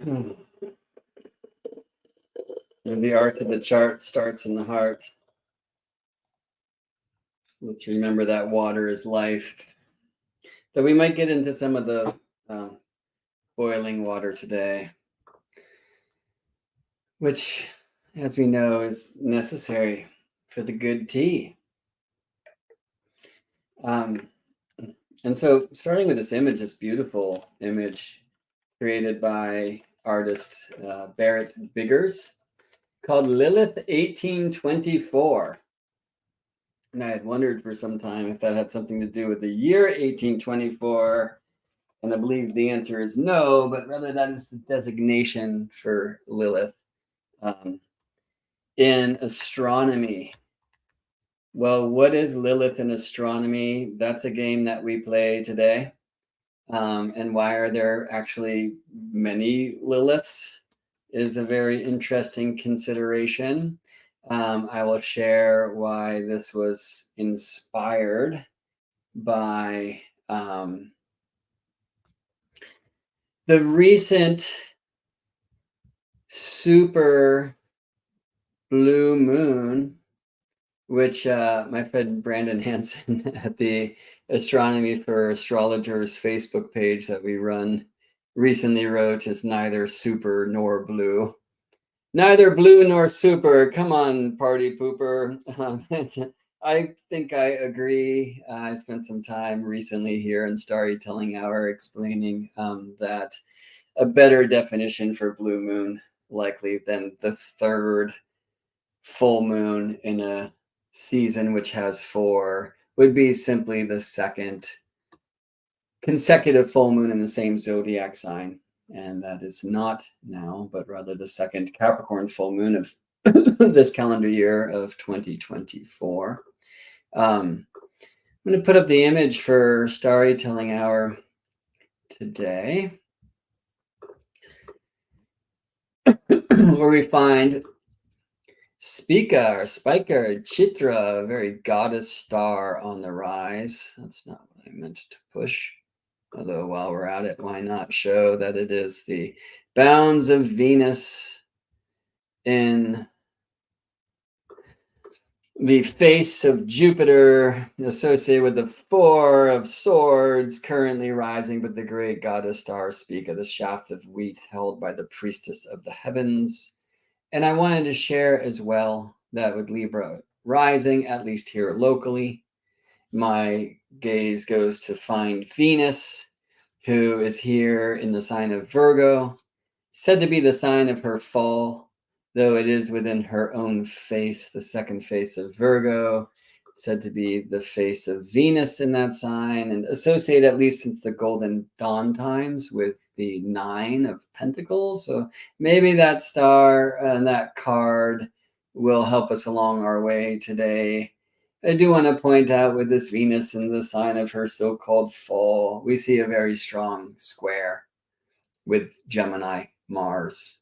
And the art of the chart starts in the heart. So let's remember that water is life. So we might get into some of the boiling water today, which, as we know, is necessary for the good tea. And so starting with this image, this beautiful image created by artist Barrett Biggers called Lilith 1824. And I had wondered for some time if that had something to do with the year 1824. And I believe the answer is no, but rather that is the designation for Lilith in astronomy. Well, what is Lilith in astronomy? That's a game that we play today. And why are there actually many Liliths is a very interesting consideration. I will share why this was inspired by the recent super blue moon, which my friend Brandon Hansen at the Astronomy for Astrologers Facebook page that we run recently wrote is neither super nor blue. Neither blue nor super. Come on, party pooper. I think I agree. I spent some time recently here in Storytelling Hour explaining that a better definition for blue moon likely than the third full moon in a season which has 4 would be simply the second consecutive full moon in the same zodiac sign. And that is not now, but rather the second Capricorn full moon of this calendar year of 2024. I'm going to put up the image for Storytelling Hour today, where we find Spica or Spiker, Chitra, a very goddess star on the rise. That's not what I meant to push. Although while we're at it, why not show that it is the bounds of Venus in the face of Jupiter associated with the 4 of swords currently rising, but the great goddess star Spica, the shaft of wheat held by the priestess of the heavens. And I wanted to share as well that with Libra rising, at least here locally, my gaze goes to find Venus, who is here in the sign of Virgo, said to be the sign of her fall, though it is within her own face, the second face of Virgo, said to be the face of Venus in that sign, and associated at least since the Golden Dawn times with the 9 of Pentacles. So maybe that star and that card will help us along our way today. I do want to point out with this Venus in the sign of her so-called fall, we see a very strong square with Gemini, Mars.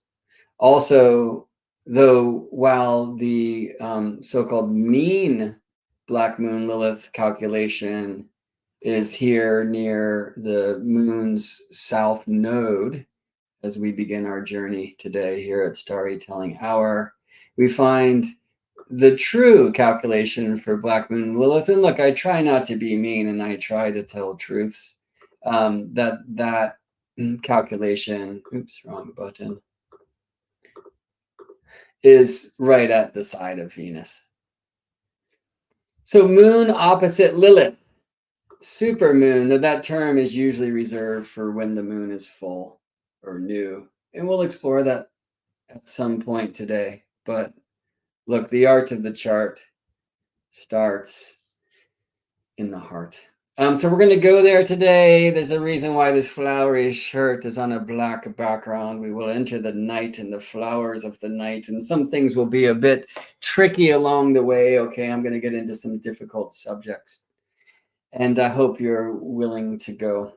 Also, though, while the so-called mean Black Moon Lilith calculation is here near the moon's south node, as we begin our journey today here at Storytelling Hour, we find the true calculation for Black Moon Lilith. And look, I try not to be mean and I try to tell truths. That calculation, oops, wrong button, is right at the side of Venus. So moon opposite Lilith, super moon, that term is usually reserved for when the moon is full or new. And we'll explore that at some point today. But look, the art of the chart starts in the heart. So we're going to go there today. There's a reason why this flowery shirt is on a black background. We will enter the night and the flowers of the night, and some things will be a bit tricky along the way. Okay, I'm going to get into some difficult subjects, and I hope you're willing to go.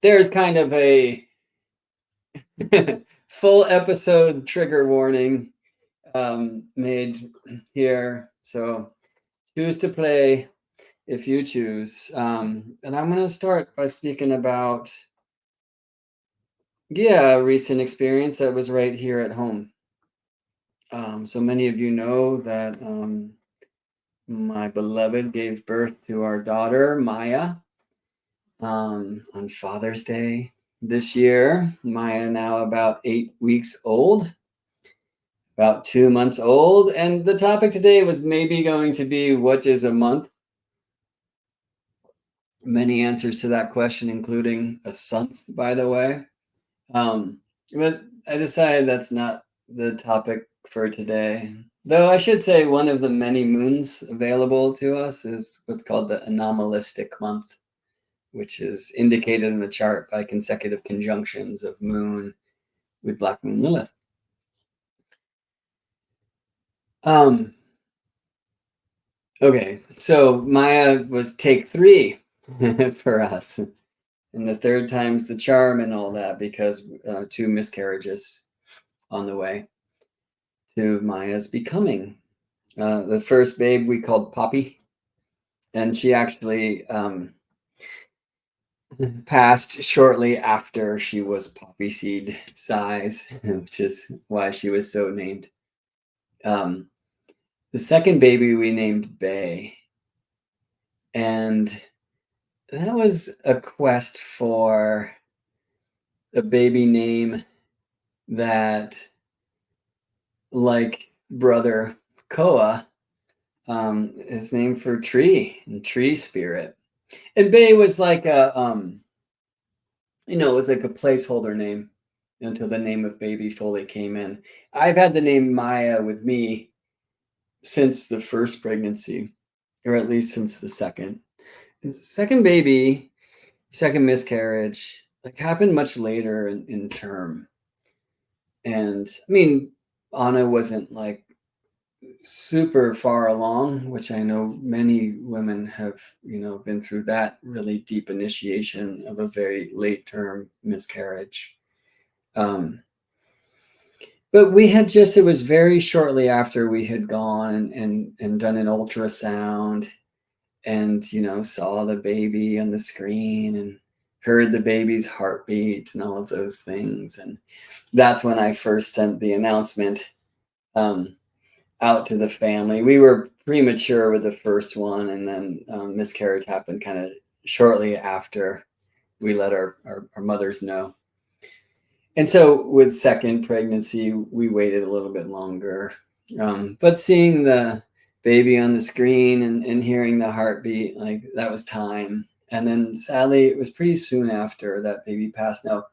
There's kind of a full episode trigger warning made here, so choose to play if you choose. And I'm going to start by speaking about Yeah, a recent experience that was right here at home. So many of you know that my beloved gave birth to our daughter, Maya, on Father's Day this year. Maya now about 8 weeks old, about 2 months old. And the topic today was maybe going to be, what is a month? Many answers to that question, including a month, by the way. Um, but I decided that's not the topic for today. Though I should say one of the many moons available to us is what's called the anomalistic month, which is indicated in the chart by consecutive conjunctions of moon with black moon Lilith. Um, okay, so Maya was take 3 for us, and the third time's the charm and all that, because 2 miscarriages on the way to Maya's becoming. The first babe we called Poppy, and she actually passed shortly after she was poppy seed size, which is why she was so named. Um, the second baby we named Bay, and that was a quest for a baby name that, like brother Koa, is named for tree and tree spirit. And Bay was like it was like a placeholder name until the name of baby fully came in. I've had the name Maya with me since the first pregnancy, or at least since the second. The second baby, second miscarriage, like happened much later in term. And I mean, Anna wasn't like super far along, which I know many women have, been through that really deep initiation of a very late term miscarriage. Um, but we had just, it was very shortly after we had gone and done an ultrasound and, saw the baby on the screen and heard the baby's heartbeat and all of those things. And that's when I first sent the announcement um, out to the family. We were premature with the first one, and then miscarriage happened kind of shortly after we let our mothers know. And so with second pregnancy, we waited a little bit longer. But seeing the baby on the screen and hearing the heartbeat, like that was time. And then sadly, it was pretty soon after that baby passed. Now,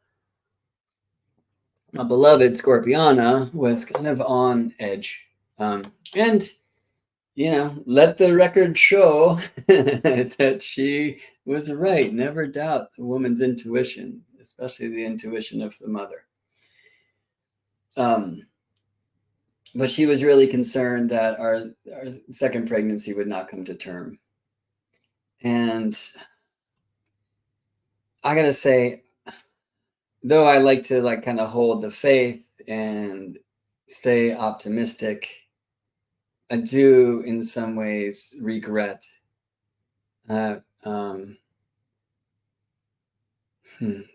my beloved Scorpiana was kind of on edge. And, let the record show that she was right. Never doubt the woman's intuition, especially the intuition of the mother. Um, but she was really concerned that our second pregnancy would not come to term. And I gotta say, though I like to like kind of hold the faith and stay optimistic, I do in some ways regret that I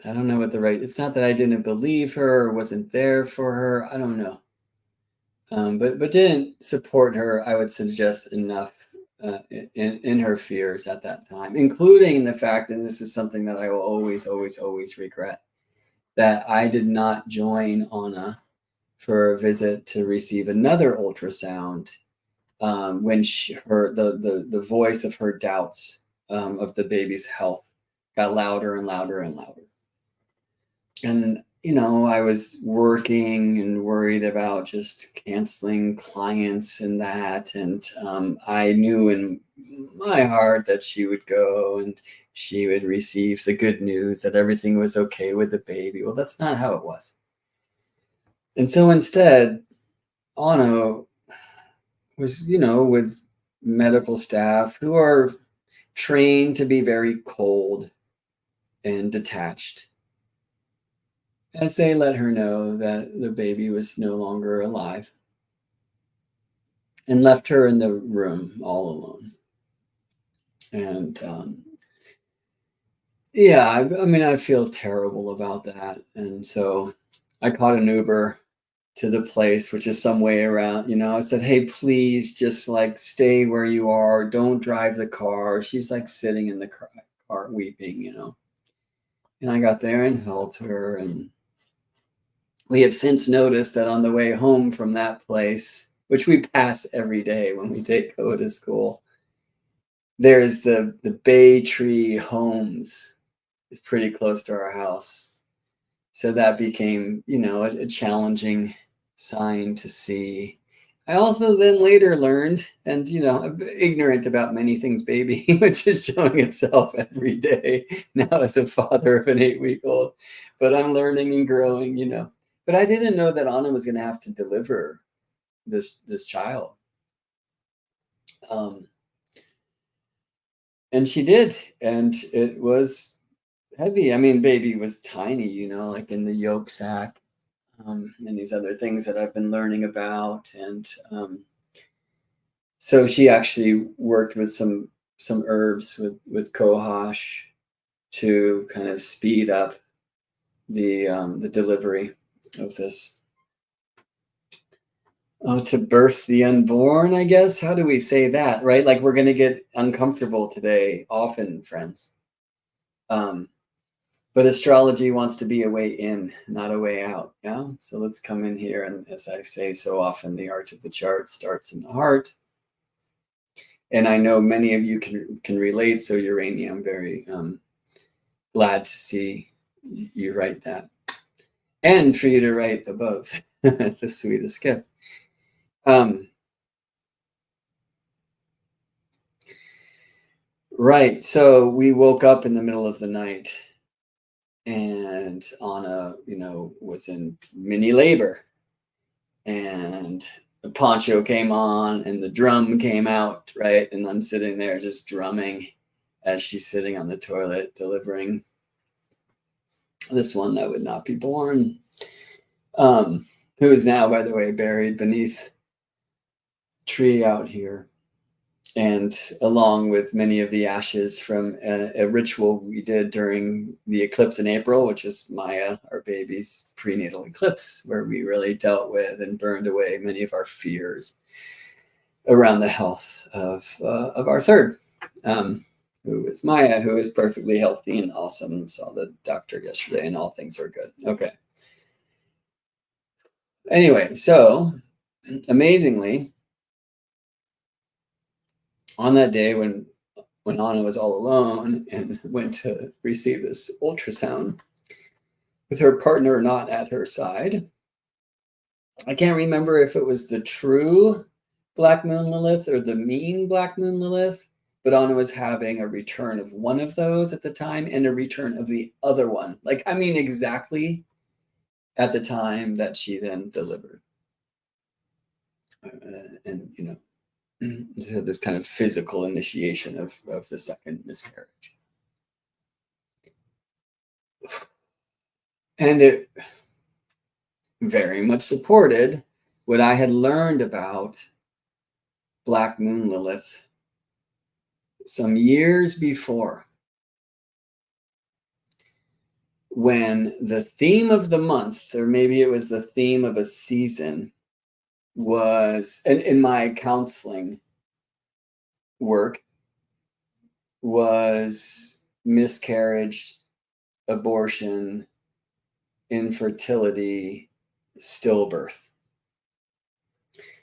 don't know what the right, it's not that I didn't believe her or wasn't there for her, I don't know. But didn't support her, I would suggest, enough in her fears at that time, including the fact, and this is something that I will always, always, always regret, that I did not join Anna for a visit to receive another ultrasound when the voice of her doubts of the baby's health got louder and louder and louder. And I was working and worried about just canceling clients and that, and I knew in my heart that she would go and she would receive the good news that everything was okay with the baby. Well, that's not how it was. And so instead, Anna was, with medical staff who are trained to be very cold and detached, as they let her know that the baby was no longer alive, and left her in the room all alone. And Yeah, I mean, I feel terrible about that. And so I caught an Uber to the place, which is some way around. I said, hey, please just like stay where you are. Don't drive the car. She's like sitting in the car weeping. And I got there and held her. And we have since noticed that on the way home from that place, which we pass every day when we take Ko to school, there's the Bay Tree Homes. It's pretty close to our house. So that became, a challenging sign to see. I also then later learned, and I'm ignorant about many things baby, which is showing itself every day now as a father of an 8-week-old. But I'm learning and growing. But I didn't know that Anna was going to have to deliver this child. And she did, and it was heavy. I mean, baby was tiny, like in the yolk sac, and these other things that I've been learning about. And so she actually worked with some herbs with Kohash to kind of speed up the delivery of this. Oh, to birth the unborn, I guess. How do we say that, right? Like we're going to get uncomfortable today, often, friends. But astrology wants to be a way in, not a way out. Yeah. So let's come in here. And as I say so often, the art of the chart starts in the heart. And I know many of you can relate. So Urania, I'm very glad to see you write that. And for you to write above the sweetest gift. Right. So we woke up in the middle of the night. And Anna, was in mini labor, and the poncho came on and the drum came out, right? And I'm sitting there just drumming as she's sitting on the toilet delivering this one that would not be born, who is now, by the way, buried beneath a tree out here. And along with many of the ashes from a ritual we did during the eclipse in April, which is Maya, our baby's prenatal eclipse, where we really dealt with and burned away many of our fears around the health of our third, who is Maya, who is perfectly healthy and awesome. Saw the doctor yesterday, and all things are good. Okay. Anyway, so amazingly, on that day when Anna was all alone and went to receive this ultrasound with her partner not at her side, I can't remember if it was the true Black Moon Lilith or the mean Black Moon Lilith, but Anna was having a return of one of those at the time and a return of the other one. Like, I mean, exactly at the time that she then delivered. And, this kind of physical initiation of the second miscarriage. And it very much supported what I had learned about Black Moon Lilith some years before, when the theme of the month, or maybe it was the theme of a season, was, and in my counseling work, was miscarriage, abortion, infertility, stillbirth.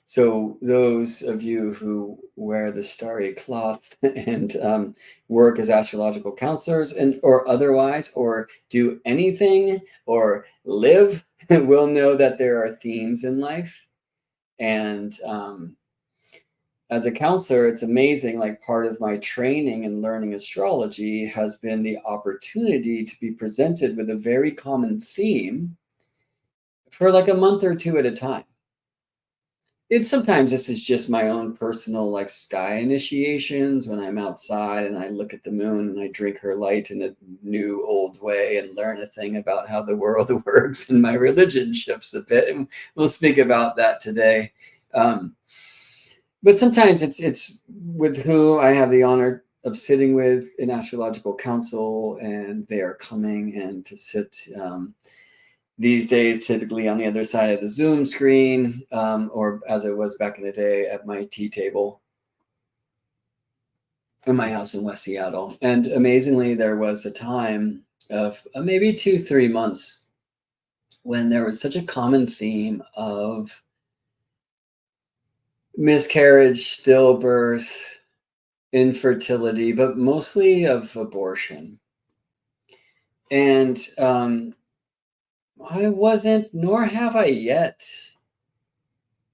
So those of you who wear the starry cloth and work as astrological counselors and or otherwise, or do anything or live, will know that there are themes in life. And as a counselor, it's amazing, like part of my training and learning astrology has been the opportunity to be presented with a very common theme for like a month or two at a time. Sometimes this is just my own personal like sky initiations when I'm outside and I look at the moon and I drink her light in a new old way and learn a thing about how the world works, and my religion shifts a bit, and we'll speak about that today. But sometimes it's with who I have the honor of sitting with an astrological council, and they are coming and to sit these days typically on the other side of the Zoom screen, or as it was back in the day at my tea table in my house in West Seattle. And amazingly, there was a time of maybe 2-3 months when there was such a common theme of miscarriage, stillbirth, infertility, but mostly of abortion. And I wasn't, nor have I yet.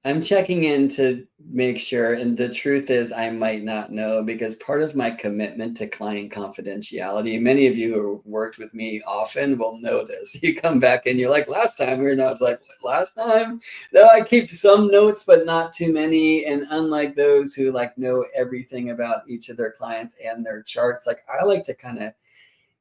I'm checking in to make sure, and the truth is I might not know, because part of my commitment to client confidentiality, many of you who worked with me often will know this. You come back and you're like, last time we were not, I was like, last time? No, I keep some notes, but not too many. And unlike those who like know everything about each of their clients and their charts, like I like to kind of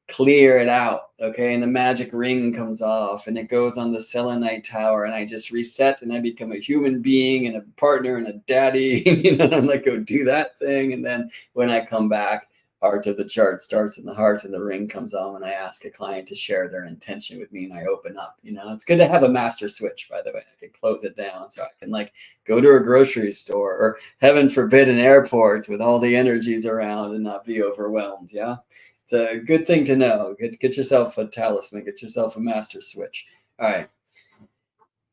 clear it out, okay? And the magic ring comes off and it goes on the selenite tower, and I just reset and I become a human being and a partner and a daddy. You know, I'm like, go do that thing. And then when I come back, art of the chart starts in the heart and the ring comes on, and I ask a client to share their intention with me and I open up. You know, it's good to have a master switch, by the way. I can close it down so I can like go to a grocery store, or heaven forbid an airport with all the energies around and not be overwhelmed. Yeah. It's a good thing to know. Get yourself a talisman, get yourself a master switch. All right.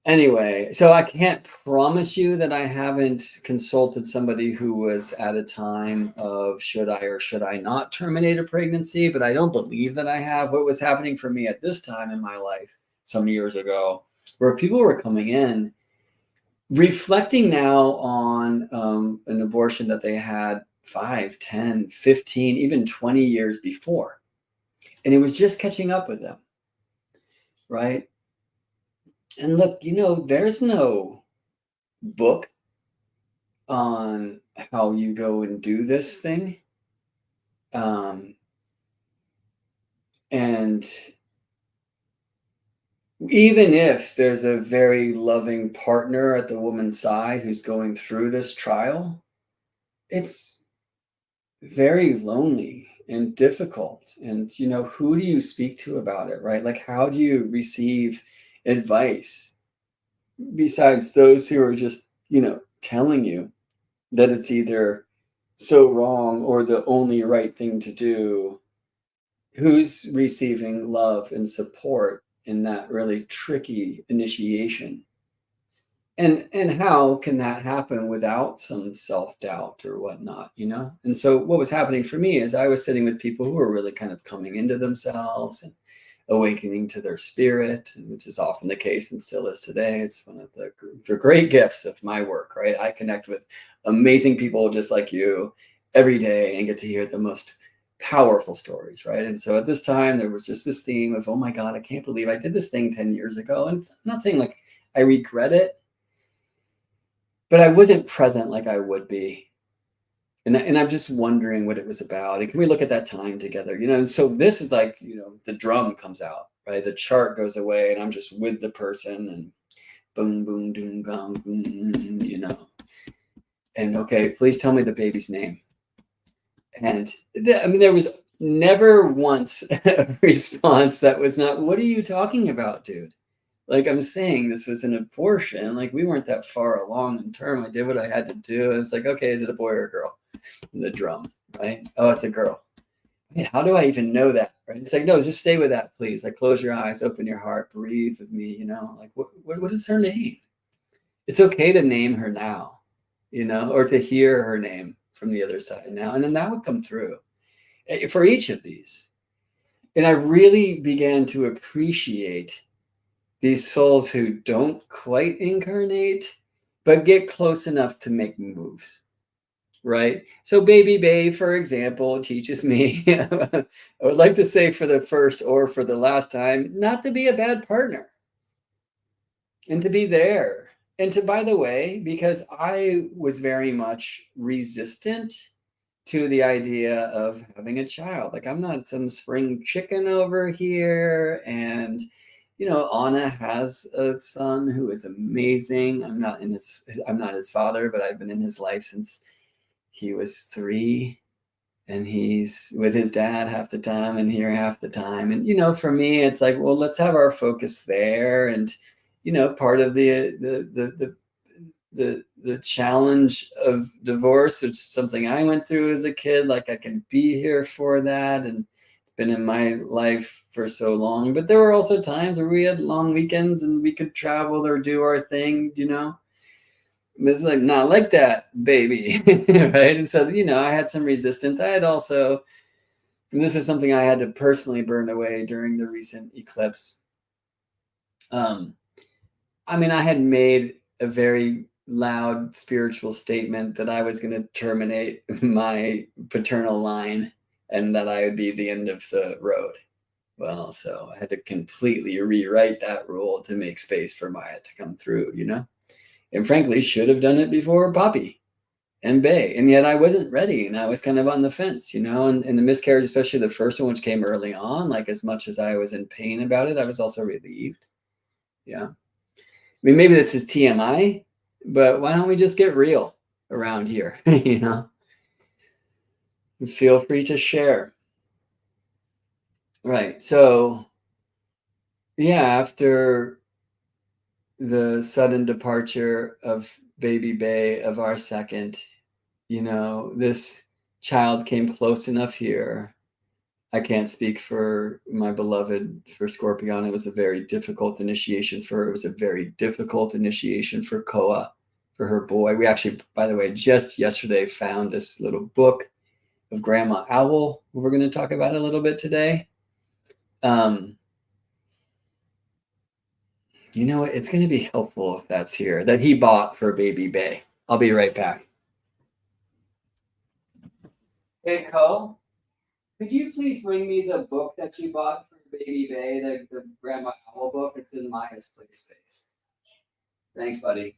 Anyway, so I can't promise you that I haven't consulted somebody who was at a time of should I or should I not terminate a pregnancy, but I don't believe that I have. What was happening for me at this time in my life some years ago, where people were coming in reflecting now on an abortion that they had 5, 10, 15, even 20 years before. And it was just catching up with them, right? And look, you know, there's no book on how you go and do this thing. And even if there's a very loving partner at the woman's side who's going through this trial, it's very lonely and difficult. And, you know, who do you speak to about it, right? Like, how do you receive advice besides those who are just, you know, telling you that it's either so wrong or the only right thing to do? Who's receiving love and support in that really tricky initiation? And how can that happen without some self-doubt or whatnot, you know? And so what was happening for me is I was sitting with people who were really kind of coming into themselves and awakening to their spirit, which is often the case and still is today. It's one of the great gifts of my work, right? I connect with amazing people just like you every day and get to hear the most powerful stories, right? And so at this time, there was just this theme of, oh my God, I can't believe I did this thing 10 years ago. And I'm not saying like I regret it, but I wasn't present like I would be. And I'm just wondering what it was about. And can we look at that time together? You know, so this is like, you know, the drum comes out, right? The chart goes away and I'm just with the person and boom, boom, doom, gong, boom, you know. And okay, please tell me the baby's name. And I mean, there was never once a response that was not, what are you talking about, dude? Like I'm saying, this was an abortion. Like we weren't that far along in term. I did what I had to do. It's like, okay, is it a boy or a girl? And the drum, right? Oh, it's a girl. Man, how do I even know that? Right? It's like, no, just stay with that, please. Like close your eyes, open your heart, breathe with me. You know, like what is her name? It's okay to name her now, you know, or to hear her name from the other side now, and then that would come through for each of these. And I really began to appreciate these souls who don't quite incarnate, but get close enough to make moves, right? So Baby Bay, for example, teaches me, I would like to say for the first or for the last time, not to be a bad partner and to be there. And to, by the way, because I was very much resistant to the idea of having a child. Like I'm not some spring chicken over here. And you know, Anna has a son who is amazing. I'm not his father, but I've been in his life since he was 3. and he's with his dad half the time and here half the time. And, you know, for me, it's like, well, let's have our focus there. And, you know, part of the challenge of divorce, which is something I went through as a kid, like I can be here for that. And it's been in my life for so long. But there were also times where we had long weekends and we could travel or do our thing, you know. It's like not like that, baby. Right? And so, you know, I had some resistance. I had also, and this is something I had to personally burn away during the recent eclipse. I mean, I had made a very loud spiritual statement that I was going to terminate my paternal line and that I would be the end of the road. Well, so I had to completely rewrite that rule to make space for Maya to come through, you know? And frankly, should have done it before Poppy and Bay. And yet I wasn't ready and I was kind of on the fence, you know? And the miscarriage, especially the first one, which came early on, like as much as I was in pain about it, I was also relieved. Yeah. I mean, maybe this is TMI, but why don't we just get real around here? You know, feel free to share. Right. So, yeah, after the sudden departure of baby Bay, of our second, you know, this child came close enough here. I can't speak for my beloved, for Scorpion. It was a very difficult initiation for her. It was a very difficult initiation for Koa, for her boy. We actually, by the way, just yesterday found this little book of Grandma Owl, who we're going to talk about a little bit today. You know what? It's going to be helpful if that's here, that he bought for baby Bay. I'll be right back. Hey, Ko, could you please bring me the book that you bought for baby Bay, the Grandma Owl book? It's in Maya's play space. Thanks, buddy.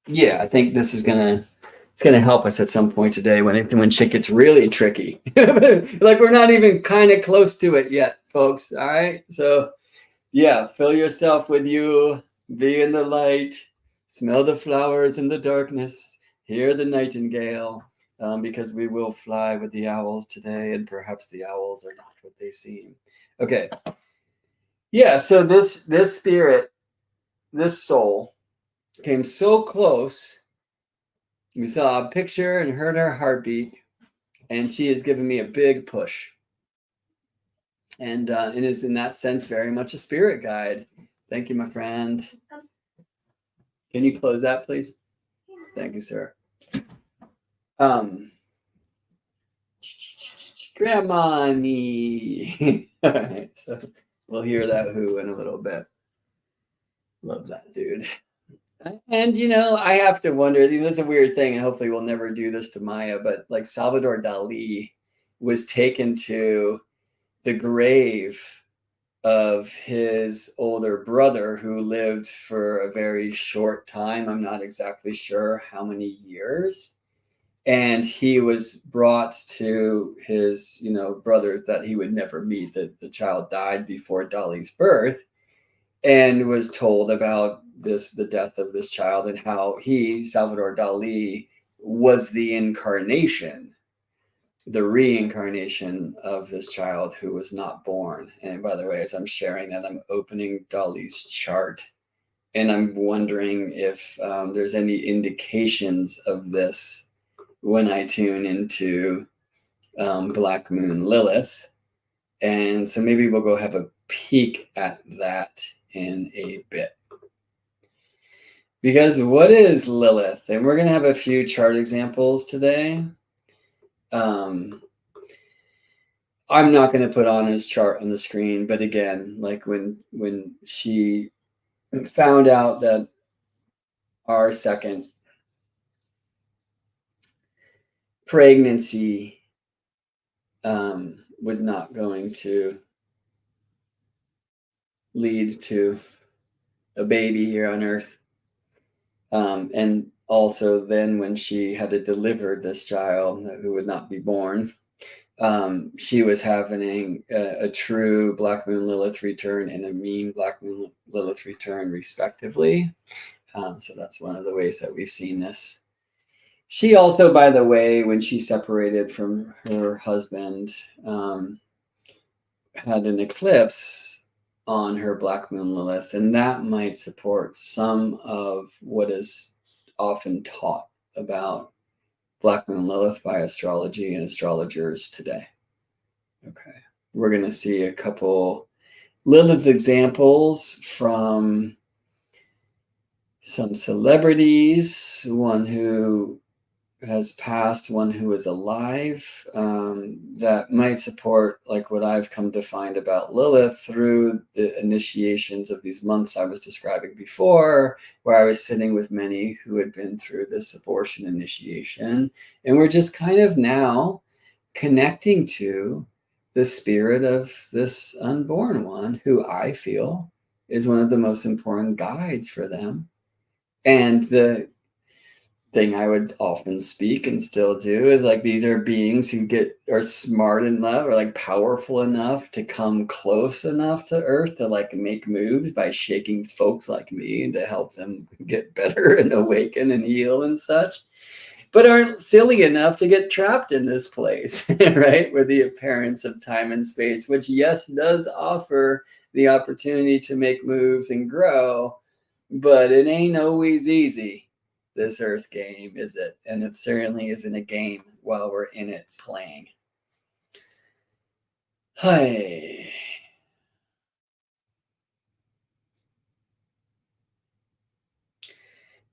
Yeah, I think this is it's gonna help us at some point today when shit gets really tricky. Like we're not even kind of close to it yet, folks. All right. So yeah, fill yourself with you, be in the light, smell the flowers in the darkness, hear the nightingale, because we will fly with the owls today, and perhaps the owls are not what they seem. Okay. Yeah, so this spirit, this soul came so close. We saw a picture and heard her heartbeat, and she has given me a big push. And is in that sense very much a spirit guide. Thank you, my friend. Can you close that, please? Thank you, sir. Grandma. All right, so we'll hear that who in a little bit. Love that dude. And you know, I have to wonder, this is a weird thing, and hopefully we'll never do this to Maya, but like Salvador Dali was taken to the grave of his older brother who lived for a very short time. I'm not exactly sure how many years. And he was brought to his, you know, brothers that he would never meet. That the child died before Dali's birth, and was told about the death of this child, and how he, Salvador Dali, was the incarnation, the reincarnation of this child who was not born. And by the way, as I'm sharing that, I'm opening Dali's chart, and I'm wondering if there's any indications of this when I tune into Black Moon Lilith. And so maybe we'll go have a peek at that in a bit. Because what is Lilith? And we're going to have a few chart examples today. I'm not going to put on his chart on the screen, but again, like when she found out that our second pregnancy was not going to lead to a baby here on Earth, and also then when she had to deliver this child who would not be born, she was having a true Black Moon Lilith return and a mean Black Moon Lilith return, respectively. So that's one of the ways that we've seen this She also, by the way, when she separated from her husband, had an eclipse on her black moon Lilith, and that might support some of what is often taught about black moon Lilith by astrology and astrologers today. Okay, we're going to see a couple Lilith examples from some celebrities, one who has passed, one who is alive, that might support like what I've come to find about Lilith through the initiations of these months I was describing before, where I was sitting with many who had been through this abortion initiation. And we're just kind of now connecting to the spirit of this unborn one, who I feel is one of the most important guides for them. And the thing I would often speak and still do is like, these are beings who are smart enough or like powerful enough to come close enough to Earth to like make moves by shaking folks like me and to help them get better and awaken and heal and such, but aren't silly enough to get trapped in this place, right? Where the appearance of time and space, which yes, does offer the opportunity to make moves and grow, but it ain't always easy, this Earth game, is it? And it certainly isn't a game while we're in it playing. Hi.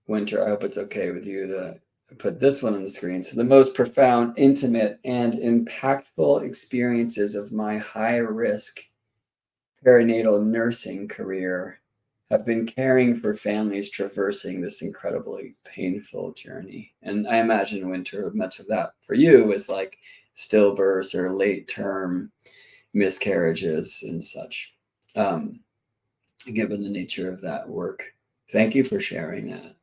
Winter, I hope it's okay with you that I put this one on the screen. So the most profound, intimate, and impactful experiences of my high-risk perinatal nursing career have been caring for families traversing this incredibly painful journey. And I imagine, Winter, much of that for you is like stillbirths or late term miscarriages and such, given the nature of that work. Thank you for sharing that.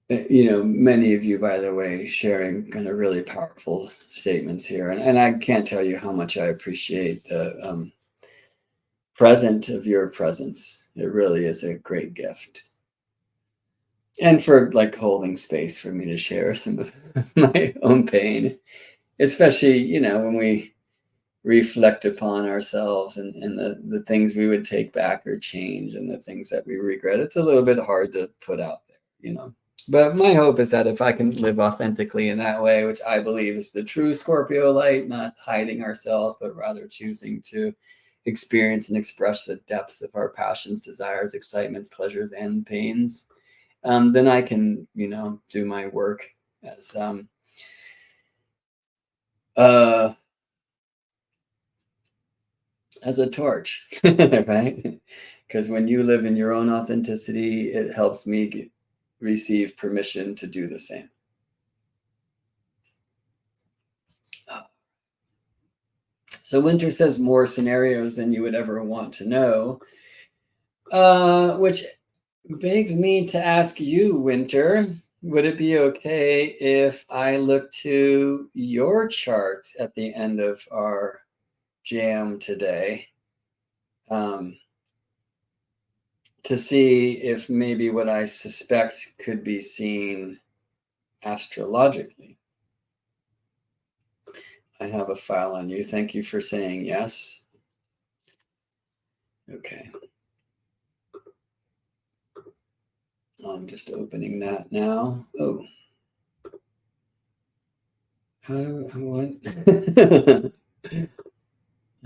Many of you, by the way, sharing kind of really powerful statements here. And I can't tell you how much I appreciate the present of your presence. It really is a great gift. And for like holding space for me to share some of my own pain, especially, when we reflect upon ourselves and the things we would take back or change and the things that we regret. It's a little bit hard to put out there. But my hope is that if I can live authentically in that way, which I believe is the true Scorpio light, not hiding ourselves, but rather choosing to experience and express the depths of our passions, desires, excitements, pleasures, and pains, then I can, do my work as a torch, right? Because when you live in your own authenticity, it helps me receive permission to do the same. So Winter says more scenarios than you would ever want to know, which begs me to ask you, Winter, would it be okay if I look to your chart at the end of our jam today, to see if maybe what I suspect could be seen astrologically? I have a file on you. Thank you for saying yes. Okay. I'm just opening that now. Oh. What?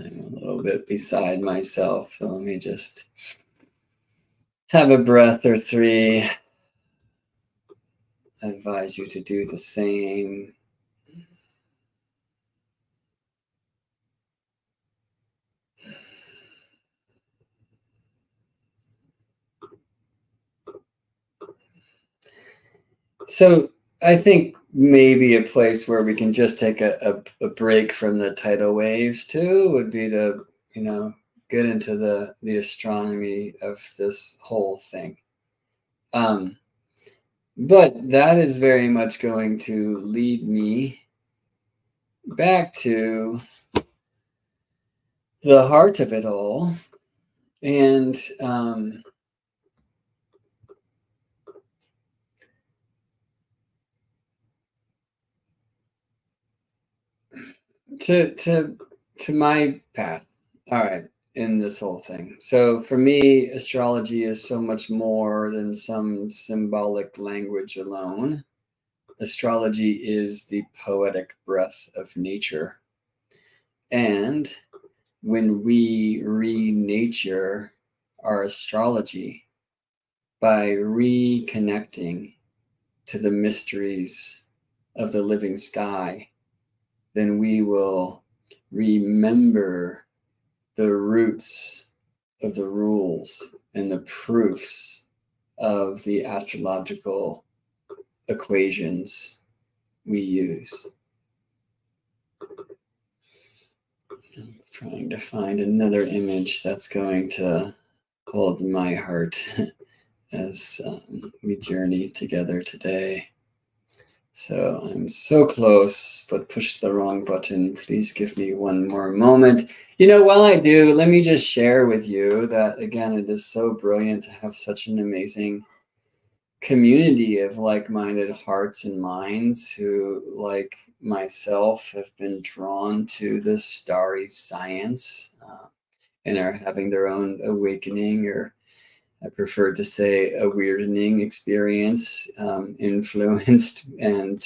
I'm a little bit beside myself, so let me just have a breath or three. I advise you to do the same. So I think maybe a place where we can just take a break from the tidal waves too would be to, get into the astronomy of this whole thing. But that is very much going to lead me back to the heart of it all. And to my path. All right, in this whole thing. So for me, astrology is so much more than some symbolic language alone. Astrology is the poetic breath of nature. And when we re-nature our astrology by reconnecting to the mysteries of the living sky, then we will remember the roots of the rules and the proofs of the astrological equations we use. I'm trying to find another image that's going to hold my heart as we journey together today. So I'm so close, but pushed the wrong button. Please give me one more moment. While I do, let me just share with you that, again, it is so brilliant to have such an amazing community of like-minded hearts and minds who, like myself, have been drawn to this starry science and are having their own awakening, or I prefer to say a weirding experience, influenced and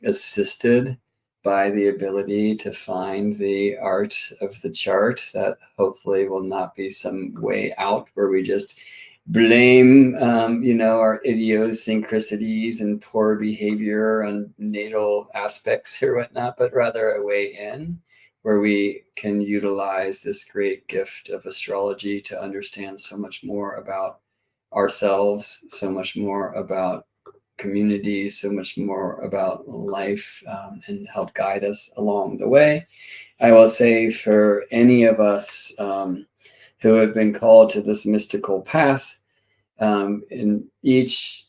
assisted by the ability to find the art of the chart that hopefully will not be some way out where we just blame, our idiosyncrasies and poor behavior on natal aspects or whatnot, but rather a way in where we can utilize this great gift of astrology to understand so much more about ourselves, so much more about community, so much more about life, and help guide us along the way. I will say for any of us who have been called to this mystical path, in each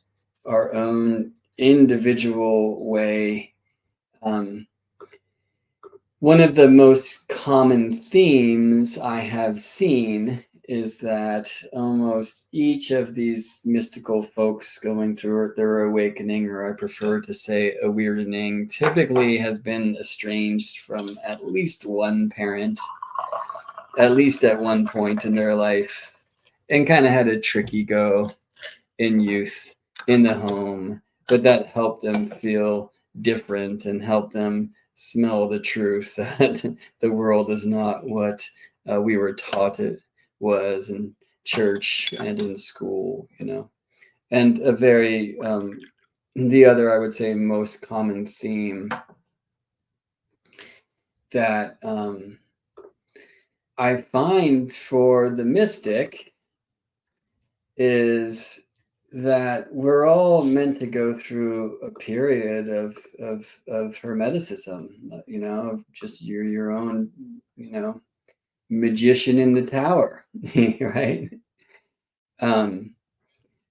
our own individual way, one of the most common themes I have seen is that almost each of these mystical folks going through their awakening, or I prefer to say a weirding, typically has been estranged from at least one parent, at least at one point in their life, and kind of had a tricky go in youth, in the home, but that helped them feel different and helped them smell the truth that the world is not what we were taught it was in church and in school, And a very, the other, I would say, most common theme that I find for the mystic is that we're all meant to go through a period of hermeticism, just you're your own, magician in the tower, right?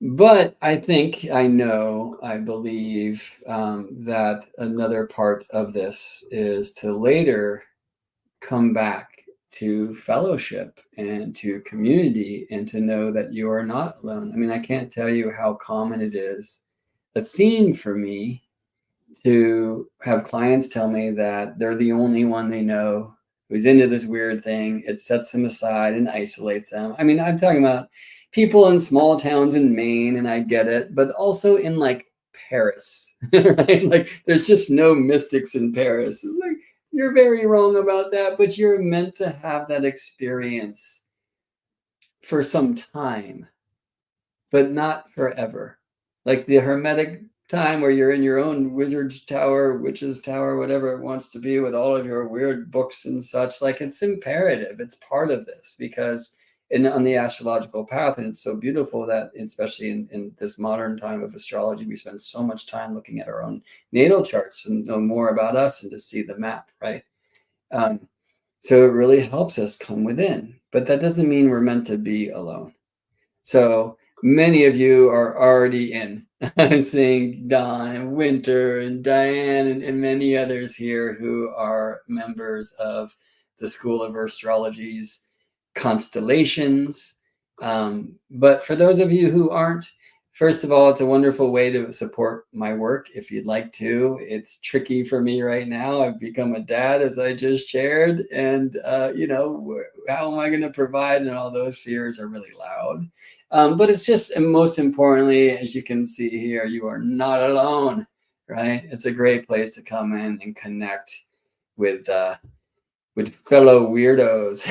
But I think I believe that another part of this is to later come back to fellowship and to community and to know that you are not alone. I mean, I can't tell you how common it is, a theme for me, to have clients tell me that they're the only one they know who's into this weird thing. It sets them aside and isolates them. I mean, I'm talking about people in small towns in Maine, and I get it, but also in like Paris, right? Like there's just no mystics in Paris. It's like, you're very wrong about that, but you're meant to have that experience for some time, but not forever. Like the hermetic time where you're in your own wizard's tower, witch's tower, whatever it wants to be, with all of your weird books and such. Like, it's imperative. It's part of this, because on the astrological path, and it's so beautiful that, especially in this modern time of astrology, we spend so much time looking at our own natal charts to know more about us and to see the map, right? So it really helps us come within, but that doesn't mean we're meant to be alone. So many of you are already in. I'm seeing Don and Winter and Diane and many others here who are members of the School of Astrology's constellations. But for those of you who aren't, First of all, it's a wonderful way to support my work if you'd like to. It's tricky for me right now. I've become a dad, as I just shared, and you know, how am I going to provide? And all those fears are really loud. But it's just, and most importantly, as you can see here, you are not alone, right? It's a great place to come in and connect with fellow weirdos.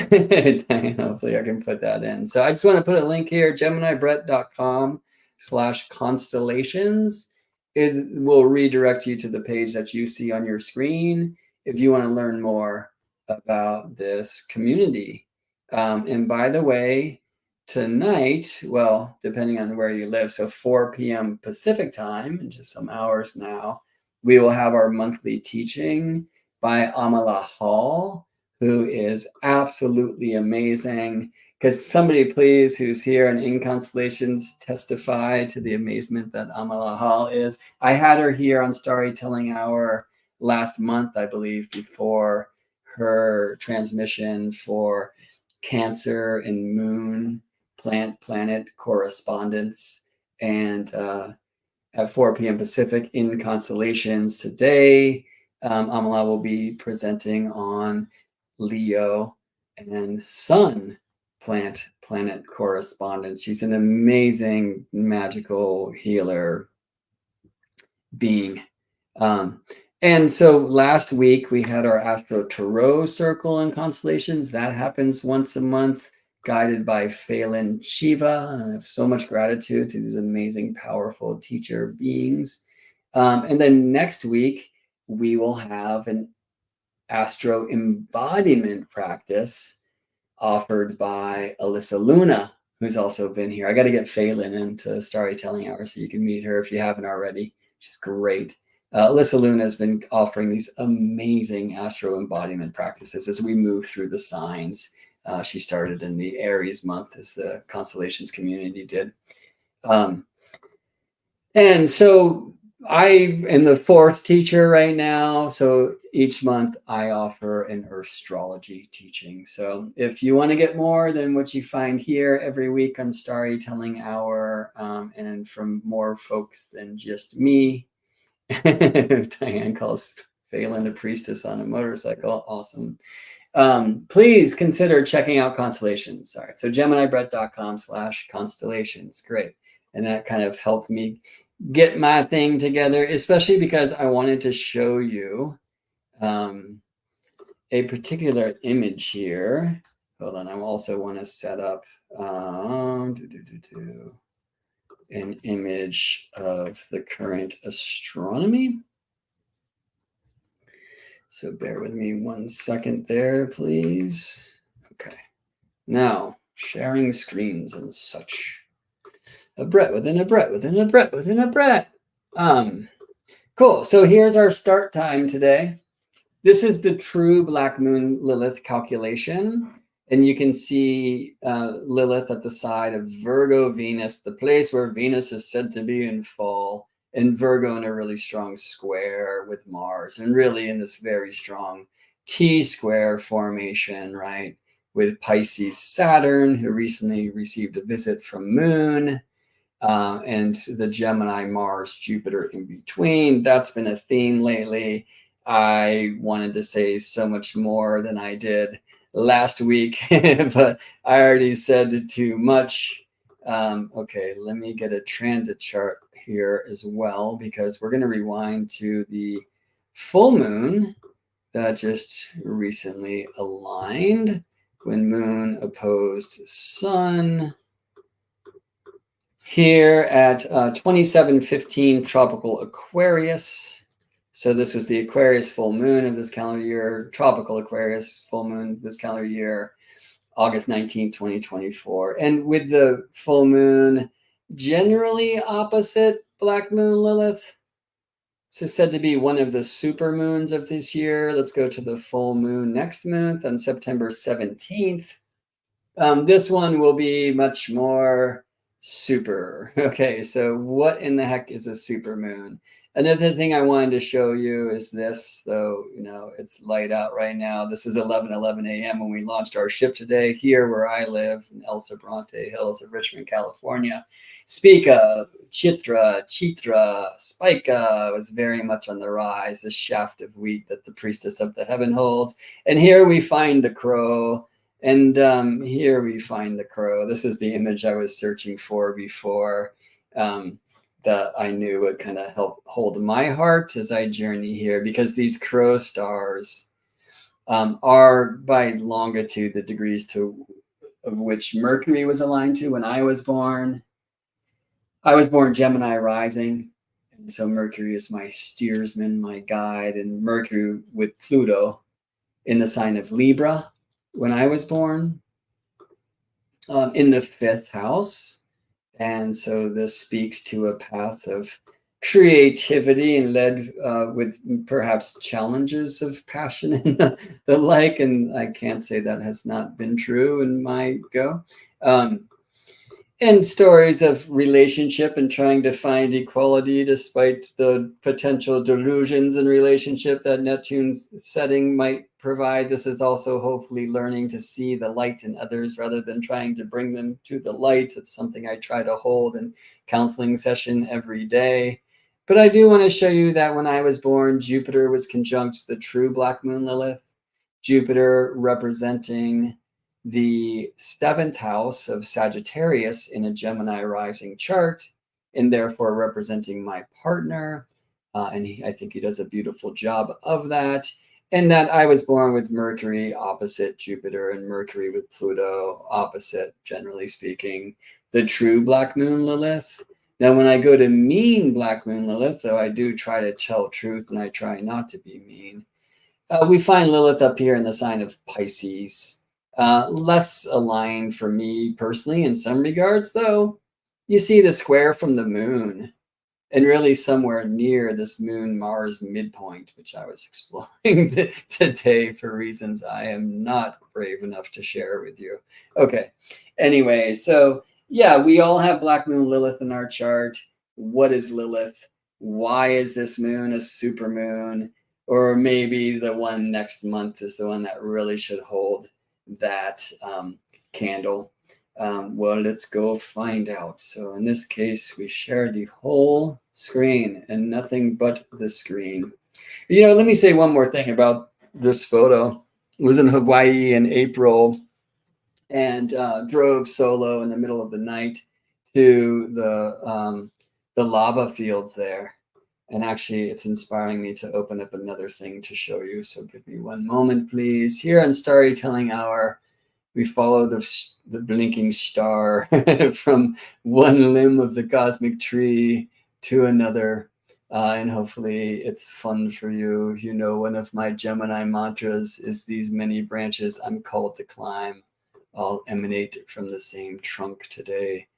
Hopefully I can put that in. So I just want to put a link here, geminibrett.com/constellations will redirect you to the page that you see on your screen if you want to learn more about this community. And by the way, tonight, well, depending on where you live, so 4 p.m. Pacific time, in just some hours now, we will have our monthly teaching by Amala Hall, who is absolutely amazing. Because somebody, please, who's here and in constellations, testify to the amazement that Amala Hall is. I had her here on Storytelling Hour last month, I believe, before her transmission for Cancer and Moon planet correspondence, and at 4 p.m. Pacific in constellations today. Amala will be presenting on Leo and Sun planet correspondence. She's an amazing magical healer being. And so last week we had our Astro Tarot Circle in constellations. That happens once a month, guided by Phelan Shiva. And I have so much gratitude to these amazing, powerful teacher beings. And then next week, we will have an Astro Embodiment practice offered by Alyssa Luna, who's also been here. I got to get Phelan into Storytelling Hour so you can meet her if you haven't already. She's great. Alyssa Luna has been offering these amazing Astro Embodiment practices as we move through the signs. She started in the Aries month, as the constellations community did. And so I am the fourth teacher right now. So each month I offer an Astrology teaching. So if you want to get more than what you find here every week on Storytelling Hour, and from more folks than just me, Diane calls Phelan a priestess on a motorcycle. Awesome. Please consider checking out constellations. All right. So geminibrett.com/constellations. Great. And that kind of helped me get my thing together, especially because I wanted to show you a particular image here. Hold on. I also want to set up an image of the current astronomy. So bear with me 1 second there, please. Okay. Now, sharing screens and such. A Brett within a Brett within a Brett within a Brett. Cool. So here's our start time today. This is the true Black Moon Lilith calculation. And you can see Lilith at the side of Virgo Venus, the place where Venus is said to be in fall, and Virgo in a really strong square with Mars, and really in this very strong T-square formation, right? With Pisces Saturn, who recently received a visit from Moon, and the Gemini Mars Jupiter in between. That's been a theme lately. I wanted to say so much more than I did last week, but I already said too much. Okay, let me get a transit chart here as well, because we're going to rewind to the full moon that just recently aligned when Moon opposed Sun here at 2715 tropical Aquarius. So this was the Aquarius full moon of this calendar year, tropical Aquarius full moon this calendar year, August 19th, 2024. And with the full moon generally opposite Black Moon Lilith, this is said to be one of the super moons of this year. Let's go to the full moon next month on September 17th. This one will be much more super. Okay, so what in the heck is a super moon? Another thing I wanted to show you is this, though, you know, it's light out right now. This was 11:11 a.m. when we launched our ship today here where I live in El Sobrante Hills of Richmond, California. Speak of Chitra, Spica was very much on the rise, the shaft of wheat that the priestess of the heaven holds. And here we find the crow. And here we find the crow. This is the image I was searching for before, that I knew would kind of help hold my heart as I journey here, because these crow stars are by longitude the degrees of which Mercury was aligned to when I was born. I was born Gemini rising, and so Mercury is my steersman, my guide, and Mercury with Pluto in the sign of Libra when I was born, in the 5th house. And so this speaks to a path of creativity and led with perhaps challenges of passion and the like. And I can't say that has not been true in my go. And stories of relationship and trying to find equality despite the potential delusions in relationship that Neptune's setting might provide. This is also hopefully learning to see the light in others rather than trying to bring them to the light. It's something I try to hold in counseling session every day. But I do want to show you that when I was born, Jupiter was conjunct the true black moon Lilith. Jupiter representing the 7th house of Sagittarius in a Gemini rising chart, and therefore representing my partner. And I think he does a beautiful job of that. And that I was born with Mercury opposite Jupiter and Mercury with Pluto opposite, generally speaking, the true black moon Lilith. Now, when I go to mean black moon Lilith, though I do try to tell truth and I try not to be mean, we find Lilith up here in the sign of Pisces. Less aligned for me personally in some regards, though. You see the square from the moon, and really somewhere near this moon-Mars midpoint, which I was exploring today for reasons I am not brave enough to share with you. Okay, anyway, so yeah, we all have black moon Lilith in our chart. What is Lilith? Why is this moon a supermoon? Or maybe the one next month is the one that really should hold that candle. Well, let's go find out. So in this case, we share the whole screen and nothing but the screen. You know, let me say one more thing about this photo. I was in Hawaii in April and drove solo in the middle of the night to the lava fields there. And actually, it's inspiring me to open up another thing to show you. So give me one moment, please. Here on Storytelling Hour, we follow the blinking star from one limb of the cosmic tree to another. And hopefully it's fun for you. You know, one of my Gemini mantras is these many branches I'm called to climb all emanate from the same trunk today.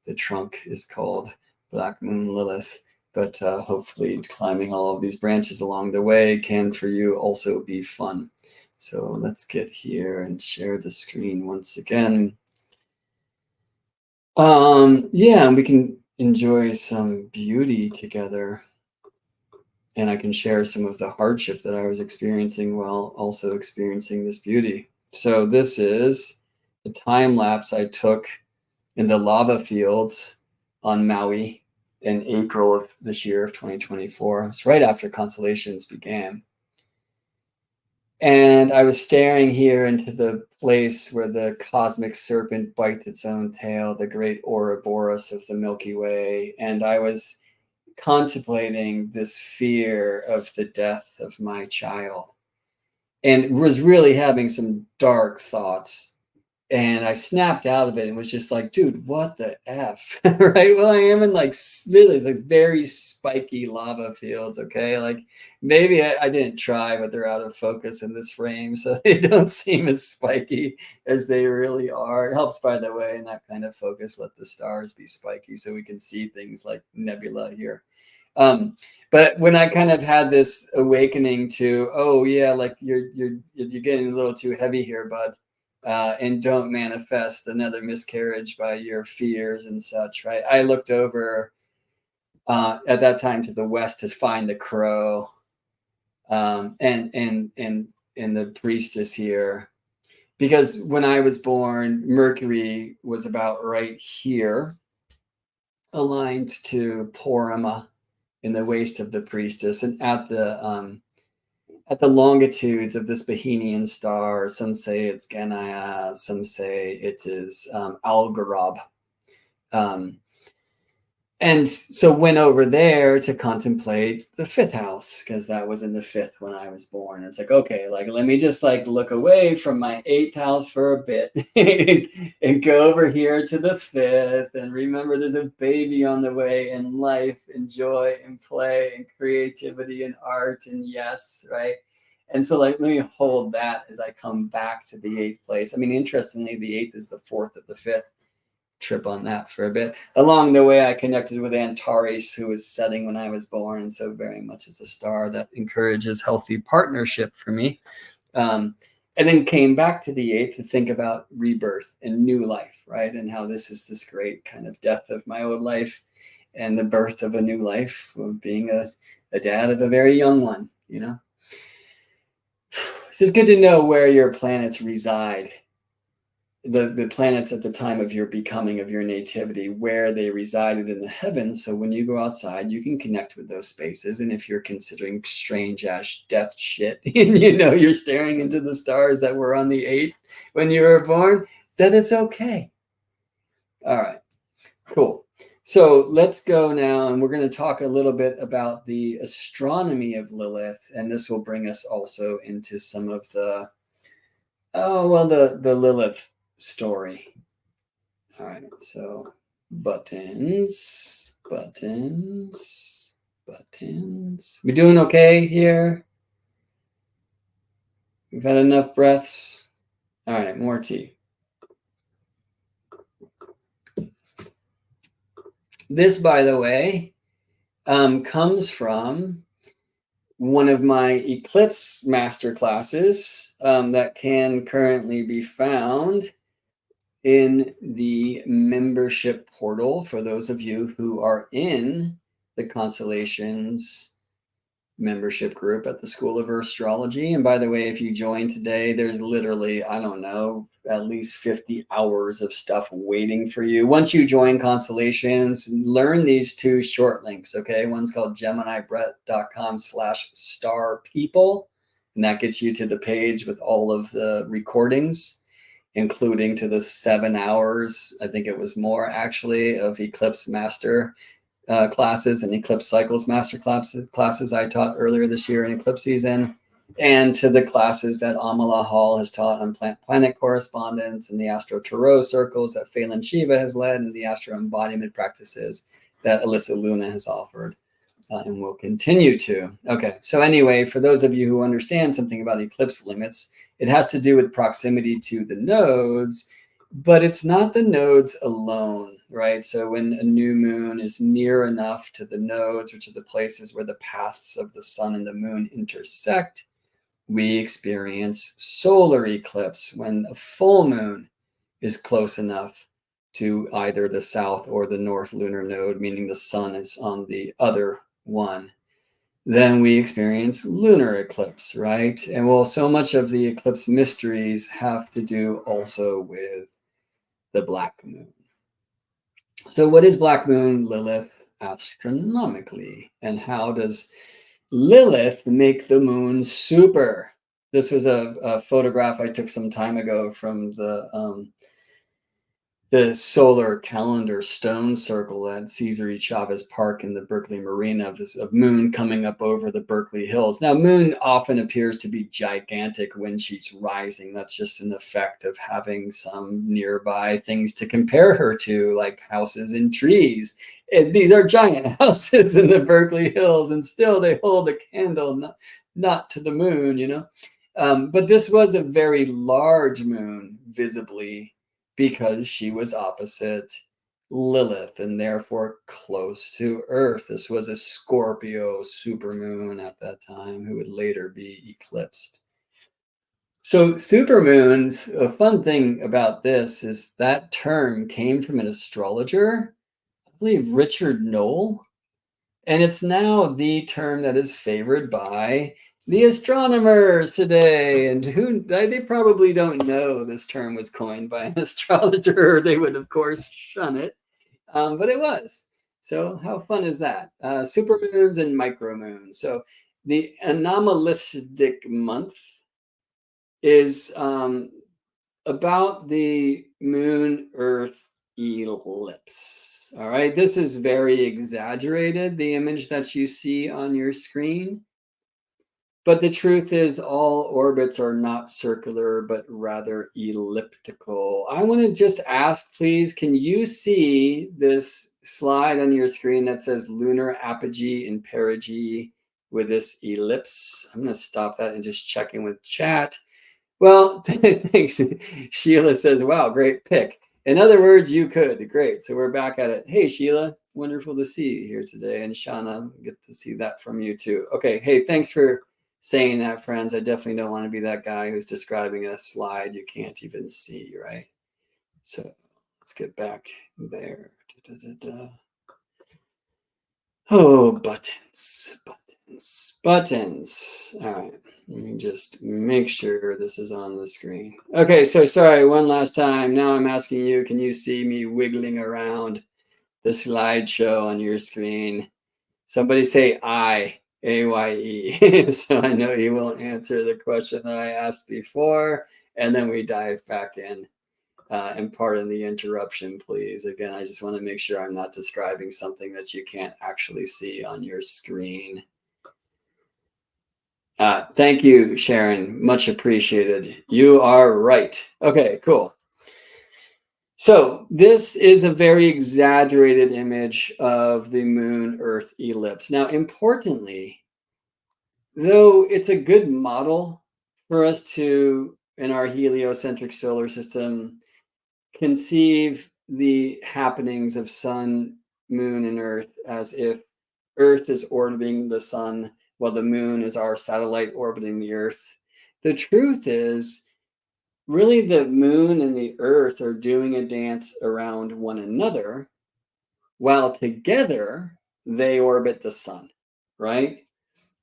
The trunk is called Black Moon Lilith. But hopefully climbing all of these branches along the way can for you also be fun. So let's get here and share the screen once again. Yeah, and we can enjoy some beauty together. And I can share some of the hardship that I was experiencing while also experiencing this beauty. So this is the time lapse I took in the lava fields on Maui in April of this year of 2024. It's right after constellations began. And I was staring here into the place where the cosmic serpent bites its own tail, the great Ouroboros of the Milky Way. And I was contemplating this fear of the death of my child and was really having some dark thoughts. And I snapped out of it and was just like, dude, what the F, right? Well, I am in like literally like very spiky lava fields, okay? Like maybe I didn't try, but they're out of focus in this frame. So they don't seem as spiky as they really are. It helps, by the way, in that kind of focus, let the stars be spiky so we can see things like nebula here. But when I kind of had this awakening to, oh yeah, like you're getting a little too heavy here, bud. And don't manifest another miscarriage by your fears and such, right? I looked over at that time to the west to find the crow, and the priestess here, because when I was born, Mercury was about right here, aligned to Porama in the waist of the priestess, and at the longitudes of this Bohemian star. Some say it's Genii, some say it is Algarab. And so went over there to contemplate the fifth house, because that was in the fifth when I was born. It's like, okay, like let me just like look away from my eighth house for a bit and go over here to the fifth and remember there's a baby on the way, and life and joy and play and creativity and art and yes, right? And so like let me hold that as I come back to the eighth place. I mean, interestingly, the eighth is the fourth of the fifth. Trip on that for a bit. Along the way, I connected with Antares, who was setting when I was born, and so very much is a star that encourages healthy partnership for me. And then came back to the eighth to think about rebirth and new life, right? And how this is this great kind of death of my old life and the birth of a new life, of being a dad of a very young one, you know? It's good to know where your planets reside. The planets at the time of your becoming, of your nativity, where they resided in the heavens. So when you go outside, you can connect with those spaces. And if you're considering strange ass death shit, and you're staring into the stars that were on the 8th when you were born, then it's okay. All right, cool. So let's go now, and we're going to talk a little bit about the astronomy of Lilith, and this will bring us also into some of the the Lilith story. All right, so buttons. We doing okay here? We've had enough breaths. All right, more tea. This, by the way, comes from one of my eclipse master classes that can currently be found in the membership portal for those of you who are in the Constellations membership group at the School of Astrology. And by the way, if you join today, there's literally, I don't know, at least 50 hours of stuff waiting for you. Once you join Constellations, learn these two short links, okay? One's called geminibrett.com/star people, and that gets you to the page with all of the recordings, including to the 7 hours, I think it was more actually, of Eclipse Master classes and Eclipse Cycles Master classes I taught earlier this year in eclipse season, and to the classes that Amala Hall has taught on planet correspondence and the Astro Tarot circles that Phelan Shiva has led, and the Astro embodiment practices that Alyssa Luna has offered and will continue to. Okay, so anyway, for those of you who understand something about eclipse limits, it has to do with proximity to the nodes, but it's not the nodes alone, right? So when a new moon is near enough to the nodes, which are the places where the paths of the sun and the moon intersect, we experience solar eclipse when a full moon is close enough to either the south or the north lunar node, meaning the sun is on the other one. Then we experience lunar eclipse, right? And well, so much of the eclipse mysteries have to do also with the black moon. So what is black moon Lilith astronomically? And how does Lilith make the moon super? This was a photograph I took some time ago from the solar calendar stone circle at Cesar E. Chavez Park in the Berkeley Marina of moon coming up over the Berkeley Hills. Now, moon often appears to be gigantic when she's rising. That's just an effect of having some nearby things to compare her to, like houses and trees. And these are giant houses in the Berkeley Hills, and still they hold a candle not to the moon, But this was a very large moon, visibly, because she was opposite Lilith and therefore close to Earth. This was a Scorpio supermoon at that time who would later be eclipsed. So supermoons, a fun thing about this is that term came from an astrologer, I believe Richard Knoll, and it's now the term that is favored by the astronomers today. And they probably don't know this term was coined by an astrologer, or they would of course shun it, but it was. So how fun is that? Supermoons and micromoons. So the anomalistic month is about the moon Earth ellipse. All right, this is very exaggerated, the image that you see on your screen. But the truth is, all orbits are not circular, but rather elliptical. I want to just ask, please, can you see this slide on your screen that says lunar apogee and perigee with this ellipse? I'm going to stop that and just check in with chat. Well, thanks. Sheila says, wow, great pick. In other words, you could. Great. So we're back at it. Hey, Sheila, wonderful to see you here today. And Shauna, get to see that from you too. Okay. Hey, thanks for saying that, friends. I definitely don't want to be that guy who's describing a slide you can't even see, right? So let's get back there. Da, da, da, da. Oh, buttons. All right, let me just make sure this is on the screen. Okay, so sorry, one last time. Now I'm asking you, can you see me wiggling around the slideshow on your screen? Somebody say I, A-Y-E. So I know you won't answer the question that I asked before, and then we dive back in. And pardon the interruption, please. Again, I just want to make sure I'm not describing something that you can't actually see on your screen. Thank you, Sharon. Much appreciated. You are right. Okay, cool. So this is a very exaggerated image of the moon-Earth ellipse. Now, importantly, though it's a good model for us to, in our heliocentric solar system, conceive the happenings of sun, moon, and Earth as if Earth is orbiting the sun while the moon is our satellite orbiting the Earth. The truth is, really, the moon and the Earth are doing a dance around one another, while together they orbit the sun, right?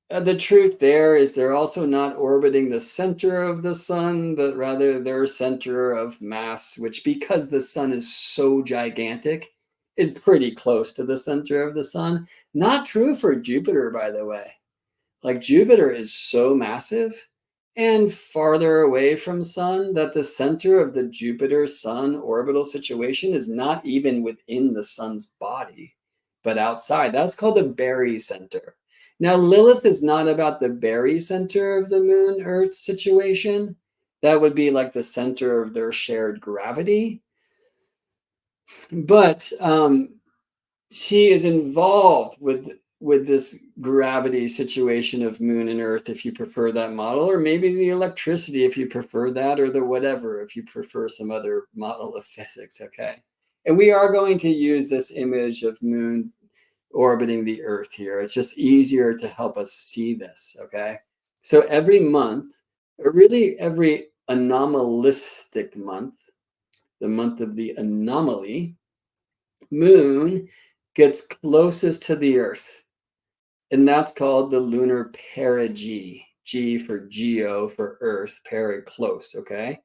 The truth there is they're also not orbiting the center of the sun, but rather their center of mass, which, because the sun is so gigantic, is pretty close to the center of the sun. Not true for Jupiter, by the way. Like, Jupiter is so massive and farther away from sun that the center of the Jupiter-Sun orbital situation is not even within the sun's body, but outside. That's called the barycenter. Now, Lilith is not about the barycenter of the moon-Earth situation. That would be like the center of their shared gravity. But she is involved with this gravity situation of moon and Earth, if you prefer that model, or maybe the electricity if you prefer that, or the whatever if you prefer some other model of physics. Okay, and we are going to use this image of moon orbiting the Earth here. It's just easier to help us see this. Okay, so every month, or really every anomalistic month, the month of the anomaly, moon gets closest to the Earth, and that's called the lunar perigee. G for geo for Earth, peri close, okay?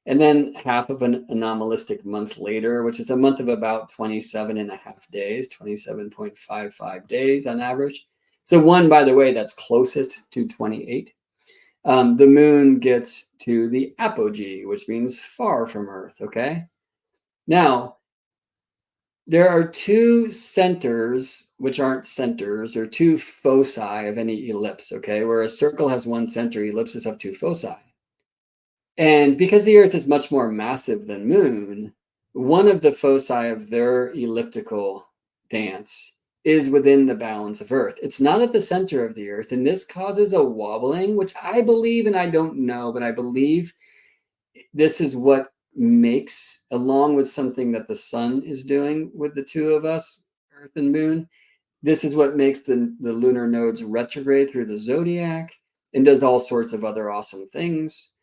And then half of an anomalistic month later, which is a month of about 27 and a half days, 27.55 days on average. So one, by the way, that's closest to 28. The moon gets to the apogee, which means far from Earth, okay? Now, there are two centers, which aren't centers, or two foci of any ellipse, okay? Where a circle has one center, ellipses have two foci. And because the Earth is much more massive than Moon, one of the foci of their elliptical dance is within the balance of Earth. It's not at the center of the Earth, and this causes a wobbling, which I believe, and I don't know, but I believe this is what makes, along with something that the sun is doing with the two of us, Earth and Moon, this is what makes the lunar nodes retrograde through the zodiac and does all sorts of other awesome things.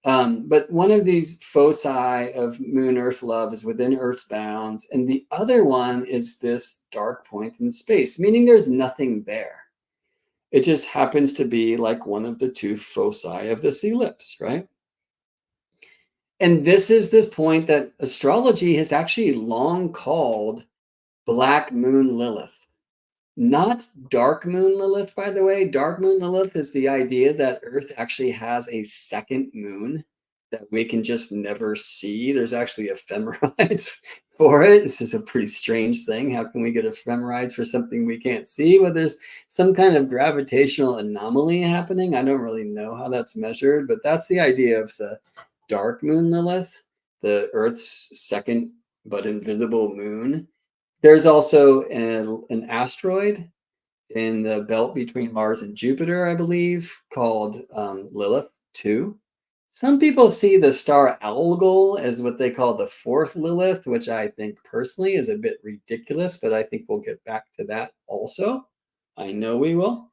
But one of these foci of Moon Earth love is within Earth's bounds, and the other one is this dark point in space, meaning there's nothing there. It just happens to be like one of the two foci of this ellipse, right? And this is this point that astrology has actually long called Black moon Lilith. Not dark moon Lilith, by the way. Dark moon Lilith is the idea that Earth actually has a second moon that we can just never see. There's actually ephemerides for it. This is a pretty strange thing. How can we get ephemerides for something we can't see? Well, there's some kind of gravitational anomaly happening. I don't really know how that's measured, but that's the idea of the dark moon Lilith, the Earth's second but invisible moon. There's also an asteroid in the belt between Mars and Jupiter, I believe, called Lilith 2. Some people see the star Algol as what they call the fourth Lilith, which I think personally is a bit ridiculous, but I think we'll get back to that also. I know we will.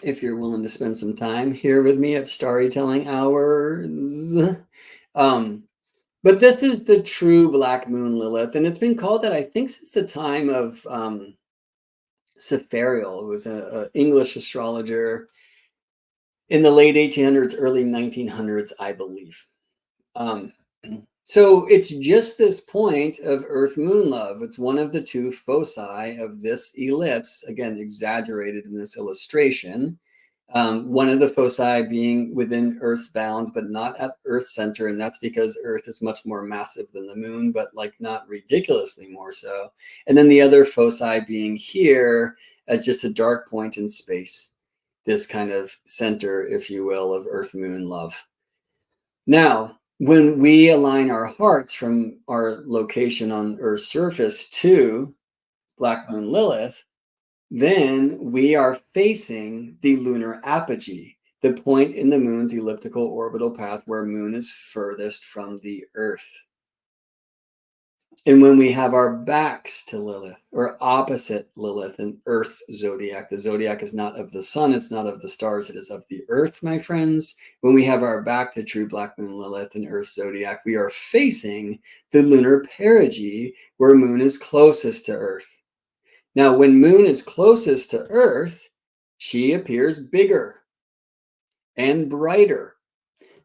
If you're willing to spend some time here with me at Storytelling Hours. But this is the true black moon Lilith, and it's been called that, I think, since the time of Cephariel, who was an English astrologer in the late 1800s, early 1900s, I believe. So it's just this point of Earth moon love. It's one of the two foci of this ellipse, again, exaggerated in this illustration. One of the foci being within Earth's bounds, but not at Earth's center. And that's because Earth is much more massive than the moon, but like not ridiculously more so. And then the other foci being here as just a dark point in space, this kind of center, if you will, of Earth moon love. Now, when we align our hearts from our location on Earth's surface to Black Moon Lilith, then we are facing the lunar apogee, the point in the moon's elliptical orbital path where moon is furthest from the Earth. And when we have our backs to Lilith, or opposite Lilith in Earth's zodiac, the zodiac is not of the sun, it's not of the stars, it is of the Earth, my friends. When we have our back to true black moon Lilith in Earth's zodiac, we are facing the lunar perigee where moon is closest to Earth. Now, when moon is closest to Earth, she appears bigger and brighter.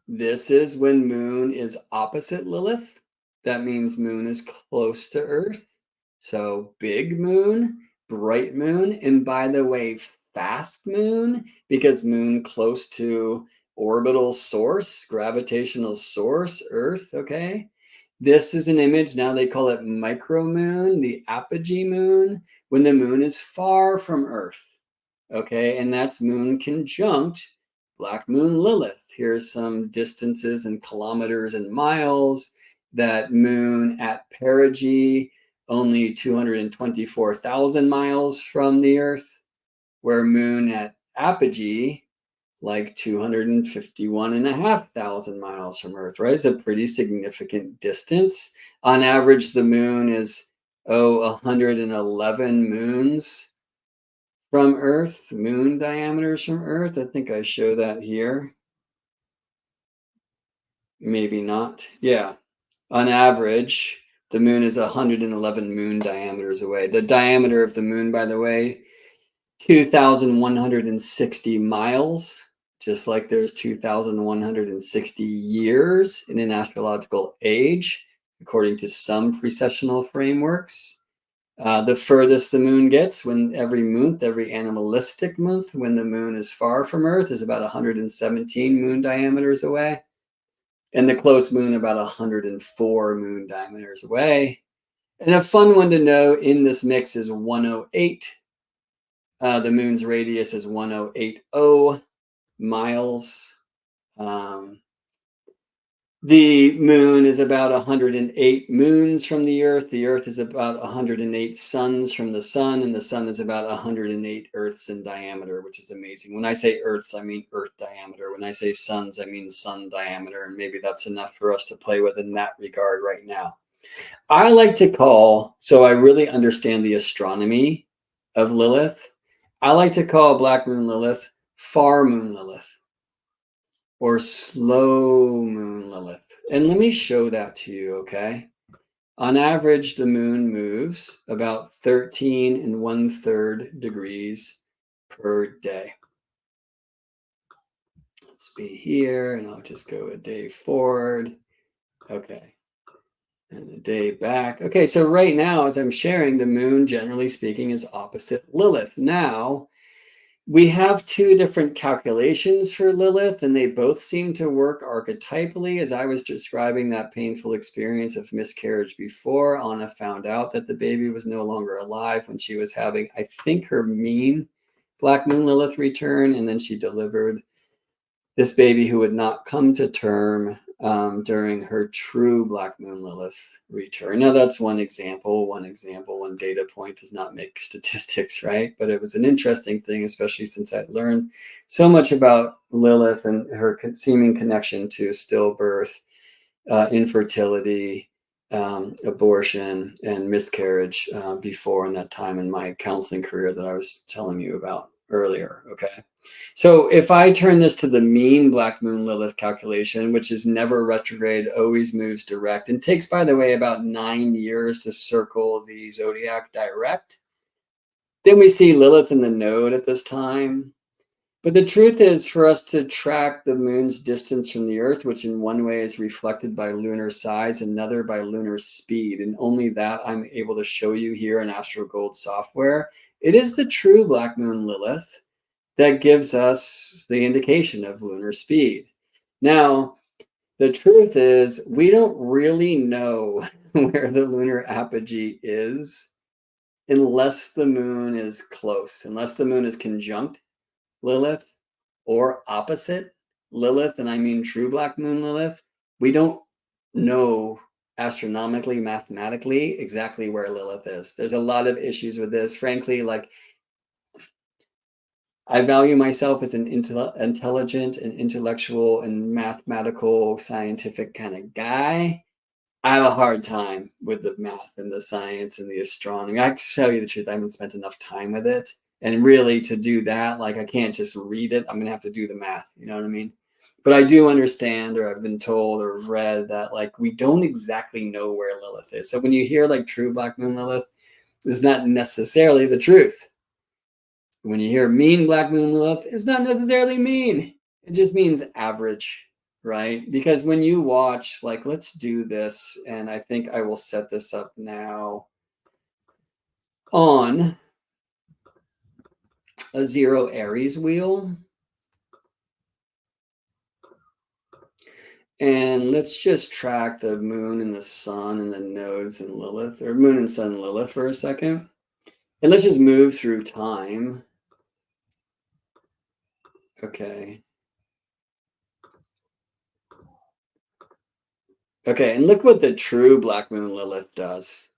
This is when moon is opposite Lilith. That means moon is close to Earth. So big moon, bright moon, and by the way, fast moon, because moon close to orbital source, gravitational source, Earth, okay? This is an image, now they call it micromoon, the apogee moon, when the moon is far from Earth, okay? And that's moon conjunct black moon Lilith. Here's some distances in kilometers and miles. That moon at perigee, only 224,000 miles from the Earth, where moon at apogee, like 251,500 miles from Earth, right? It's a pretty significant distance. On average, the moon is, 111 moons from Earth, moon diameters from Earth. I think I show that here. Maybe not. Yeah. On average, the moon is 111 moon diameters away. The diameter of the moon, by the way, 2,160 miles, just like there's 2,160 years in an astrological age, according to some precessional frameworks. The furthest the moon gets, when every animalistic month, when the moon is far from Earth, is about 117 moon diameters away. And the close moon about 104 moon diameters away. And a fun one to know in this mix is 108. The moon's radius is 1080 miles. The moon is about 108 moons from the Earth. The Earth is about 108 suns from the sun, and the sun is about 108 Earths in diameter, which is amazing. When I say Earths, I mean Earth diameter. When I say suns, I mean sun diameter, and maybe that's enough for us to play with in that regard right now. I like to call, so I really understand the astronomy of Lilith, I like to call Black Moon Lilith far moon Lilith, or slow moon Lilith. And let me show that to you, okay? On average, the moon moves about 13 1/3 degrees per day. Let's be here, and I'll just go a day forward. Okay. And a day back. Okay, so right now, as I'm sharing, the moon, generally speaking, is opposite Lilith. Now, we have two different calculations for Lilith, and they both seem to work archetypally. As I was describing that painful experience of miscarriage before, Anna found out that the baby was no longer alive when she was having, I think, her mean Black Moon Lilith return, and then she delivered this baby who would not come to term during her true Black Moon Lilith return. Now, that's one example, one data point does not make statistics, right? But it was an interesting thing, especially since I learned so much about Lilith and her seeming connection to stillbirth, infertility, abortion, and miscarriage before in that time in my counseling career that I was telling you about earlier, okay? So if I turn this to the mean Black Moon Lilith calculation, which is never retrograde, always moves direct, and takes, by the way, about 9 years to circle the zodiac direct, then we see Lilith in the node at this time. But the truth is, for us to track the moon's distance from the Earth, which in one way is reflected by lunar size, another by lunar speed, and only that I'm able to show you here in AstroGold software, it is the true Black Moon Lilith that gives us the indication of lunar speed. Now, the truth is, we don't really know where the lunar apogee is unless the moon is close, unless the moon is conjunct Lilith or opposite Lilith, and I mean true Black Moon Lilith. We don't know astronomically, mathematically, exactly where Lilith is. There's a lot of issues with this. Frankly, like, I value myself as an intelligent and intellectual and mathematical, scientific kind of guy. I have a hard time with the math and the science and the astronomy. I can tell you the truth, I haven't spent enough time with it. And really, to do that, like, I can't just read it. I'm going to have to do the math. You know what I mean? But I do understand, or I've been told or read that, like, we don't exactly know where Lilith is. So when you hear like true Black Moon Lilith, it's not necessarily the truth. When you hear mean Black Moon Lilith, it's not necessarily mean. It just means average, right? Because when you watch, like, let's do this, and I think I will set this up now on a 0 Aries wheel. And let's just track the moon and the sun and the nodes and Lilith, or moon and sun and Lilith for a second. And let's just move through time. Okay. Okay, and look what the true Black Moon Lilith does.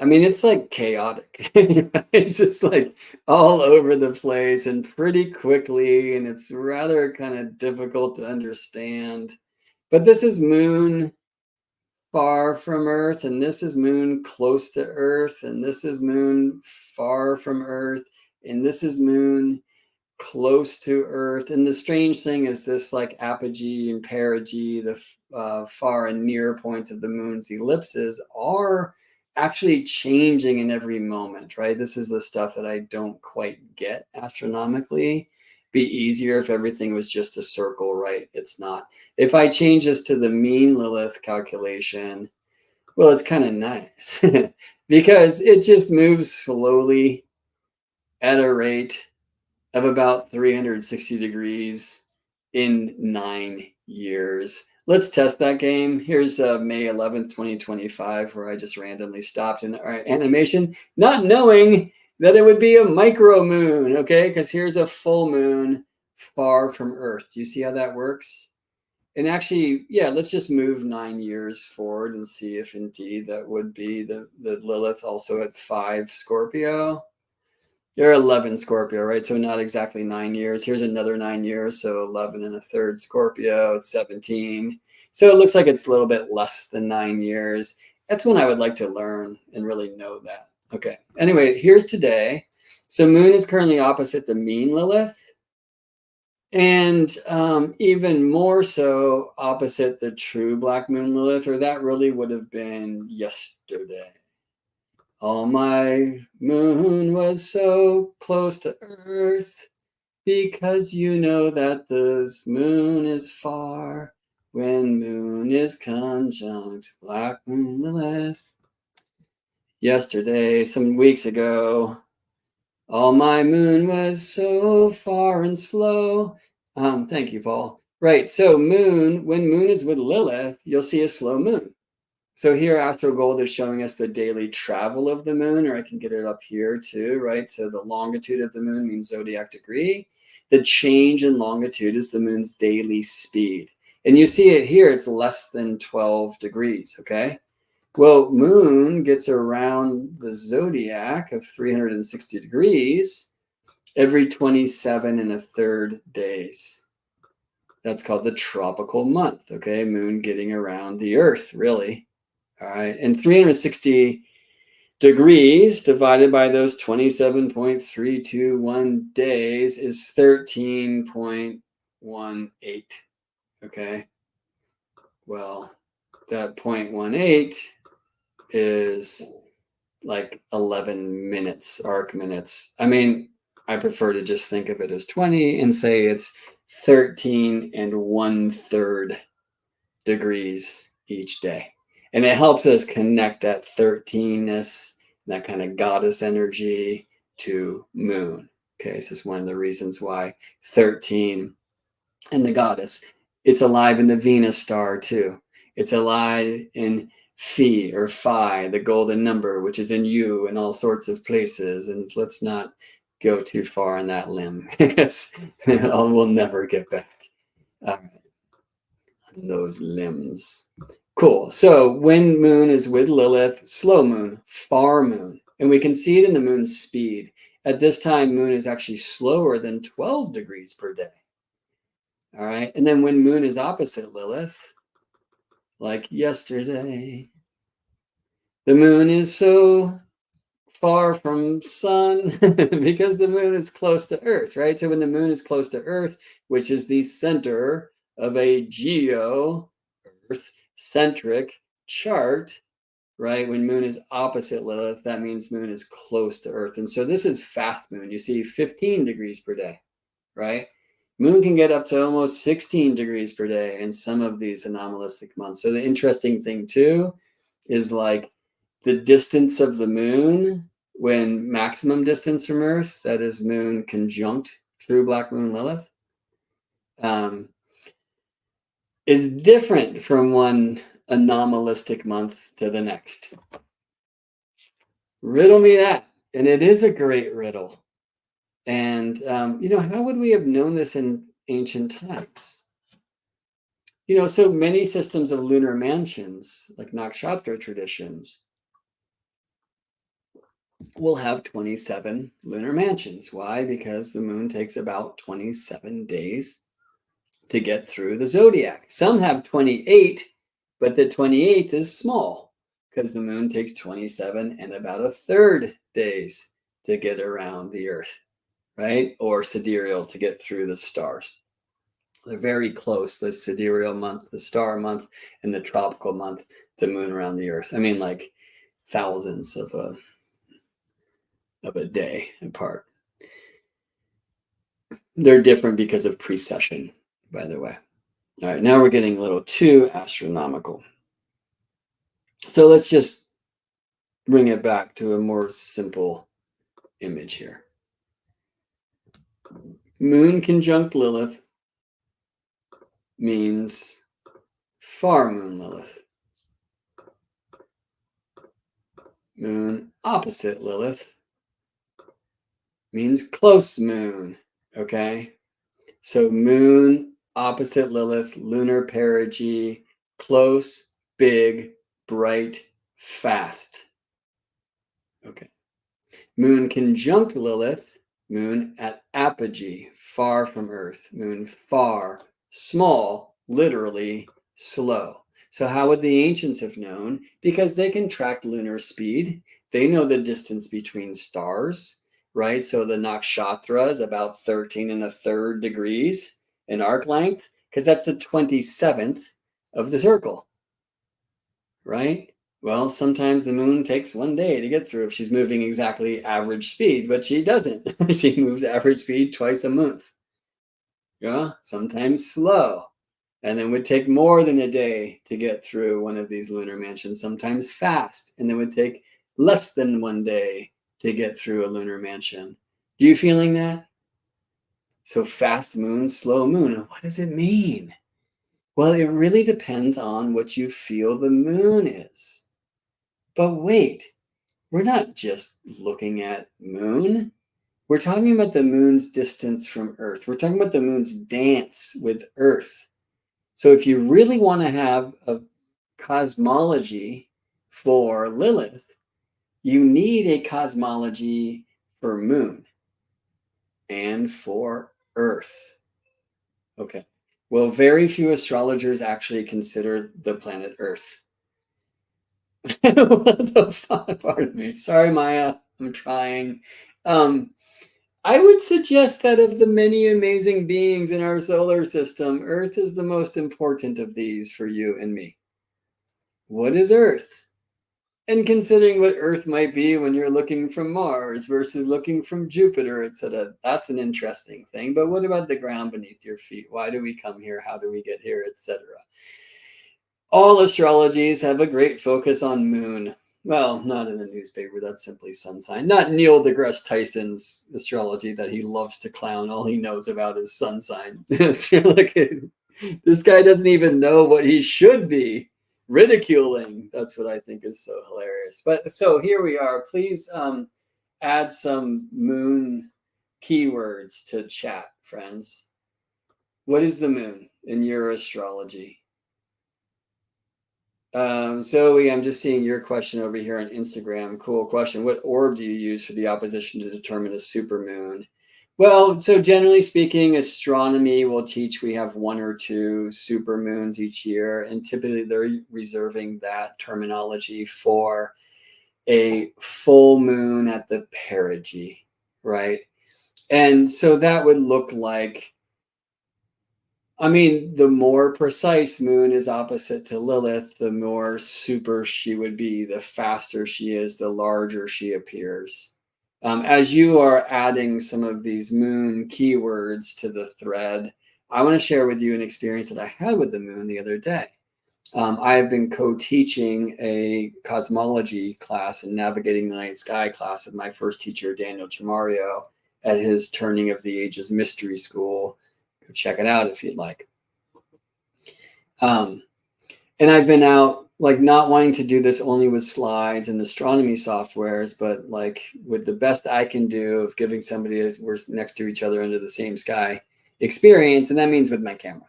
I mean, it's like chaotic. It's just like all over the place and pretty quickly, and it's rather kind of difficult to understand. But this is moon far from Earth, and this is moon close to Earth, and this is moon far from Earth, and this is moon close to Earth. And the strange thing is this, like, apogee and perigee, the far and near points of the moon's ellipses, are actually changing in every moment, right? This is the stuff that I don't quite get astronomically. Be easier if everything was just a circle, right? It's not. If I change this to the mean Lilith calculation, well, it's kind of nice because it just moves slowly at a rate of about 360 degrees in 9 years. Let's test that game. Here's May 11th, 2025, where I just randomly stopped in our animation, not knowing that it would be a micro moon, okay? Because here's a full moon far from Earth. Do you see how that works? And actually, yeah, let's just move 9 years forward and see if indeed that would be the Lilith also at 5 Scorpio. You're 11 Scorpio, right? So not exactly 9 years. Here's another 9 years. So 11 and a third Scorpio, it's 17. So it looks like it's a little bit less than 9 years. That's when I would like to learn and really know that. Okay. Anyway, here's today. So moon is currently opposite the mean Lilith. And even more so opposite the true Black Moon Lilith, or that really would have been yesterday. Oh, my moon was so close to Earth because you know that the moon is far when moon is conjunct black moon Lilith. Yesterday, some weeks ago, all my moon was so far and slow. Thank you, Paul. Right, so moon, when moon is with Lilith, you'll see a slow moon. So here Astro Gold is showing us the daily travel of the moon, or I can get it up here too, right? So the longitude of the moon means zodiac degree. The change in longitude is the moon's daily speed. And you see it here, it's less than 12 degrees, okay? Well, moon gets around the zodiac of 360 degrees every 27 and a third days. That's called the tropical month, okay? Moon getting around the Earth, really. All right, and 360 degrees divided by those 27.321 days is 13.18, okay? Well, that 0.18 is like 11 minutes, arc minutes. I mean, I prefer to just think of it as 20 and say it's 13 and 1/3 degrees each day. And it helps us connect that 13ness, that kind of goddess energy to moon. Okay, so it's one of the reasons why 13 and the goddess, it's alive in the Venus star too. It's alive in Phi or Phi, the golden number, which is in you in all sorts of places. And let's not go too far on that limb because we'll never get back. All right. Those limbs. Cool. So when moon is with Lilith, slow moon, far moon. And we can see it in the moon's speed. At this time, moon is actually slower than 12 degrees per day. All right. And then when moon is opposite Lilith, like yesterday, the moon is so far from sun because the moon is close to Earth, right? So when the moon is close to Earth, which is the center of a Earth-centric chart, right? When moon is opposite Lilith, that means moon is close to Earth. And so this is fast moon. You see 15 degrees per day, right? Moon can get up to almost 16 degrees per day in some of these anomalistic months. So the interesting thing too is like the distance of the moon when maximum distance from Earth, that is moon conjunct true black moon Lilith, is different from one anomalistic month to the next. Riddle me that. And it is a great riddle. And, how would we have known this in ancient times? So many systems of lunar mansions, like nakshatra traditions, will have 27 lunar mansions. Why? Because the moon takes about 27 days to get through the zodiac. Some have 28, but the 28th is small because the moon takes 27 and about 1/3 days to get around the Earth, right? Or sidereal to get through the stars. They're very close, the sidereal month, the star month, and the tropical month, the moon around the Earth. I mean, like thousands of a day apart. They're different because of precession, by the way. All right, now we're getting a little too astronomical. So let's just bring it back to a more simple image here. Moon conjunct Lilith means far moon Lilith. Moon opposite Lilith means close moon, okay? So moon opposite Lilith, lunar perigee, close, big, bright, fast. Okay. Moon conjunct Lilith, moon at apogee, far from Earth. Moon far, small, literally slow. So how would the ancients have known? Because they can track lunar speed. They know the distance between stars, right? So the nakshatra is about 13 and 1/3 degrees in arc length, because that's the 27th of the circle, right? Well, sometimes the moon takes 1 day to get through if she's moving exactly average speed, but she doesn't. She moves average speed twice a month. Yeah, sometimes slow. and then would take more than a day to get through one of these lunar mansions, sometimes fast, and then would take less than 1 day to get through a lunar mansion. Do you feeling that? So fast moon, slow moon. What does it mean? Well, it really depends on what you feel the moon is. But wait, we're not just looking at moon. We're talking about the moon's distance from Earth. We're talking about the moon's dance with Earth. So if you really want to have a cosmology for Lilith, you need a cosmology for moon and for Earth. Okay. Well, very few astrologers actually consider the planet Earth. What the fuck? Pardon me. Sorry, Maya. I'm trying. I would suggest that of the many amazing beings in our solar system, Earth is the most important of these for you and me. What is Earth? And considering what Earth might be when you're looking from Mars versus looking from Jupiter, etc., that's an interesting thing. But what about the ground beneath your feet? Why do we come here? How do we get here, etc.? All astrologies have a great focus on moon. Well, not in the newspaper, that's simply sun sign. Not Neil deGrasse Tyson's astrology that he loves to clown. All he knows about is sun sign. This guy doesn't even know what he should be ridiculing. That's what I think is so hilarious. But so here we are. Please add some moon keywords to chat, friends. What is the moon in your astrology? Zoe, I'm just seeing your question over here on Instagram. Cool question. What orb do you use for the opposition to determine a supermoon? Well, so generally speaking, astronomy will teach we have 1 or 2 supermoons each year, and typically they're reserving that terminology for a full moon at the perigee, right? And so that would look like, I mean, the more precise moon is opposite to Lilith, the more super she would be. The faster she is, the larger she appears. As you are adding some of these moon keywords to the thread, I want to share with you an experience that I had with the moon the other day. I have been co-teaching a cosmology class and navigating the night sky class with my first teacher, Daniel Chamario, at his Turning of the Ages Mystery School. Go check it out if you'd like. And I've been out, like, not wanting to do this only with slides and astronomy softwares, but like with the best I can do of giving somebody as we're next to each other under the same sky experience, and that means with my camera.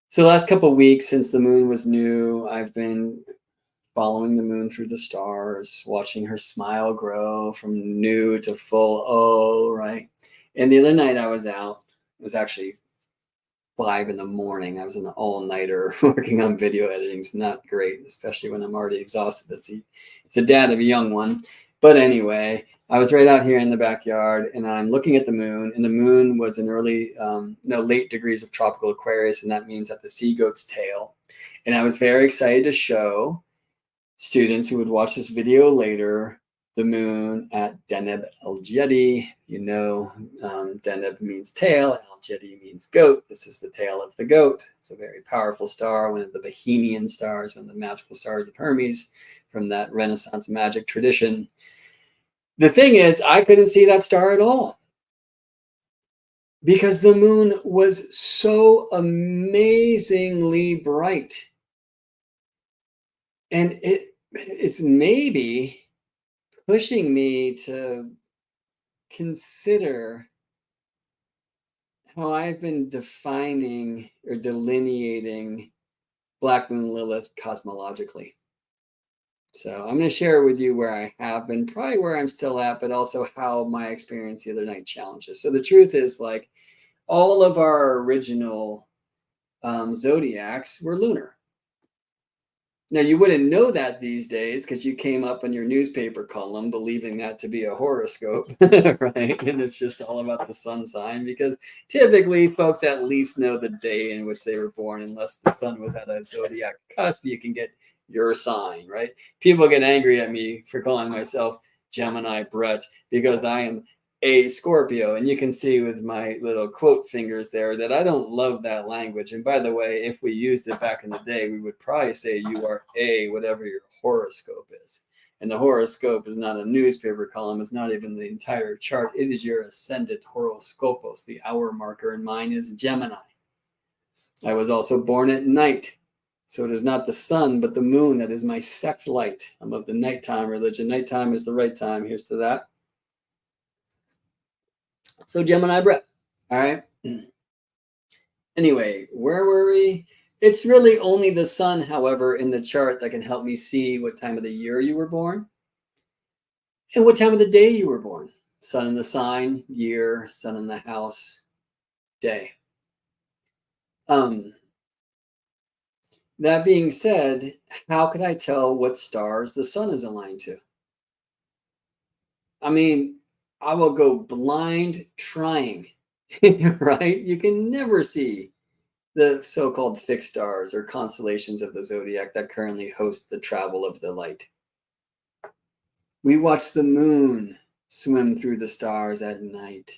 So the last couple of weeks since the moon was new, I've been following the moon through the stars, watching her smile grow from new to full O, right? And the other night I was out, it was actually 5 in the morning. I was an all-nighter working on video editing. It's not great, especially when I'm already exhausted. It's a dad of a young one. But anyway, I was right out here in the backyard, and I'm looking at the moon, and the moon was in late degrees of tropical Aquarius, and that means at the sea goat's tail. And I was very excited to show students who would watch this video later the moon at Deneb el-Jedi. You know, Deneb means tail, el-Jedi means goat. This is the tail of the goat. It's a very powerful star, one of the Bohemian stars, one of the magical stars of Hermes from that Renaissance magic tradition. The thing is, I couldn't see that star at all because the moon was so amazingly bright. And it's maybe pushing me to consider how I've been defining or delineating Black Moon Lilith cosmologically. So I'm going to share with you where I have been, probably where I'm still at, but also how my experience the other night challenges. So the truth is, like, all of our original zodiacs were lunar. Now, you wouldn't know that these days because you came up in your newspaper column believing that to be a horoscope, right? And it's just all about the sun sign, because typically folks at least know the day in which they were born, unless the sun was at a zodiac cusp. You can get your sign, right? People get angry at me for calling myself Gemini Brett because I am a Scorpio. And you can see with my little quote fingers there that I don't love that language. And by the way, if we used it back in the day, we would probably say you are a whatever your horoscope is. And the horoscope is not a newspaper column. It's not even the entire chart. It is your ascendant horoscopos, the hour marker. And mine is Gemini. I was also born at night. So it is not the sun, but the moon. That is my sect light. I'm of the nighttime religion. Nighttime is the right time. Here's to that. So Gemini breath. All right. Anyway, where were we? It's really only the sun, however, in the chart that can help me see what time of the year you were born and what time of the day you were born. Sun in the sign, year, sun in the house, day. That being said, how could I tell what stars the sun is aligned to? I mean, I will go blind trying, right? You can never see the so-called fixed stars or constellations of the zodiac that currently host the travel of the light. We watch the moon swim through the stars at night.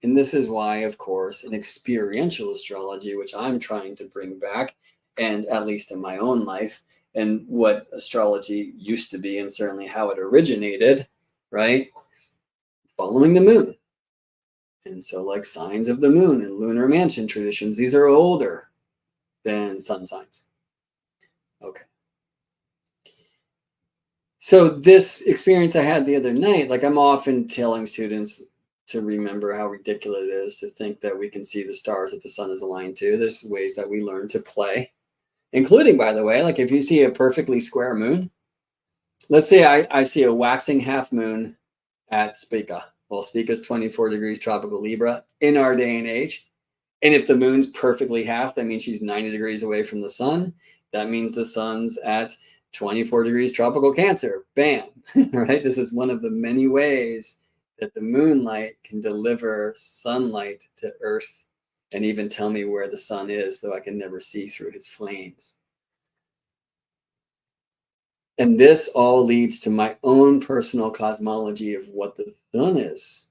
And this is why, of course, in experiential astrology, which I'm trying to bring back, and at least in my own life, and what astrology used to be, and certainly how it originated, right? Following the moon. And so like signs of the moon and lunar mansion traditions, these are older than sun signs. Okay. So this experience I had the other night, like I'm often telling students to remember how ridiculous it is to think that we can see the stars that the sun is aligned to. There's ways that we learn to play, including, by the way, like if you see a perfectly square moon, let's say I see a waxing half moon at Spica. Well, Spica is 24 degrees tropical Libra in our day and age. And if the moon's perfectly half, that means she's 90 degrees away from the sun. That means the sun's at 24 degrees tropical Cancer. Bam, right? This is one of the many ways that the moonlight can deliver sunlight to Earth and even tell me where the sun is, though I can never see through his flames. And this all leads to my own personal cosmology of what the sun is,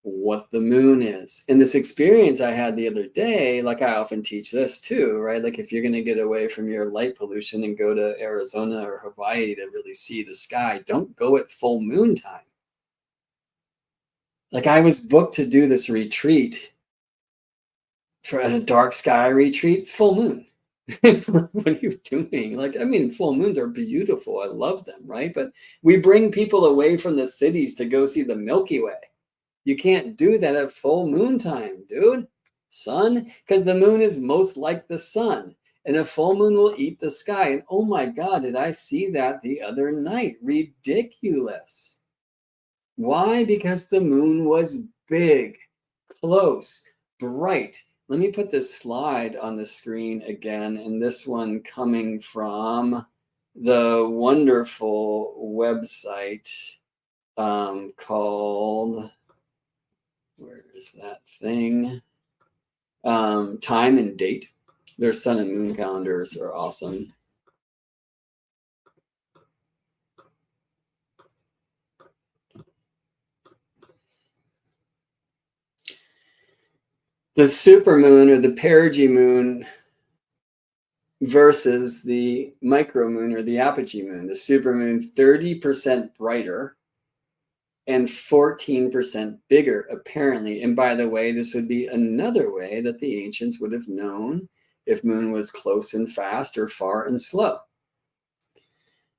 what the moon is. And this experience I had the other day, like I often teach this too, right? Like if you're going to get away from your light pollution and go to Arizona or Hawaii to really see the sky, don't go at full moon time. Like I was booked to do this retreat for a dark sky retreat. It's full moon. What are you doing? Like, I mean, full moons are beautiful. I love them, right? But we bring people away from the cities to go see the Milky Way. You can't do that at full moon time, dude. Sun, because the moon is most like the sun. And a full moon will eat the sky. And oh my God, did I see that the other night? Ridiculous. Why? Because the moon was big, close, bright. Let me put this slide on the screen again, and this one coming from the wonderful website called, where is that thing? Time and Date. Their sun and moon calendars are awesome. The supermoon or the perigee moon versus the micromoon or the apogee moon. The supermoon 30% brighter and 14% bigger, apparently. And by the way, this would be another way that the ancients would have known if moon was close and fast or far and slow.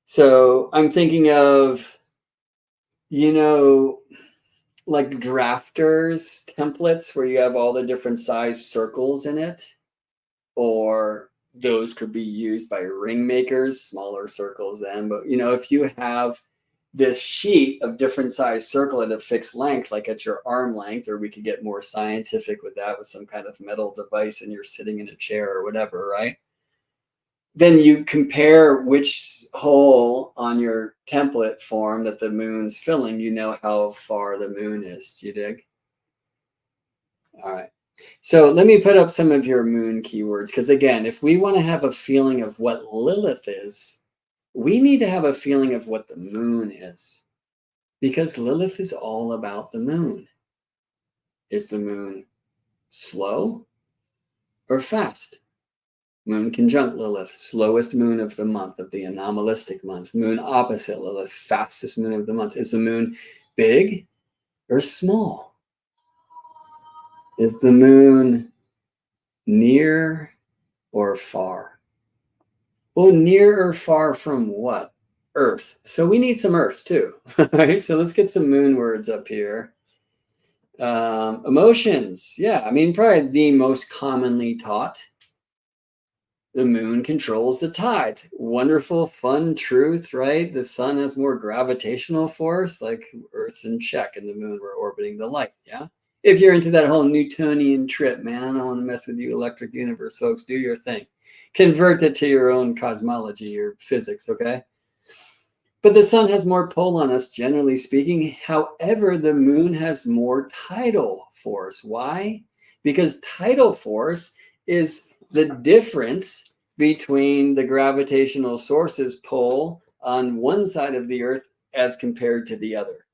So I'm thinking of, you know, like drafters templates where you have all the different size circles in it, or those could be used by ring makers, smaller circles then. But you know, if you have this sheet of different size circle at a fixed length, like at your arm length, or we could get more scientific with that with some kind of metal device and you're sitting in a chair or whatever, right? Then you compare which hole on your template form that the moon's filling, you know how far the moon is. Do you dig? All right. So let me put up some of your moon keywords, because again, if we want to have a feeling of what Lilith is, we need to have a feeling of what the moon is, because Lilith is all about the moon. Is the moon slow or fast? Moon conjunct Lilith, slowest moon of the month, of the anomalistic month. Moon opposite Lilith, fastest moon of the month. Is the moon big or small? Is the moon near or far? Well, near or far from what? Earth. So we need some Earth too. Right? So let's get some moon words up here. Emotions. Yeah, I mean, probably the most commonly taught. The moon controls the tides. Wonderful, fun truth, right? The sun has more gravitational force, like Earth's in check and the moon, we're orbiting the light, yeah? If you're into that whole Newtonian trip, man, I don't want to mess with you electric universe folks. Do your thing. Convert it to your own cosmology or physics, okay? But the sun has more pull on us, generally speaking. However, the moon has more tidal force. Why? Because tidal force is the difference between the gravitational source's pull on one side of the Earth as compared to the other,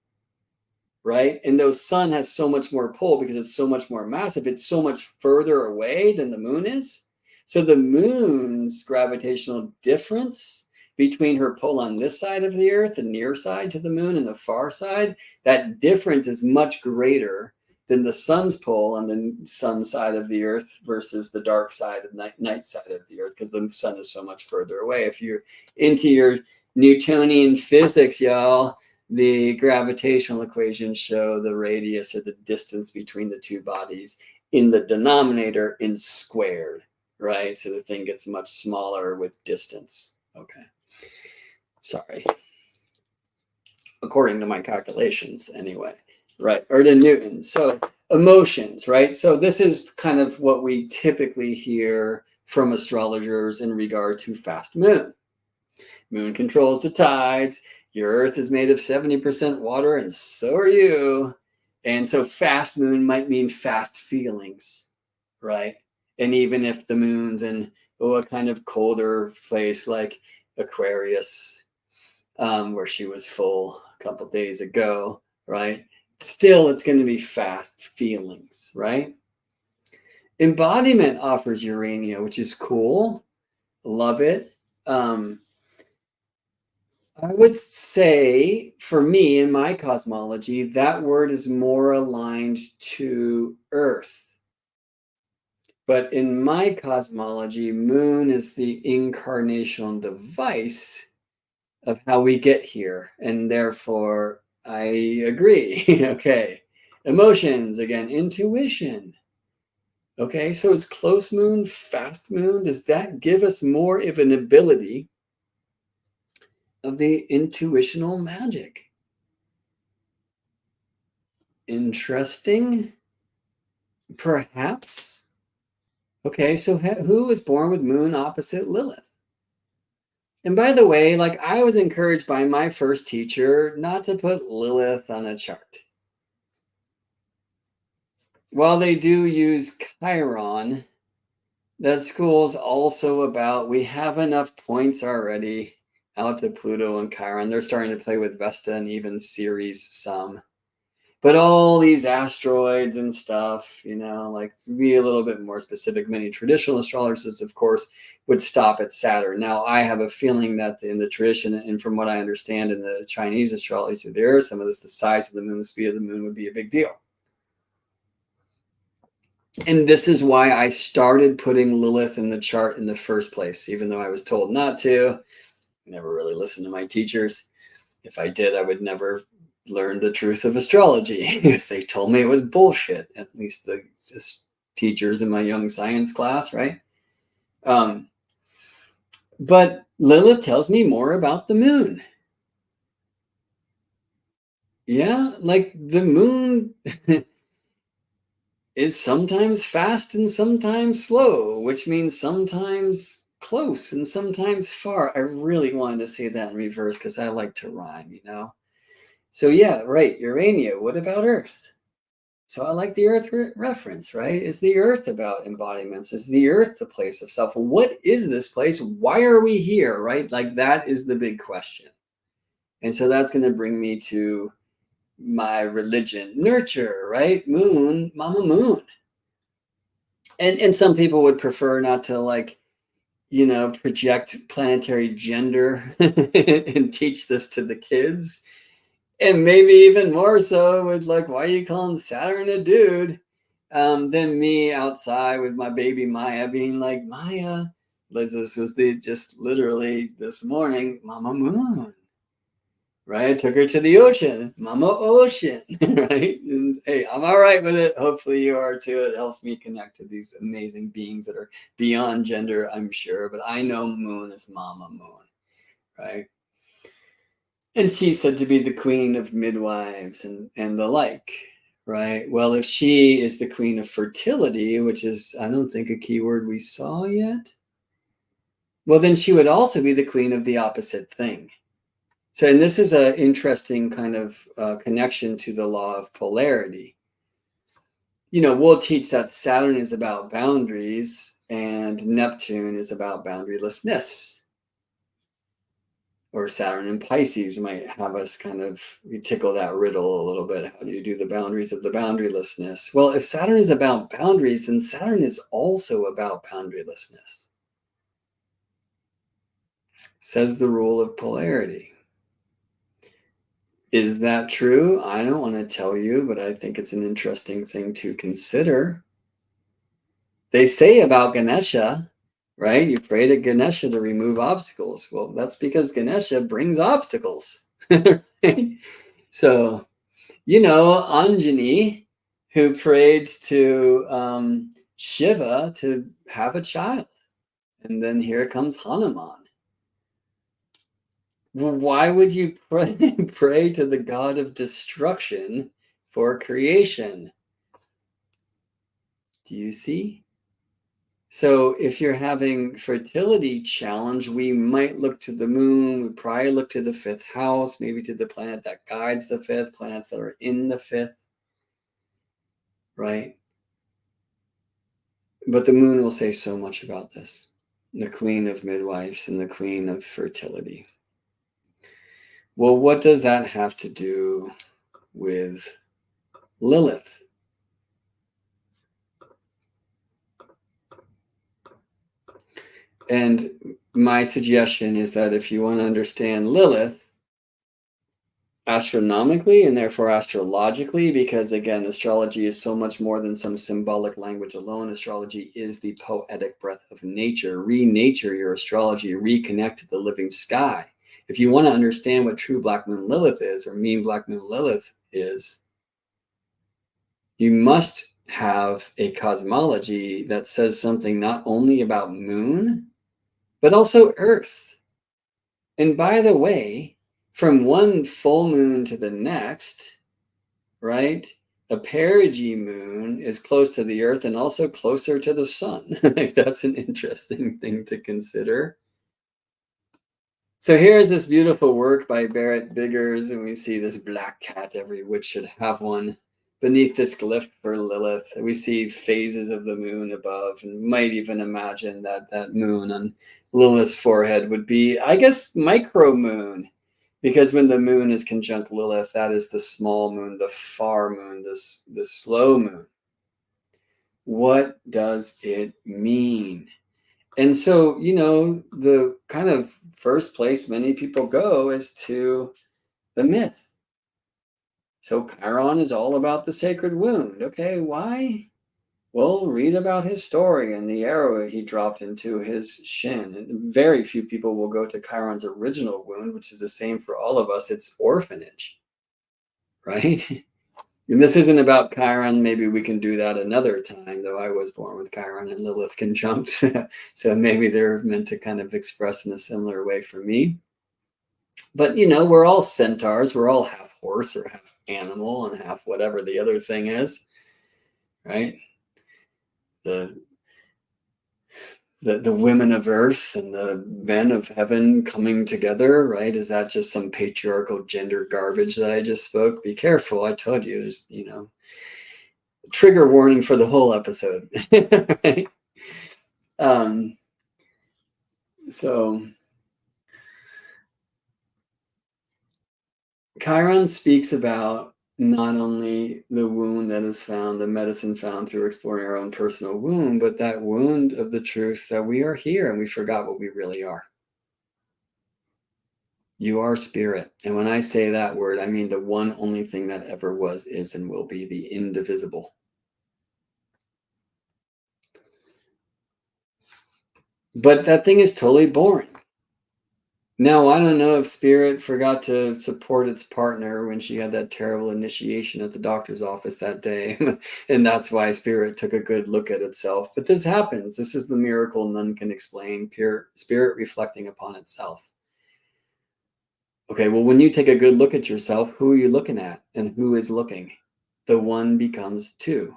right? And the sun has so much more pull because it's so much more massive. It's so much further away than the moon is. So the moon's gravitational difference between her pull on this side of the Earth, the near side to the moon, and the far side, that difference is much greater than the sun's pull on the sun side of the Earth versus the dark side of night side of the Earth, because the sun is so much further away. If you're into your Newtonian physics, y'all, the gravitational equations show the radius or the distance between the two bodies in the denominator in squared, right? So the thing gets much smaller with distance. Okay. Sorry. According to my calculations, anyway. Right, or to Newton. So emotions, right? So this is kind of what we typically hear from astrologers in regard to fast moon. Moon controls the tides. Your Earth is made of 70% water, and so are you. And so fast moon might mean fast feelings, right? And even if the moon's in a kind of colder place like Aquarius, where she was full a couple days ago, right? Still, it's going to be fast feelings, right? Embodiment offers Urania, which is cool. Love it. I would say, for me, in my cosmology, that word is more aligned to Earth. But in my cosmology, moon is the incarnational device of how we get here. And therefore, I agree. Okay. Emotions, again, intuition. Okay, so is close moon, fast moon, does that give us more of an ability of the intuitional magic? Interesting. Perhaps. Okay, so who was born with moon opposite Lilith? And by the way, like I was encouraged by my first teacher not to put Lilith on a chart. While they do use Chiron, that school's also about we have enough points already out to Pluto and Chiron. They're starting to play with Vesta and even Ceres some. But all these asteroids and stuff, you know, like to be a little bit more specific, many traditional astrologers, of course, would stop at Saturn. Now, I have a feeling that in the tradition, and from what I understand in the Chinese astrology, there is some of this, the size of the moon, the speed of the moon would be a big deal. And this is why I started putting Lilith in the chart in the first place, even though I was told not to. I never really listened to my teachers. If I did, I would never learn the truth of astrology because they told me it was bullshit, at least the teachers in my young science class, right? But Lilith tells me more about the moon. Yeah, like the moon is sometimes fast and sometimes slow, which means sometimes close and sometimes far. I really wanted to say that in reverse because I like to rhyme, you know? So yeah, right, Urania. What about Earth? So I like the Earth reference, right? Is the Earth about embodiments? Is the Earth the place of self? What is this place? Why are we here, right? Like that is the big question. And so that's going to bring me to my religion? Nurture, right? Moon, Mama Moon. And some people would prefer not to, like, project planetary gender and teach this to the kids. And maybe even more so with, like, why are you calling Saturn a dude? Than me outside with my baby Maya being like, Maya, this was just literally this morning, Mama Moon. Right? I took her to the ocean, Mama Ocean, right? And hey, I'm all right with it. Hopefully you are too. It helps me connect to these amazing beings that are beyond gender, I'm sure. But I know Moon is Mama Moon, right? And she's said to be the queen of midwives and the like, right? Well, if she is the queen of fertility, which is, I don't think, a keyword we saw yet, well, then she would also be the queen of the opposite thing. So, and this is an interesting kind of connection to the law of polarity. We'll teach that Saturn is about boundaries and Neptune is about boundarylessness. Or Saturn in Pisces might have us kind of tickle that riddle a little bit. How do you do the boundaries of the boundarylessness? Well, if Saturn is about boundaries, then Saturn is also about boundarylessness. Says the rule of polarity. Is that true? I don't want to tell you, but I think it's an interesting thing to consider. They say about Ganesha, right? You pray to Ganesha to remove obstacles. Well, that's because Ganesha brings obstacles. Right? So, Anjani, who prayed to Shiva to have a child. And then here comes Hanuman. Well, why would you pray to the god of destruction for creation? Do you see? So if you're having fertility challenge, we might look to the moon. We probably look to the fifth house, maybe to the planet that guides the fifth, planets that are in the fifth, right? But the moon will say so much about this. The queen of midwives and the queen of fertility. Well, what does that have to do with Lilith? And my suggestion is that if you want to understand Lilith astronomically and therefore astrologically, because again, astrology is so much more than some symbolic language alone. Astrology is the poetic breath of nature. Renature your astrology, reconnect to the living sky. If you want to understand what true Black Moon Lilith is, or mean Black Moon Lilith is, you must have a cosmology that says something not only about moon, but also earth. And by the way, from one full moon to the next, right? A perigee moon is close to the earth and also closer to the sun. That's an interesting thing to consider. So here's this beautiful work by Barrett Biggers, and we see this black cat. Every witch should have one. Beneath this glyph for Lilith, we see phases of the moon above, and might even imagine that moon on Lilith's forehead would be, I guess, micro moon, because when the moon is conjunct Lilith, that is the small moon, the far moon, the slow moon. What does it mean? And so, the kind of first place many people go is to the myth. So Chiron is all about the sacred wound. Okay, why? Well, read about his story and the arrow he dropped into his shin. And very few people will go to Chiron's original wound, which is the same for all of us. It's orphanage, right? And this isn't about Chiron. Maybe we can do that another time, though I was born with Chiron and Lilith conjunct. So maybe they're meant to kind of express in a similar way for me. But, we're all centaurs. We're all half horse or half animal and half whatever the other thing is, right? The women of earth and the men of heaven coming together, right? Is that just some patriarchal gender garbage that I just spoke? Be careful. I told you there's, trigger warning for the whole episode. Right? So Chiron speaks about not only the wound that is found, the medicine found through exploring our own personal wound, but that wound of the truth that we are here and we forgot what we really are. You are spirit. And when I say that word, I mean the one only thing that ever was, is, and will be, the indivisible. But that thing is totally boring. Now, I don't know if spirit forgot to support its partner when she had that terrible initiation at the doctor's office that day. And that's why spirit took a good look at itself. But this happens. This is the miracle none can explain, pure spirit reflecting upon itself. Okay, well, when you take a good look at yourself, who are you looking at and who is looking? The one becomes two.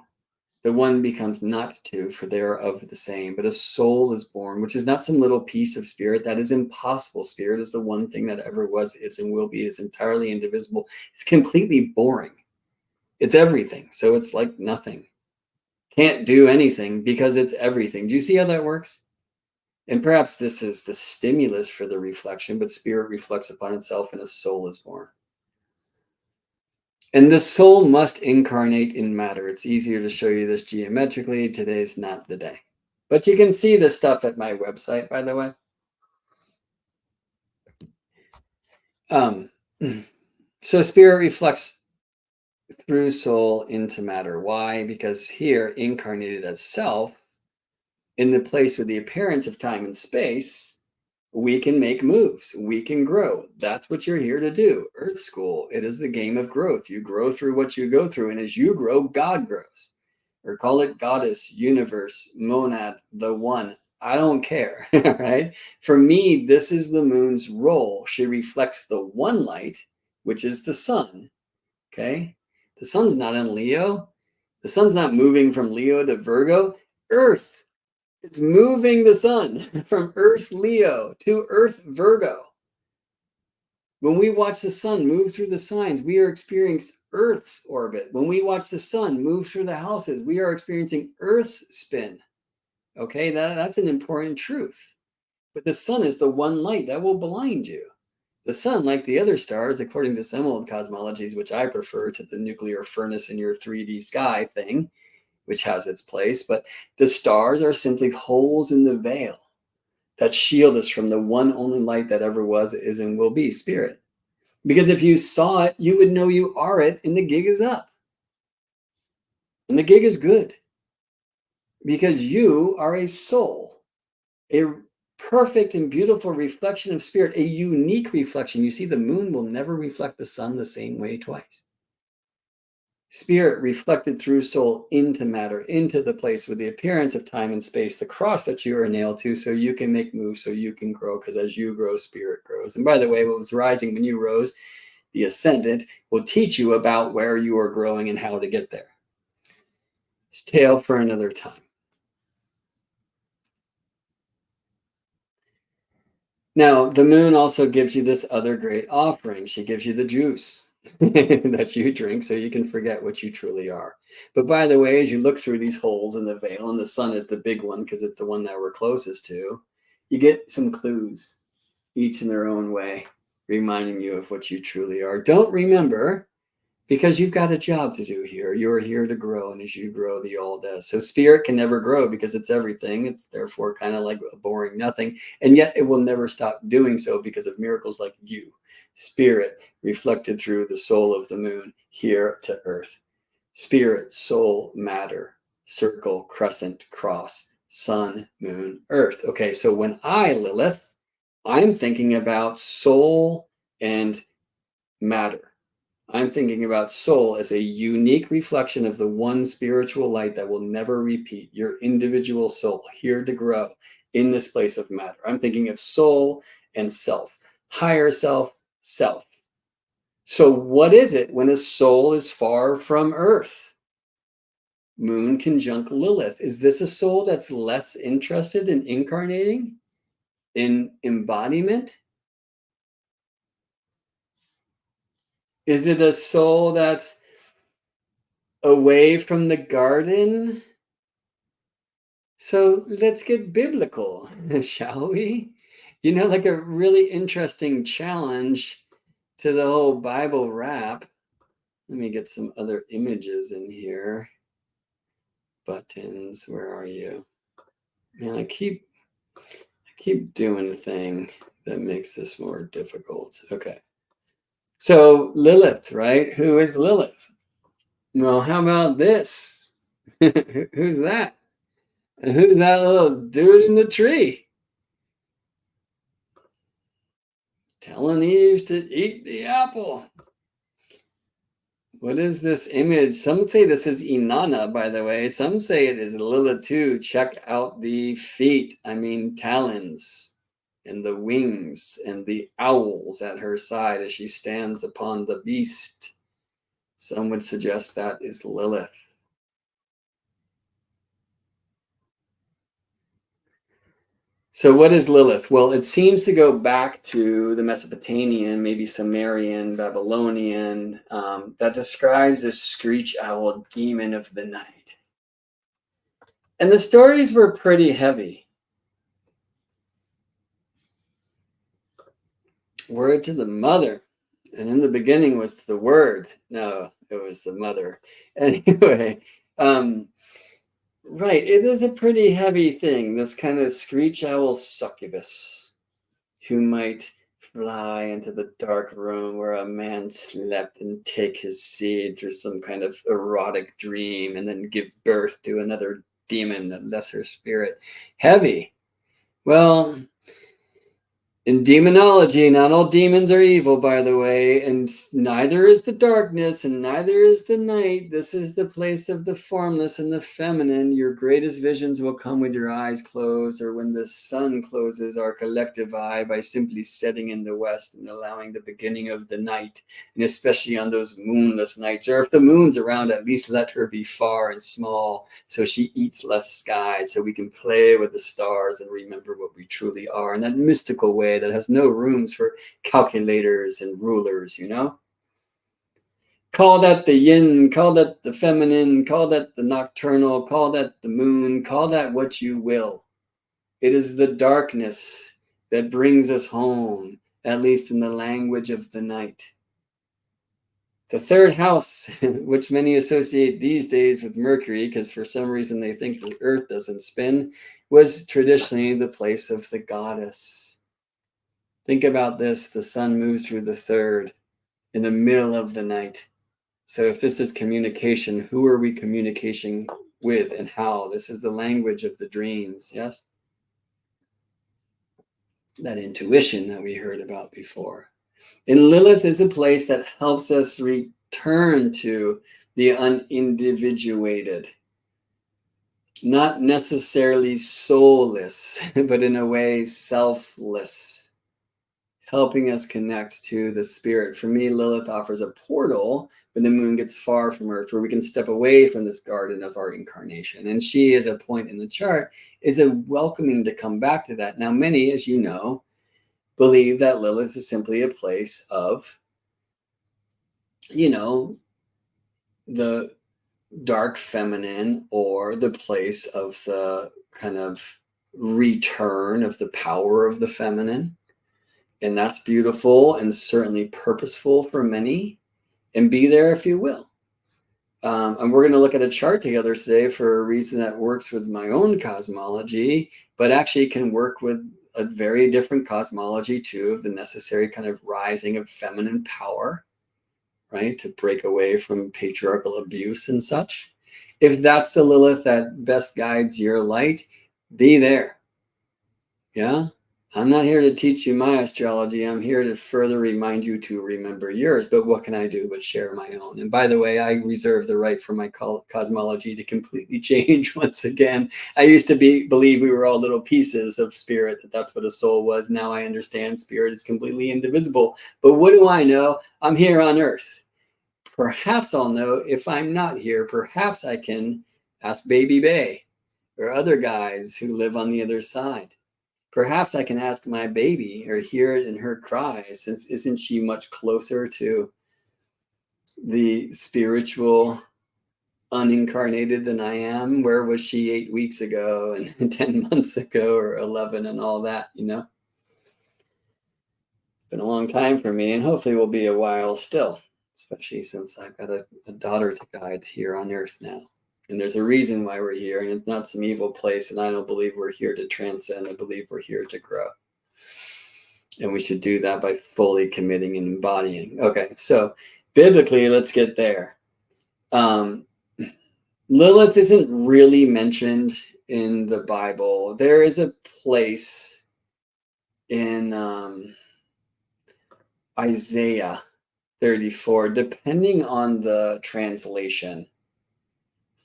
The one becomes not two, for they are of the same. But a soul is born, which is not some little piece of spirit. That is impossible. Spirit is the one thing that ever was, is, and will be. It's entirely indivisible. It's completely boring. It's everything. So it's like nothing. Can't do anything because it's everything. Do you see how that works? And perhaps this is the stimulus for the reflection, but spirit reflects upon itself and a soul is born. And the soul must incarnate in matter. It's easier to show you this geometrically. Today's not the day. But you can see the stuff at my website, by the way. So spirit reflects through soul into matter. Why? Because here, incarnated as self, in the place with the appearance of time and space, we can make moves. We can grow. That's what you're here to do. Earth School, it is the game of growth. You grow through what you go through. And as you grow, God grows. Or call it goddess, universe, monad, the one. I don't care, right? For me, this is the moon's role. She reflects the one light, which is the sun, okay? The sun's not in Leo. The sun's not moving from Leo to Virgo. Earth, it's moving the sun from Earth Leo to Earth Virgo. When we watch the sun move through the signs, we are experiencing Earth's orbit. When we watch the sun move through the houses, we are experiencing Earth's spin. Okay, that's an important truth. But the sun is the one light that will blind you. The sun, like the other stars, according to some old cosmologies, which I prefer to the nuclear furnace in your 3D sky thing, which has its place, but the stars are simply holes in the veil that shield us from the one only light that ever was, is, and will be, spirit. Because if you saw it, you would know you are it, and the gig is up. And the gig is good. Because you are a soul, a perfect and beautiful reflection of spirit, a unique reflection. You see, the moon will never reflect the sun the same way twice. Spirit reflected through soul into matter, into the place with the appearance of time and space, the cross that you are nailed to, so you can make moves, so you can grow, because as you grow, spirit grows. And by the way, what was rising when you rose, the ascendant, will teach you about where you are growing and how to get there. It's tale for another time. Now, the moon also gives you this other great offering. She gives you the juice that you drink so you can forget what you truly are. But by the way, as you look through these holes in the veil, and the sun is the big one because it's the one that we're closest to, you get some clues, each in their own way, reminding you of what you truly are. Don't remember, because you've got a job to do here. You're here to grow, and as you grow, the all does. So spirit can never grow because it's everything. It's therefore kind of like a boring nothing, and yet it will never stop doing so because of miracles like you. Spirit reflected through the soul of the moon here to earth. Spirit, soul, matter, circle, crescent, cross, sun, moon, earth. Okay, so when I, Lilith, I'm thinking about soul and matter. I'm thinking about soul as a unique reflection of the one spiritual light that will never repeat, your individual soul, here to grow in this place of matter. I'm thinking of soul and self, higher self, self. So what is it when a soul is far from earth? Moon conjunct Lilith. Is this a soul that's less interested in incarnating, in embodiment? Is it a soul that's away from the garden? So let's get biblical, shall we? You know, like a really interesting challenge to the whole Bible rap Let me get some other images in here. Buttons, where are you? Man, I keep doing a thing that makes this more difficult. Okay. So Lilith, right? Who is Lilith? Well, how about this? Who's that? And who's that little dude in the tree? Telling Eve to eat the apple. What is this image? Some say this is Inanna, by the way. Some say it is Lilith too. Check out the feet. I mean, talons and the wings and the owls at her side as she stands upon the beast. Some would suggest that is Lilith. So what is Lilith? Well, it seems to go back to the Mesopotamian, maybe Sumerian, Babylonian, that describes this screech owl demon of the night. And the stories were pretty heavy. Word to the mother. And in the beginning was the word. No, it was the mother. Anyway, right, it is a pretty heavy thing, this kind of screech owl succubus who might fly into the dark room where a man slept and take his seed through some kind of erotic dream and then give birth to another demon, a lesser spirit. Heavy. Well, in demonology, not all demons are evil, by the way, and neither is the darkness and neither is the night. This is the place of the formless and the feminine. Your greatest visions will come with your eyes closed, or when the sun closes our collective eye by simply setting in the west and allowing the beginning of the night, and especially on those moonless nights, or if the moon's around, at least let her be far and small so she eats less sky, so we can play with the stars and remember what we truly are in that mystical way that has no rooms for calculators and rulers, you know? Call that the yin, call that the feminine, call that the nocturnal, call that the moon, call that what you will. It is the darkness that brings us home, at least in the language of the night. The third house, which many associate these days with Mercury, because for some reason they think the earth doesn't spin, was traditionally the place of the goddess. Think about this, the sun moves through the third in the middle of the night. So if this is communication, who are we communicating with and how? This is the language of the dreams, yes? That intuition that we heard about before. And Lilith is a place that helps us return to the unindividuated, not necessarily soulless, but in a way selfless, helping us connect to the spirit. For me, Lilith offers a portal when the moon gets far from Earth, where we can step away from this garden of our incarnation. And she, as a point in the chart, is a welcoming to come back to that. Now, many, as you know, believe that Lilith is simply a place of, you know, the dark feminine, or the place of the kind of return of the power of the feminine. And that's beautiful and certainly purposeful for many. And be there if you will. And we're going to look at a chart together today for a reason that works with my own cosmology, but actually can work with a very different cosmology too, of the necessary kind of rising of feminine power, right? To break away from patriarchal abuse and such. If that's the Lilith that best guides your light, be there. Yeah? I'm not here to teach you my astrology. I'm here to further remind you to remember yours. But what can I do but share my own? And by the way, I reserve the right for my cosmology to completely change once again. I used to believe we were all little pieces of spirit, that's what a soul was. Now I understand spirit is completely indivisible. But what do I know? I'm here on Earth. Perhaps I'll know if I'm not here. Perhaps I can ask Baby Bay or other guys who live on the other side. Perhaps I can ask my baby or hear it in her cries, since isn't she much closer to the spiritual unincarnated than I am? Where was she 8 weeks ago and 10 months ago or 11 and all that, you know? Been a long time for me, and hopefully will be a while still. especially since I've got a daughter to guide here on earth now. And there's a reason why we're here, and it's not some evil place. And I don't believe we're here to transcend. I believe we're here to grow. And we should do that by fully committing and embodying. Okay, so biblically, let's get there. Lilith isn't really mentioned in the Bible. There is a place in Isaiah 34, depending on the translation.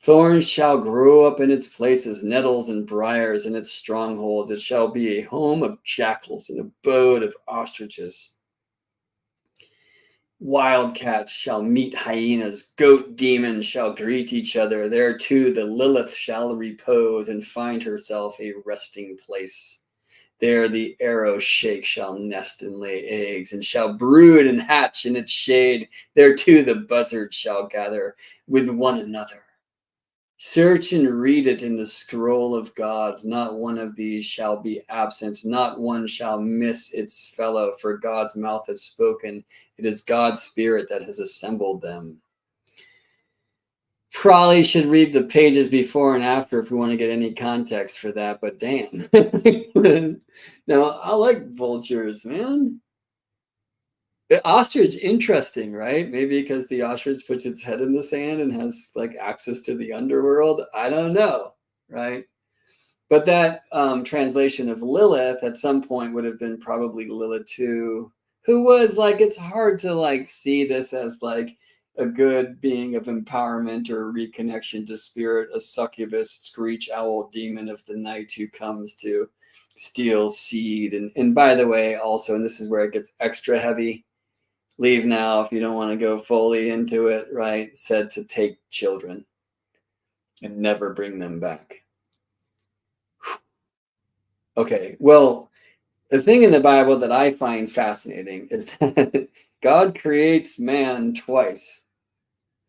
Thorns shall grow up in its places, nettles and briars in its strongholds. It shall be a home of jackals, an abode of ostriches. Wildcats shall meet hyenas, goat demons shall greet each other. There too the Lilith shall repose and find herself a resting place. There the arrow shake shall nest and lay eggs, and shall brood and hatch in its shade. There too the buzzards shall gather with one another. Search and read it in the scroll of God. Not one of these shall be absent. Not one shall miss its fellow, for God's mouth has spoken. It is God's spirit that has assembled them. Probably should read the pages before and after if we want to get any context for that, but damn. Now, I like vultures, man. The ostrich, interesting, right? Maybe because the ostrich puts its head in the sand and has like access to the underworld. I don't know, right? But that translation of Lilith at some point would have been probably Lilith too, who was like, it's hard to like see this as like a good being of empowerment or reconnection to spirit, a succubus, screech owl demon of the night who comes to steal seed. And by the way, also, and this is where it gets extra heavy, leave now if you don't want to go fully into it, right? Said to take children and never bring them back. Okay, well, the thing in the Bible that I find fascinating is that God creates man twice.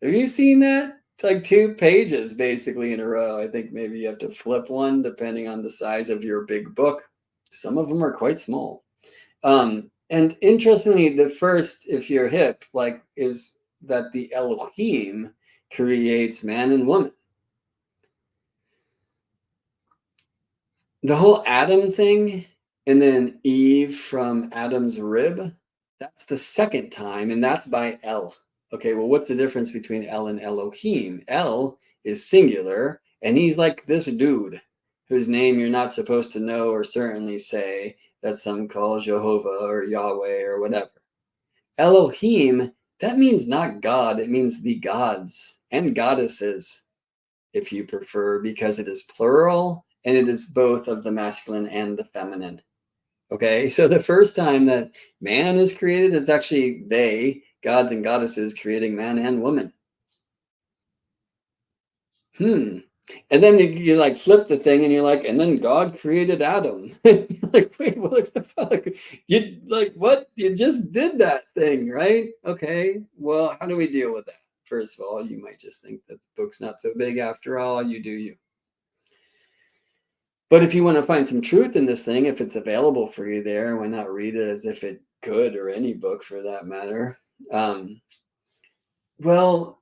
Have you seen that? It's like 2 pages basically in a row. I think maybe you have to flip one depending on the size of your big book. Some of them are quite small. And interestingly, the first, if you're hip, like, is that the Elohim creates man and woman. The whole Adam thing, and then Eve from Adam's rib, that's the second time, and that's by El. Okay, well, what's the difference between El and Elohim? El is singular, and he's like this dude whose name you're not supposed to know or certainly say, that some call Jehovah or Yahweh or whatever. Elohim, that means not God, it means the gods and goddesses, if you prefer, because it is plural and it is both of the masculine and the feminine. Okay, so the first time that man is created is actually they, gods and goddesses, creating man and woman. And then you like flip the thing and you're like, and then God created Adam. You're like, wait, what the fuck? You like what? You just did that thing, right? Okay, well, how do we deal with that? First of all, you might just think that the book's not so big after all. You do you. But if you want to find some truth in this thing, if it's available for you there, why not read it as if it could, or any book for that matter? Well,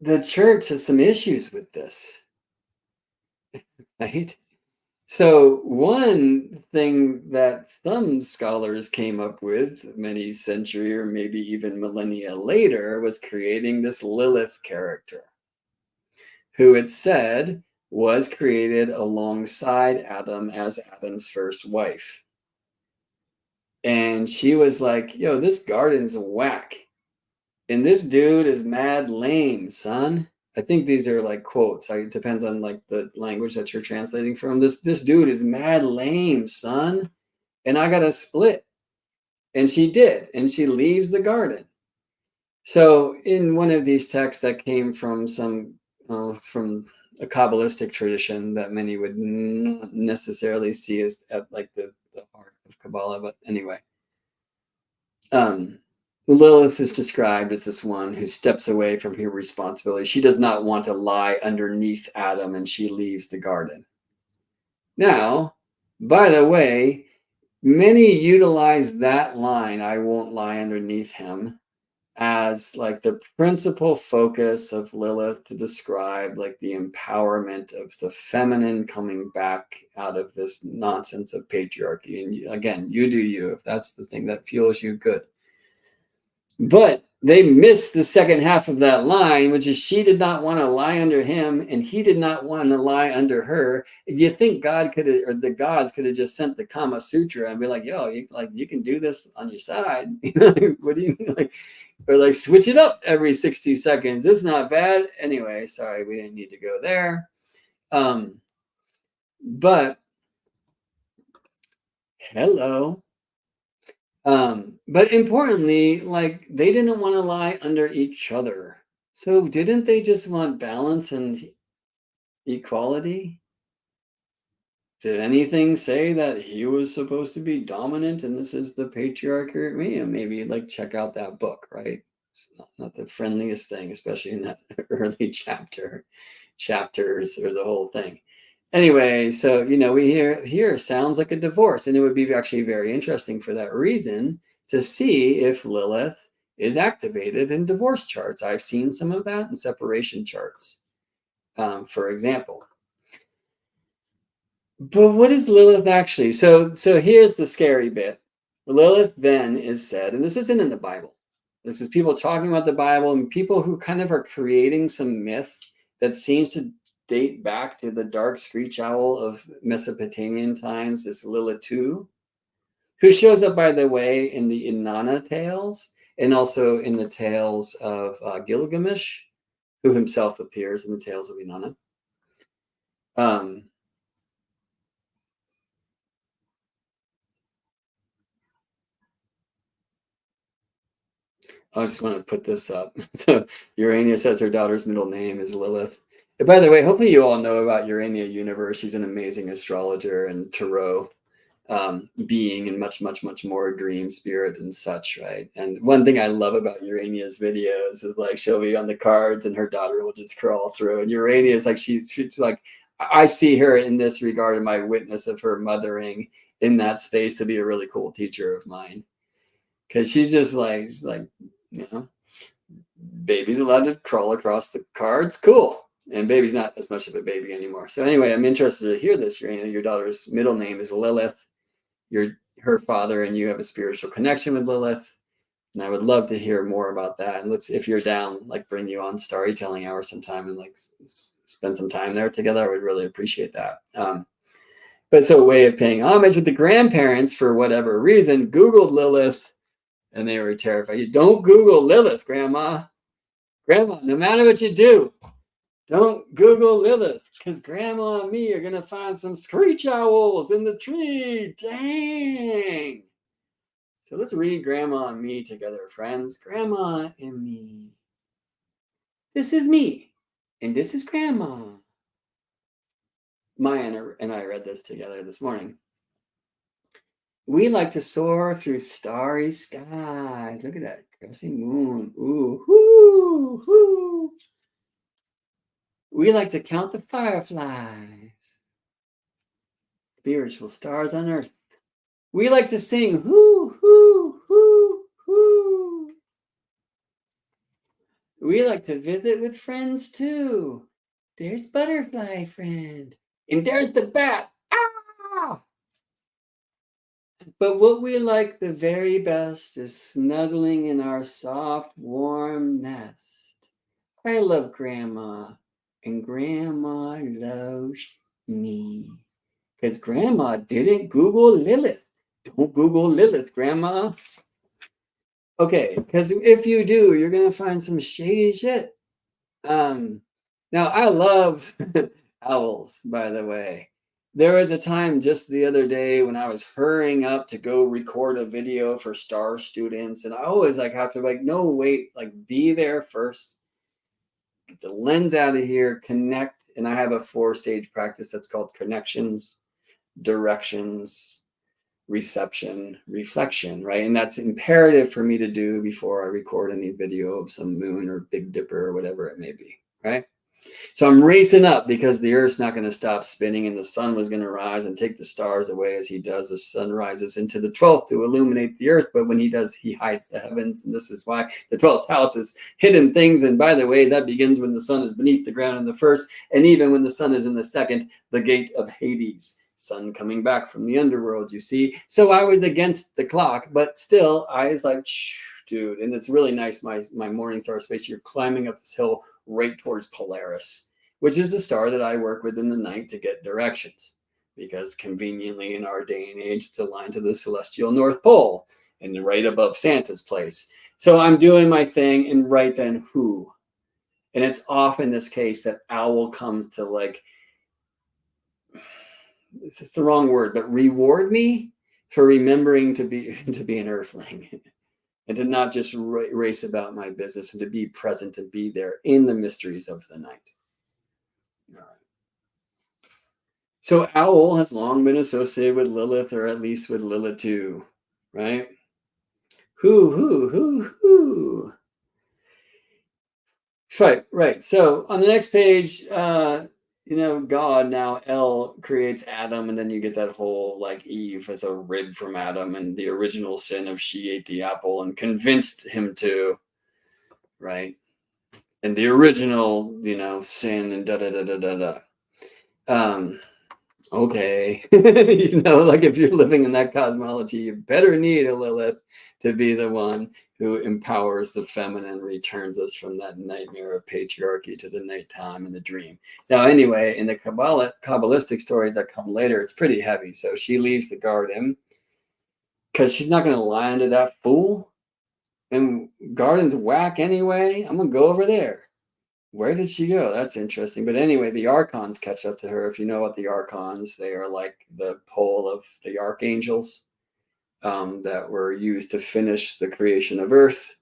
the church has some issues with this, right? So one thing that some scholars came up with many centuries or maybe even millennia later was creating this Lilith character, who it said was created alongside Adam as Adam's first wife. And she was like, yo, this garden's whack. And this dude is mad lame, son. I think these are like quotes. It depends on like the language that you're translating from. This dude is mad lame, son. And I got to split. And she did. And she leaves the garden. So in one of these texts that came from from a Kabbalistic tradition that many would not necessarily see as at like the heart of Kabbalah, but anyway. Lilith is described as this one who steps away from her responsibility. She does not want to lie underneath Adam, and she leaves the garden. Now, by the way, many utilize that line, I won't lie underneath him, as like the principal focus of Lilith to describe like the empowerment of the feminine coming back out of this nonsense of patriarchy. And again, you do you, if that's the thing that fuels you, good. But they missed the second half of that line, which is she did not want to lie under him and he did not want to lie under her. If you think God could have, or the gods could have just sent the Kama Sutra and be like, yo, you can do this on your side. What do you mean? Like, or like switch it up every 60 seconds. It's not bad. Anyway, sorry, we didn't need to go there. But hello. But importantly, like they didn't want to lie under each other. So didn't they just want balance and equality? Did anything say that he was supposed to be dominant and this is the patriarchy? Maybe like check out that book, right? It's not the friendliest thing, especially in that early chapters or the whole thing. Anyway, so we here sounds like a divorce, and it would be actually very interesting for that reason to see if Lilith is activated in divorce charts. I've seen some of that in separation charts, for example. But what is Lilith actually? So here's the scary bit. Lilith then is said, and this isn't in the Bible. This is people talking about the Bible and people who kind of are creating some myth that seems to date back to the dark screech owl of Mesopotamian times, this Lilith, who shows up, by the way, in the Inanna tales and also in the tales of Gilgamesh, who himself appears in the tales of Inanna. I just want to put this up. So Urania says her daughter's middle name is Lilith. And by the way, hopefully you all know about Urania Universe. She's an amazing astrologer and tarot being and much, much, much more dream spirit and such, right? And one thing I love about Urania's videos is like she'll be on the cards and her daughter will just crawl through. And Urania is like, she's like, I see her in this regard in my witness of her mothering in that space to be a really cool teacher of mine. Because she's like, baby's allowed to crawl across the cards. Cool. And baby's not as much of a baby anymore. So anyway, I'm interested to hear this. Your daughter's middle name is Lilith. Her father and you have a spiritual connection with Lilith. And I would love to hear more about that. And if you're down, like bring you on Storytelling Hour sometime and like spend some time there together. I would really appreciate that. But so a way of paying homage with the grandparents, for whatever reason, Googled Lilith. And they were terrified. You don't Google Lilith, Grandma. Grandma, no matter what you do, don't Google Lilith, because Grandma and me are going to find some screech owls in the tree. Dang. So let's read Grandma and me together, friends. Grandma and me. This is me, and this is Grandma. Maya and I read this together this morning. We like to soar through starry skies. Look at that crescent moon. Ooh, hoo, hoo. We like to count the fireflies. Spiritual stars on earth. We like to sing hoo, hoo, hoo, hoo. We like to visit with friends too. There's Butterfly Friend. And there's the bat. Ah! But what we like the very best is snuggling in our soft, warm nest. I love Grandma, and Grandma loves me. Because Grandma didn't Google Lilith. Don't Google Lilith, Grandma. Okay, because if you do, you're going to find some shady shit. Now, I love owls, by the way. There was a time just the other day when I was hurrying up to go record a video for star students, and I always have to no, wait, be there first, get the lens out of here, connect, and I have a 4-stage practice that's called connections, directions, reception, reflection, right? And that's imperative for me to do before I record any video of some moon or Big Dipper or whatever it may be, right? So I'm racing up because the Earth's not going to stop spinning, and the sun was going to rise and take the stars away as he does. The sun rises into the 12th to illuminate the Earth, but when he does, he hides the heavens. And this is why the 12th house is hidden things. And by the way, that begins when the sun is beneath the ground in the first, and even when the sun is in the second, the gate of Hades. Sun coming back from the underworld, you see. So I was against the clock, but still, I was like, dude, and it's really nice. My morning star space, you're climbing up this hill right towards Polaris, which is the star that I work with in the night to get directions, because conveniently in our day and age, it's aligned to the celestial North Pole and right above Santa's place. So I'm doing my thing, and right then, who? And it's often this case that owl comes to, like, it's the wrong word, but reward me for remembering to be an earthling. And to not just race about my business, and to be present and be there in the mysteries of the night. All right. So owl has long been associated with Lilith, or at least with Lilith too, right? Who? Right. So on the next page, God, now El creates Adam, and then you get that whole, like, Eve as a rib from Adam, and the original sin of she ate the apple and convinced him to, right? And the original, sin, and okay. Like, if you're living in that cosmology, you better need a Lilith to be the one who empowers the feminine, returns us from that nightmare of patriarchy to the nighttime and the dream. Now, anyway, in the Kabbalistic stories that come later, it's pretty heavy. So she leaves the garden because she's not going to lie to that fool. And garden's whack anyway. I'm going to go over there. Where did she go? That's interesting. But anyway, the archons catch up to her. If you know what the archons, they are like the pole of the archangels that were used to finish the creation of Earth.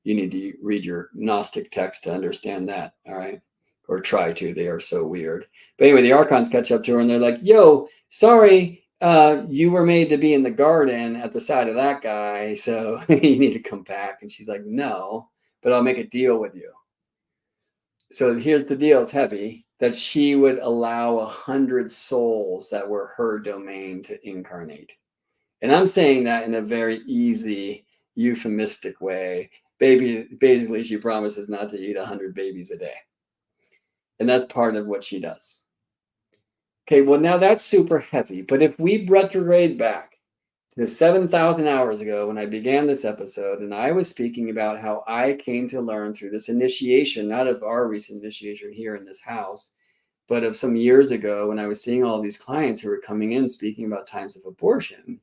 You need to read your Gnostic text to understand that, all right? Or try to. They are so weird. But anyway, the archons catch up to her, and they're like, yo, sorry, you were made to be in the garden at the side of that guy, so you need to come back. And she's like, no, but I'll make a deal with you. So here's the deal, it's heavy, that she would allow 100 souls that were her domain to incarnate. And I'm saying that in a very easy, euphemistic way. Basically, she promises not to eat 100 babies a day. And that's part of what she does. Okay, well, now that's super heavy. But if we retrograde back to 7,000 hours ago when I began this episode, and I was speaking about how I came to learn through this initiation, not of our recent initiation here in this house, but of some years ago when I was seeing all these clients who were coming in speaking about times of abortion.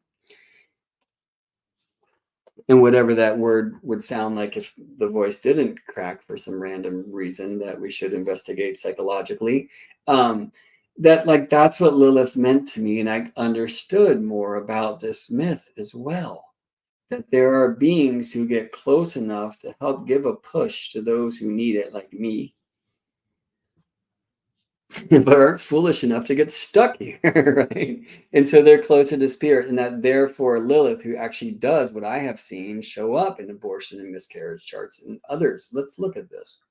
And whatever that word would sound like if the voice didn't crack for some random reason that we should investigate psychologically. That's what Lilith meant to me. And I understood more about this myth as well. That there are beings who get close enough to help give a push to those who need it, like me, but aren't foolish enough to get stuck here, right? And so they're closer to spirit, and that therefore Lilith, who actually does what I have seen show up in abortion and miscarriage charts and others. Let's look at this.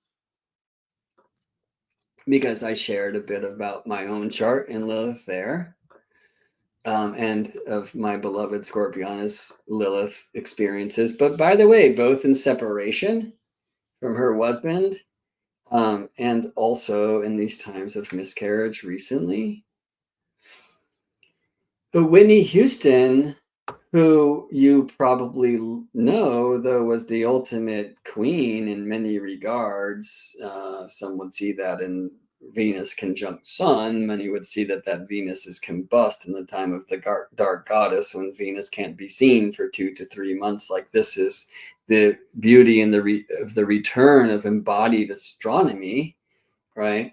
Because I shared a bit about my own chart in Lilith there. And of my beloved Scorpionus Lilith experiences. But by the way, both in separation from her husband, and also in these times of miscarriage recently. But Whitney Houston, who you probably know, though, was the ultimate queen in many regards. Some would see that in Venus conjunct Sun. Many would see that Venus is combust in the time of the dark goddess, when Venus can't be seen for 2 to 3 months. Like, this is the beauty and the return of embodied astronomy, right?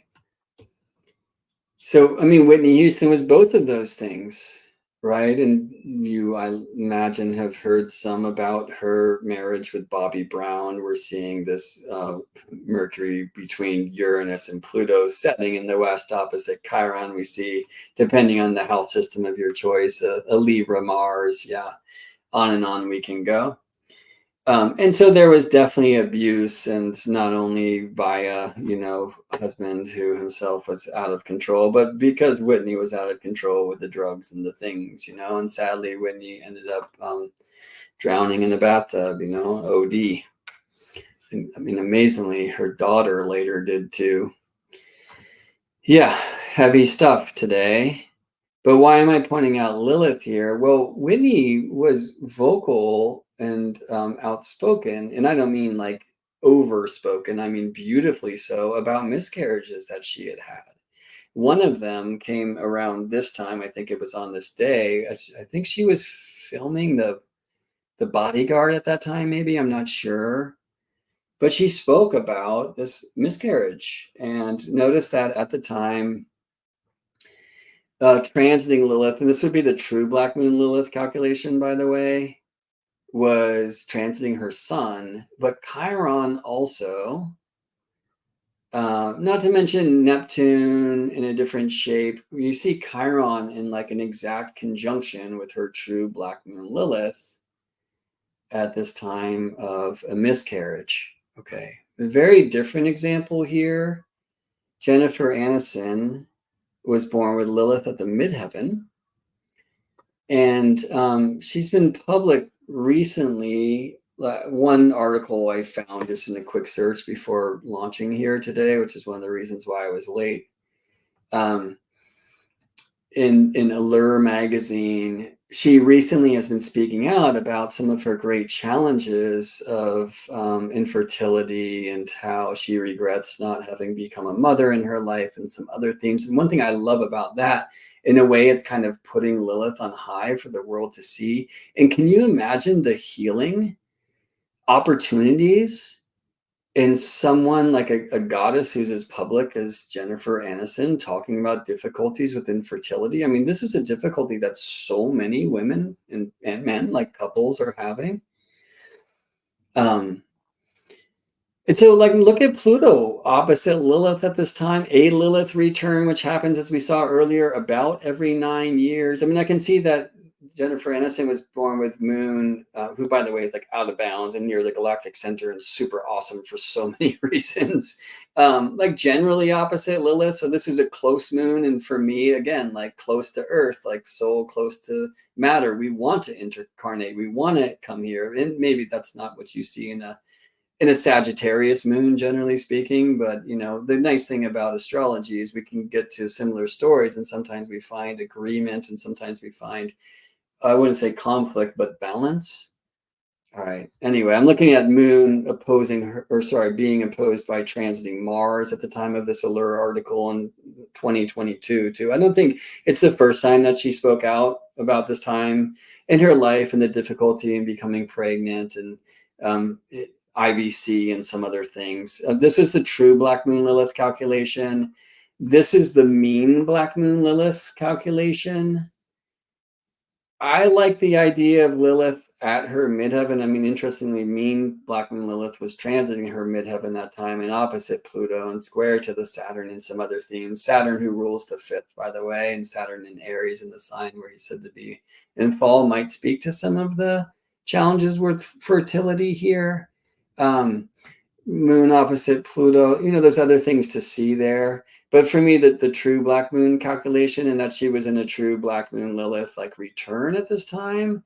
So, I mean, Whitney Houston was both of those things, right? And you, I imagine, have heard some about her marriage with Bobby Brown. We're seeing this Mercury between Uranus and Pluto setting in the west opposite Chiron. We see, depending on the health system of your choice, a Libra Mars. Yeah, on and on we can go. And so there was definitely abuse, and not only by a husband who himself was out of control, but because Whitney was out of control with the drugs and the things, and sadly Whitney ended up drowning in the bathtub, OD. And, I mean, amazingly, her daughter later did too. Yeah, heavy stuff today. But why am I pointing out Lilith here? Well, Whitney was vocal and outspoken, and I don't mean like overspoken, I mean beautifully so, about miscarriages that she had had. One of them came around this time, I think it was on this day. I think she was filming the Bodyguard at that time, maybe, I'm not sure. But she spoke about this miscarriage, and notice that at the time, transiting Lilith, and this would be the true Black Moon Lilith calculation, by the way, was transiting her sun, but Chiron also, not to mention Neptune in a different shape. You see Chiron in like an exact conjunction with her true Black Moon Lilith at this time of a miscarriage. Okay, a very different example here. Jennifer Aniston was born with Lilith at the midheaven, and she's been public recently. One article I found just in a quick search before launching here today, which is one of the reasons why I was late. Um, in Allure magazine, she recently has been speaking out about some of her great challenges of infertility and how she regrets not having become a mother in her life and some other themes. And one thing I love about that, in a way, it's kind of putting Lilith on high for the world to see. And can you imagine the healing opportunities in someone like a goddess who's as public as Jennifer Aniston talking about difficulties with infertility? I mean, this is a difficulty that so many women and men, like couples, are having. And so, like, look at Pluto opposite Lilith at this time, a Lilith return, which happens, as we saw earlier, about every 9 years. I mean, I can see that Jennifer Aniston was born with Moon, who, by the way, is like out of bounds and near the galactic center and super awesome for so many reasons. Like generally opposite Lilith. So this is a close Moon. And for me, again, like close to Earth, like soul close to matter. We want to incarnate. We want to come here. And maybe that's not what you see in a Sagittarius moon, generally speaking. But the nice thing about astrology is we can get to similar stories, and sometimes we find agreement, and sometimes we find, I wouldn't say conflict, but balance. All right. Anyway, I'm looking at Moon opposing her, or sorry, being opposed by transiting Mars at the time of this Allure article in 2022 too. I don't think it's the first time that she spoke out about this time in her life and the difficulty in becoming pregnant and IBC and some other things. This is the true Black Moon Lilith calculation. This is the mean Black Moon Lilith calculation. I like the idea of Lilith at her midheaven. I mean, interestingly, mean Black Moon Lilith was transiting her midheaven that time and opposite Pluto and square to the Saturn and some other themes. Saturn, who rules the fifth, by the way, and Saturn in Aries in the sign where he's said to be in fall, might speak to some of the challenges with fertility here. Moon opposite Pluto, there's other things to see there. But for me, the true Black Moon calculation, and that she was in a true Black Moon Lilith like return at this time,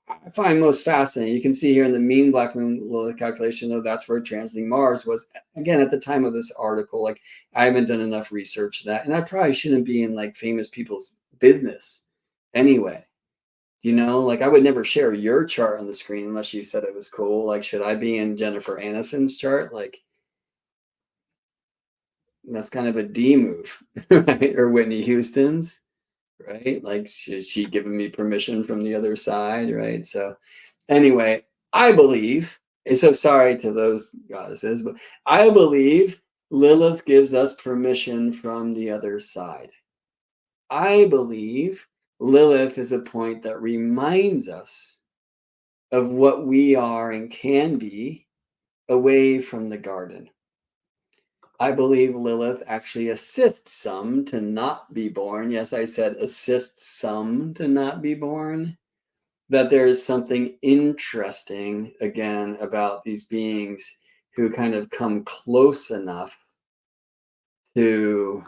I find most fascinating. You can see here in the mean Black Moon Lilith calculation, though, that's where transiting Mars was. Again, at the time of this article, like I haven't done enough research to that, and I probably shouldn't be in like famous people's business anyway. Like I would never share your chart on the screen unless you said it was cool. Like, should I be in Jennifer Aniston's chart? Like, that's kind of a D move, right? Or Whitney Houston's, right? Like, is she giving me permission from the other side, right? So, anyway, I believe, and so sorry to those goddesses, but I believe Lilith gives us permission from the other side. I believe Lilith is a point that reminds us of what we are and can be away from the garden. I believe Lilith actually assists some to not be born. Yes, I said assists some to not be born, that there's something interesting again about these beings who kind of come close enough to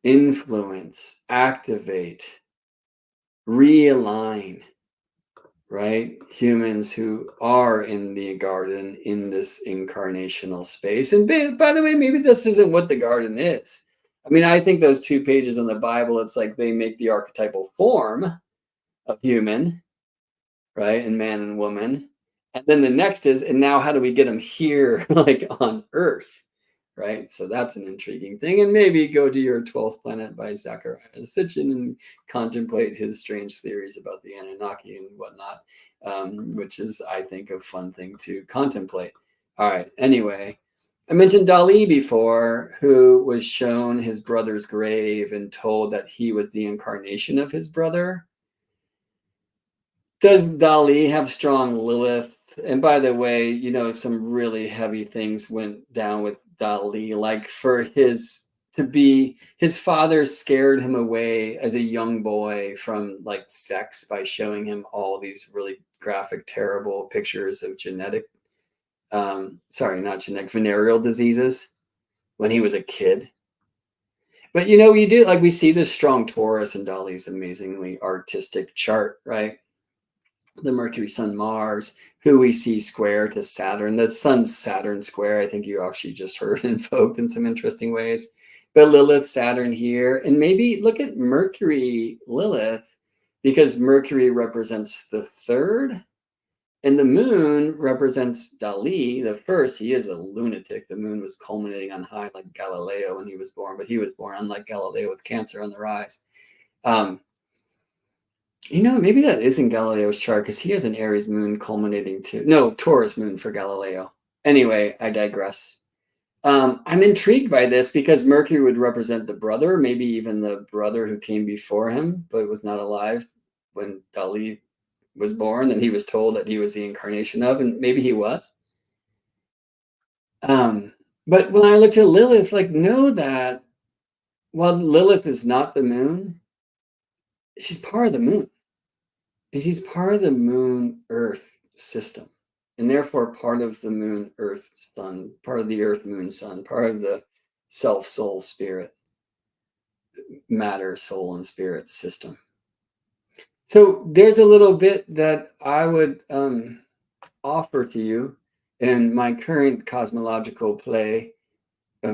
influence, activate, realign, right? Humans who are in the garden in this incarnational space. And by the way, maybe this isn't what the garden is. I mean, I think those 2 pages in the Bible, it's like they make the archetypal form of human, right? And man and woman. And then the next is, and now how do we get them here, like on Earth? Right? So that's an intriguing thing. And maybe go to your 12th Planet by Zachariah Sitchin and contemplate his strange theories about the Anunnaki and whatnot, which is, I think, a fun thing to contemplate. All right. Anyway, I mentioned Dali before, who was shown his brother's grave and told that he was the incarnation of his brother. Does Dali have strong Lilith? And by the way, you know, some really heavy things went down with Dali, like for his father scared him away as a young boy from like sex by showing him all these really graphic, terrible pictures of venereal diseases when he was a kid. But you know, we see this strong Taurus in Dali's amazingly artistic chart, right? The Mercury, Sun, Mars, who we see square to Saturn. The Sun's Saturn square, I think you actually just heard invoked in some interesting ways. But Lilith, Saturn here, and maybe look at Mercury, Lilith, because Mercury represents the third, and the moon represents Dali, the first. He is a lunatic. The moon was culminating on high like Galileo when he was born, but he was born unlike Galileo with Cancer on the rise. You know, maybe that isn't Galileo's chart because he has an Aries moon culminating to, no, Taurus moon for Galileo. Anyway, I digress. I'm intrigued by this because Mercury would represent the brother, maybe even the brother who came before him, but was not alive when Dali was born and he was told that he was the incarnation of, and maybe he was. But when I looked at Lilith, like, know that while Lilith is not the moon, she's part of the moon. And she's part of the moon Earth system, and therefore part of the moon Earth sun, part of the Earth moon sun, part of the self soul spirit, matter, soul, and spirit system. So there's a little bit that I would offer to you in my current cosmological play.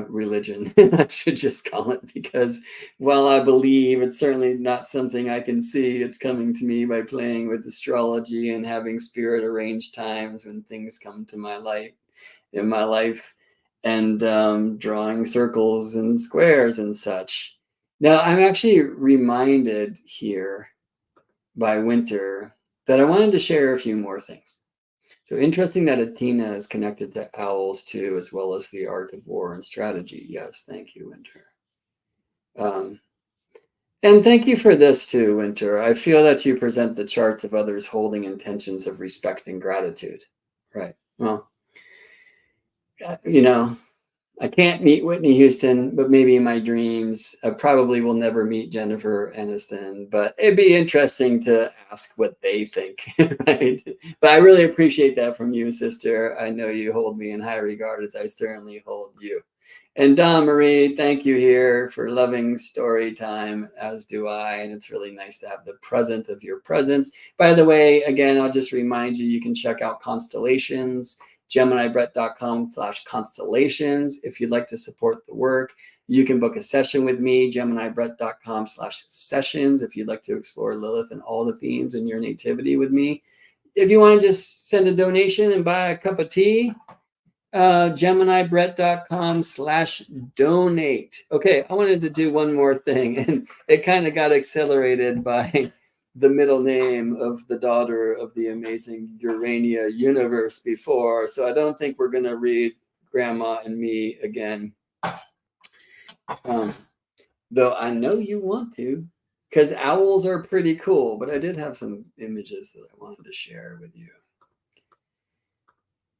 Religion, I should just call it, because while I believe it's certainly not something I can see, it's coming to me by playing with astrology and having spirit arrange times when things come to my life in my life, and drawing circles and squares and such. Now, I'm actually reminded here by Winter that I wanted to share a few more things. So interesting that Athena is connected to owls too, as well as the art of war and strategy. Yes, thank you, Winter. And thank you for this too, Winter. I feel that you present the charts of others holding intentions of respect and gratitude. Right. Well, you know, I can't meet Whitney Houston, but maybe in my dreams. I probably will never meet Jennifer Aniston, but it'd be interesting to ask what they think, right? But I really appreciate that from you, sister. I know you hold me in high regard, as I certainly hold you. And Don Marie, thank you here for loving story time, as do I. And it's really nice to have the present of your presence. By the way, again, I'll just remind you, you can check out Constellations, GeminiBrett.com/constellations. If you'd like to support the work, you can book a session with me, GeminiBrett.com/sessions, if you'd like to explore Lilith and all the themes in your nativity with me. If you want to just send a donation and buy a cup of tea, GeminiBrett.com/donate. Okay, I wanted to do one more thing, and it kind of got accelerated by the middle name of the daughter of the amazing Urania universe before, so I don't think we're going to read Grandma and Me again. Though I know you want to, because owls are pretty cool, but I did have some images that I wanted to share with you.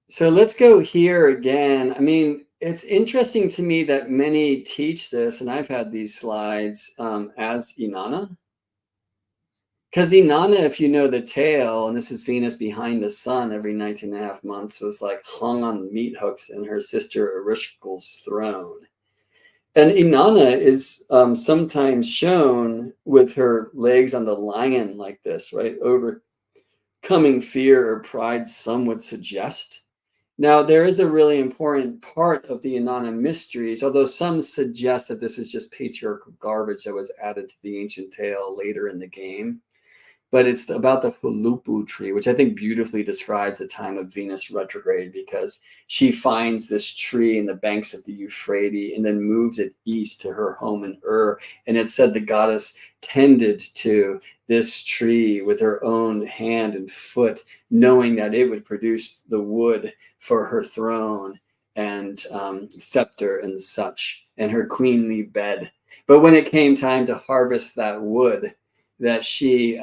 So let's go here again. I mean, it's interesting to me that many teach this, and I've had these slides as Inanna. Because Inanna, if you know the tale, and this is Venus behind the sun every 19.5 months, was like hung on meat hooks in her sister Erishkigal's throne. And Inanna is sometimes shown with her legs on the lion like this, right? Overcoming fear or pride, some would suggest. Now, there is a really important part of the Inanna mysteries, although some suggest that this is just patriarchal garbage that was added to the ancient tale later in the game. But it's about the Hulupu tree, which I think beautifully describes the time of Venus retrograde, because she finds this tree in the banks of the Euphrates and then moves it east to her home in Ur. And it said the goddess tended to this tree with her own hand and foot, knowing that it would produce the wood for her throne and scepter and such, and her queenly bed. But when it came time to harvest that wood, that she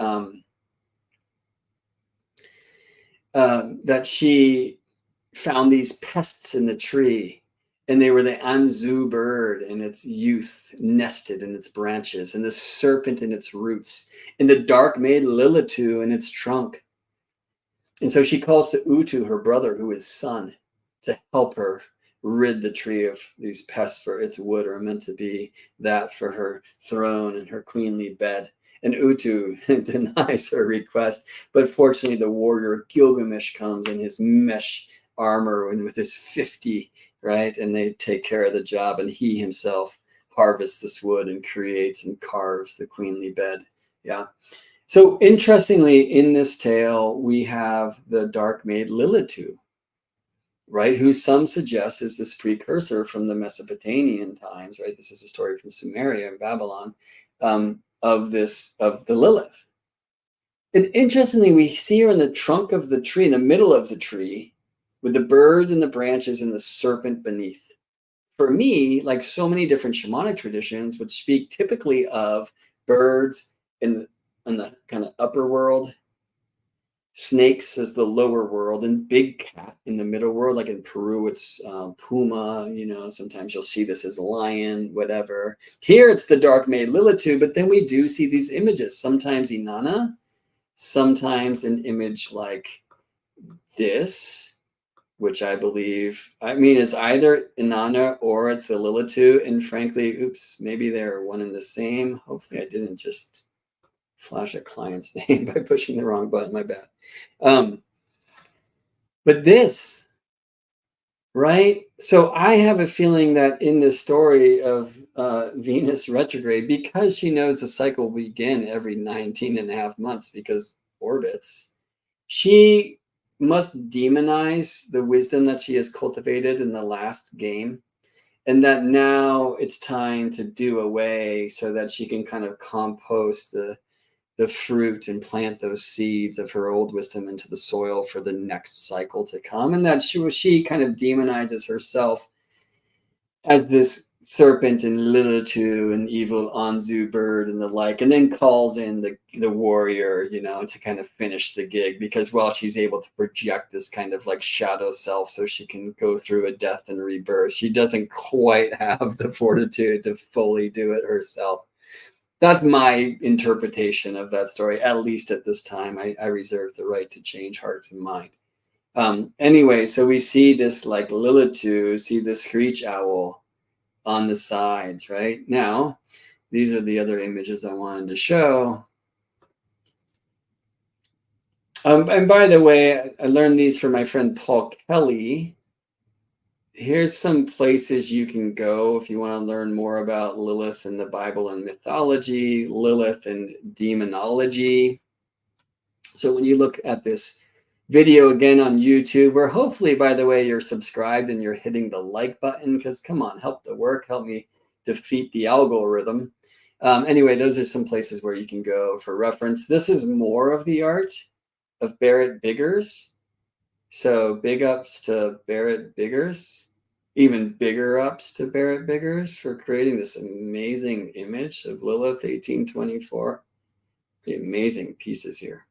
found these pests in the tree, and they were the anzu bird in its youth nested in its branches, and the serpent in its roots, and the dark maid Lilith in its trunk. And so she calls to Utu, her brother, who is sun, to help her rid the tree of these pests, for its wood are meant to be that for her throne and her queenly bed. And Utu denies her request, but fortunately the warrior Gilgamesh comes in his mesh armor and with his 50, right? And they take care of the job, and he himself harvests this wood and creates and carves the queenly bed. Yeah. So interestingly, in this tale, we have the dark maid Lilith, right? Who some suggest is this precursor from the Mesopotamian times, right? This is a story from Sumeria and Babylon, of the Lilith. And interestingly, we see her in the trunk of the tree, in the middle of the tree, with the birds and the branches and the serpent beneath. For me, like so many different shamanic traditions, which speak typically of birds in the kind of upper world, snakes as the lower world, and big cat in the middle world. Like in Peru, it's puma. Sometimes you'll see this as lion, whatever. Here, it's the dark maid Lilith, but then we do see these images. Sometimes Inanna, sometimes an image like this, which I believe, is either Inanna or it's a Lilith. And frankly, oops, maybe they're one and the same. Hopefully I didn't just flash a client's name by pushing the wrong button, my bad. But this, right? So I have a feeling that in this story of Venus retrograde, because she knows the cycle will begin every 19.5 months because orbits, she must demonize the wisdom that she has cultivated in the last game, and that now it's time to do away so that she can kind of compost the fruit and plant those seeds of her old wisdom into the soil for the next cycle to come. And that she kind of demonizes herself as this serpent and Lilith, an evil Anzu bird and the like, and then calls in the warrior, to kind of finish the gig, because she's able to project this kind of like shadow self so she can go through a death and rebirth. She doesn't quite have the fortitude to fully do it herself. That's my interpretation of that story, at least at this time. I reserve the right to change heart and mind. Anyway, so we see this like Lilith, see the screech owl on the sides, right? Now, these are the other images I wanted to show. And by the way, I learned these from my friend Paul Kelly. Here's some places you can go if you want to learn more about Lilith and the Bible and mythology, Lilith and demonology. So when you look at this video again on YouTube, where hopefully, by the way, you're subscribed and you're hitting the like button, because come on, help the work, help me defeat the algorithm. Anyway, those are some places where you can go for reference. This is more of the art of Barrett Biggers. So big ups to Barrett Biggers, even bigger ups to Barrett Biggers for creating this amazing image of Lilith 1824. Pretty amazing pieces here.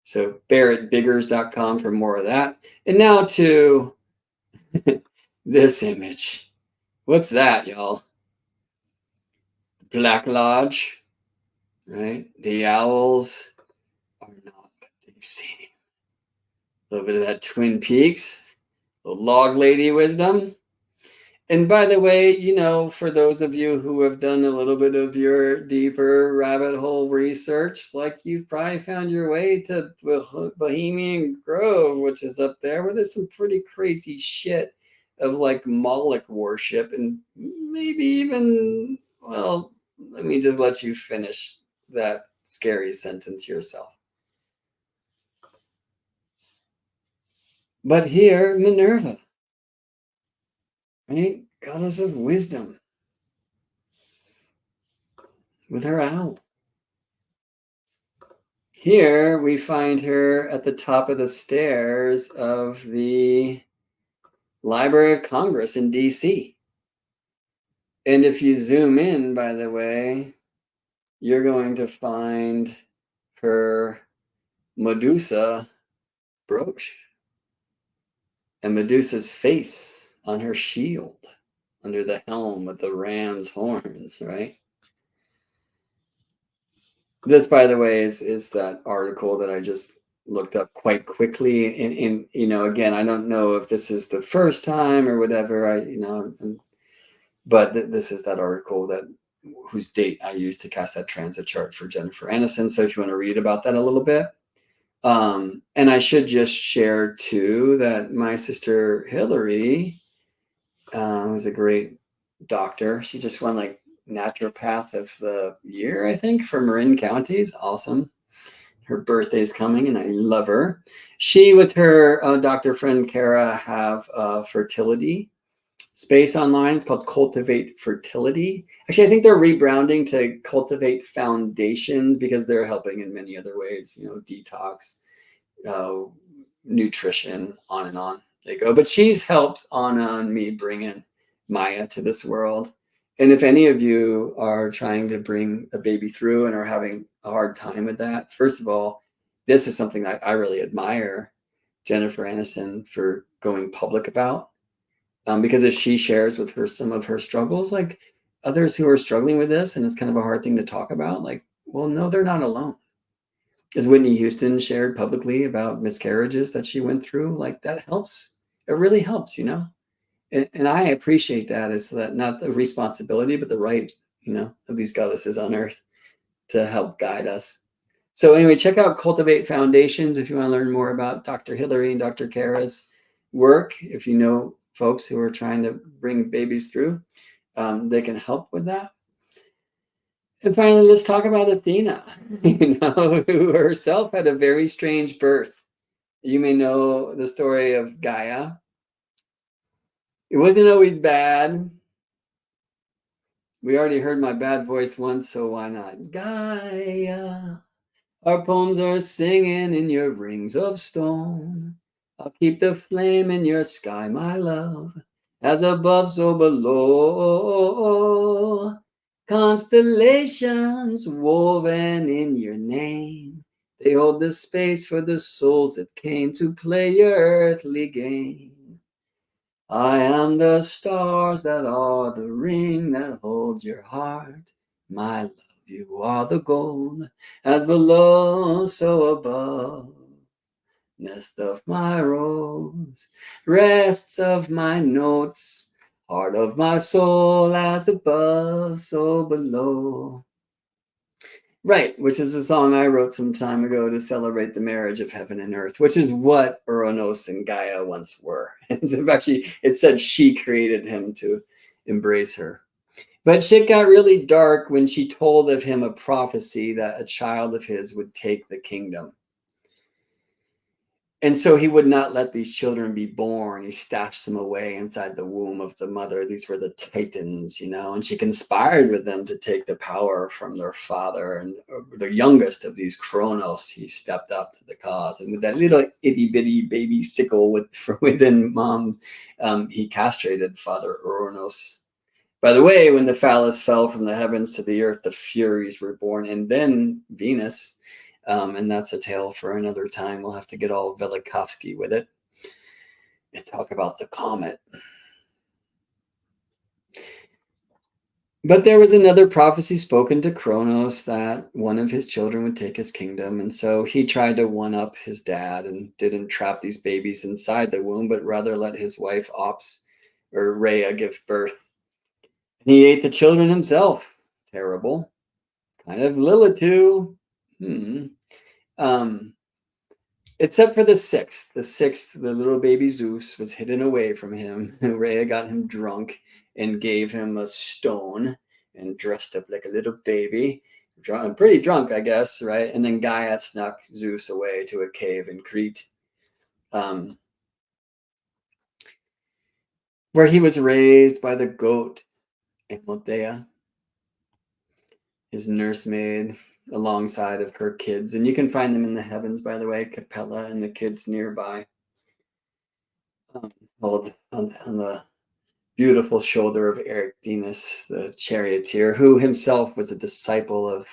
So barrettbiggers.com for more of that. And now to this image. What's that, y'all? Black Lodge. right? The owls are not what they seem. A little bit of that Twin Peaks, the log lady wisdom. And by the way, for those of you who have done a little bit of your deeper rabbit hole research, like you've probably found your way to Bohemian Grove, which is up there, where there's some pretty crazy shit of like Moloch worship, and maybe even, well, let me just let you finish that scary sentence yourself. But here, Minerva, right? Goddess of wisdom, with her owl. Here we find her at the top of the stairs of the Library of Congress in DC. And if you zoom in, by the way, you're going to find her Medusa brooch and Medusa's face on her shield under the helm with the ram's horns, right? This, by the way, is that article that I just looked up quite quickly. And again, I don't know if this is the first time or whatever. But this is that article whose date I used to cast that transit chart for Jennifer Aniston. So if you want to read about that a little bit. And I should just share too that my sister Hillary, who's a great doctor, she just won like naturopath of the year, I think, for Marin County's awesome. Her birthday's coming and I love her. She, with her doctor friend Kara, have fertility space online. It's called Cultivate Fertility. Actually, I think they're rebranding to Cultivate Foundations because they're helping in many other ways, detox, nutrition, on and on they go. But she's helped Anna and me bring in Maya to this world. And if any of you are trying to bring a baby through and are having a hard time with that, first of all, this is something I really admire Jennifer Aniston for going public about. Because as she shares with her some of her struggles, like others who are struggling with this, and it's kind of a hard thing to talk about, like, well, no, they're not alone. As Whitney Houston shared publicly about miscarriages that she went through, like that helps. It really helps, And I appreciate that. It's that not the responsibility, but the right, of these goddesses on earth to help guide us. So anyway, check out Cultivate Foundations if you want to learn more about Dr. Hillary and Dr. Kara's work. If you know folks who are trying to bring babies through, they can help with that. And finally, let's talk about Athena, who herself had a very strange birth. You may know the story of Gaia. It wasn't always bad. We already heard my bad voice once, so why not? Gaia, our poems are singing in your rings of stone. I'll keep the flame in your sky, my love, as above, so below. Constellations woven in your name, they hold the space for the souls that came to play your earthly game. I am the stars that are the ring that holds your heart, my love. You are the gold, as below, so above. Nest of my rose, rests of my notes, heart of my soul, as above, so below. Right, which is a song I wrote some time ago to celebrate the marriage of heaven and earth, which is what Uranus and Gaia once were. Actually, it said she created him to embrace her. But shit got really dark when she told of him a prophecy that a child of his would take the kingdom. And so he would not let these children be born. He stashed them away inside the womb of the mother. These were the Titans, and she conspired with them to take the power from their father. And the youngest of these, Kronos, he stepped up to the cause. And with that little itty bitty baby sickle from within mom, he castrated Father Uranus. By the way, when the phallus fell from the heavens to the earth, the Furies were born, and then Venus. And that's a tale for another time. We'll have to get all Velikovsky with it and talk about the comet. But there was another prophecy spoken to Kronos that one of his children would take his kingdom. And so he tried to one up his dad and didn't trap these babies inside the womb, but rather let his wife Rhea give birth. And he ate the children himself. Terrible. Kind of Lilith too. Except for the sixth. The sixth, the little baby Zeus, was hidden away from him. Rhea got him drunk and gave him a stone and dressed up like a little baby. Pretty drunk, I guess, right? And then Gaia snuck Zeus away to a cave in Crete, where he was raised by the goat Amalthea, his nursemaid, alongside of her kids. And you can find them in the heavens, by the way, Capella and the kids nearby. Held on the beautiful shoulder of Venus, the charioteer, who himself was a disciple of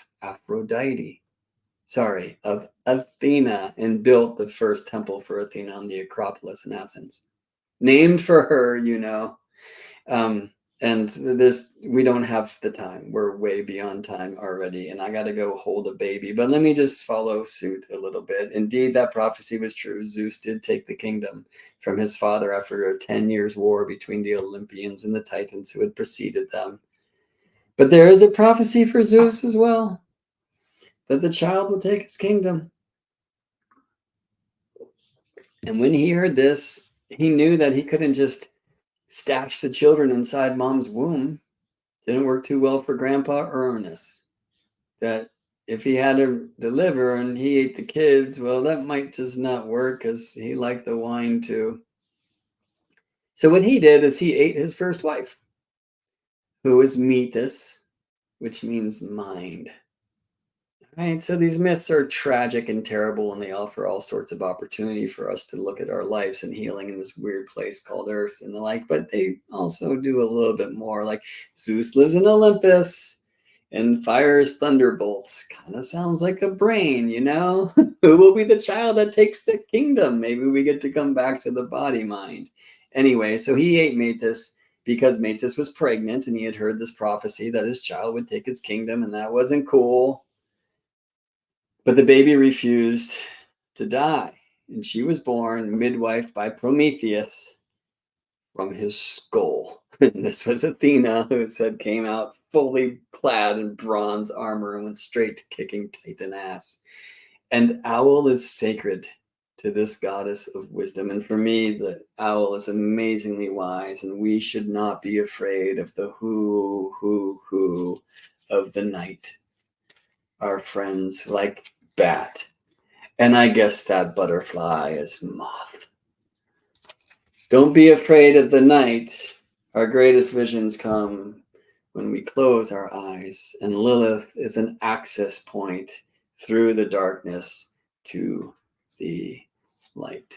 Athena, and built the first temple for Athena on the Acropolis in Athens. Named for her, and we don't have the time. We're way beyond time already, and I got to go hold a baby. But let me just follow suit a little bit. Indeed, that prophecy was true. Zeus did take the kingdom from his father after a 10 years war between the Olympians and the Titans who had preceded them. But there is a prophecy for Zeus as well, that the child will take his kingdom. And when he heard this, he knew that he couldn't just stash the children inside mom's womb. Didn't work too well for Grandpa Ernest. That if he had to deliver and he ate the kids, well, that might just not work because he liked the wine too. So what he did is he ate his first wife, who was Metis, which means mind. Right, so these myths are tragic and terrible, and they offer all sorts of opportunity for us to look at our lives and healing in this weird place called Earth and the like, but they also do a little bit more. Like Zeus lives in Olympus and fires thunderbolts. Kind of sounds like a brain, Who will be the child that takes the kingdom? Maybe we get to come back to the body mind. Anyway, so he ate Metis because Metis was pregnant, and he had heard this prophecy that his child would take his kingdom, and that wasn't cool. But the baby refused to die, and she was born midwifed by Prometheus from his skull. And this was Athena, who came out fully clad in bronze armor and went straight to kicking Titan ass. And owl is sacred to this goddess of wisdom. And for me, the owl is amazingly wise, and we should not be afraid of the who of the night. Our friends like bat, and I guess that butterfly is moth. Don't be afraid of the night. Our greatest visions come when we close our eyes, and Lilith is an access point through the darkness to the light.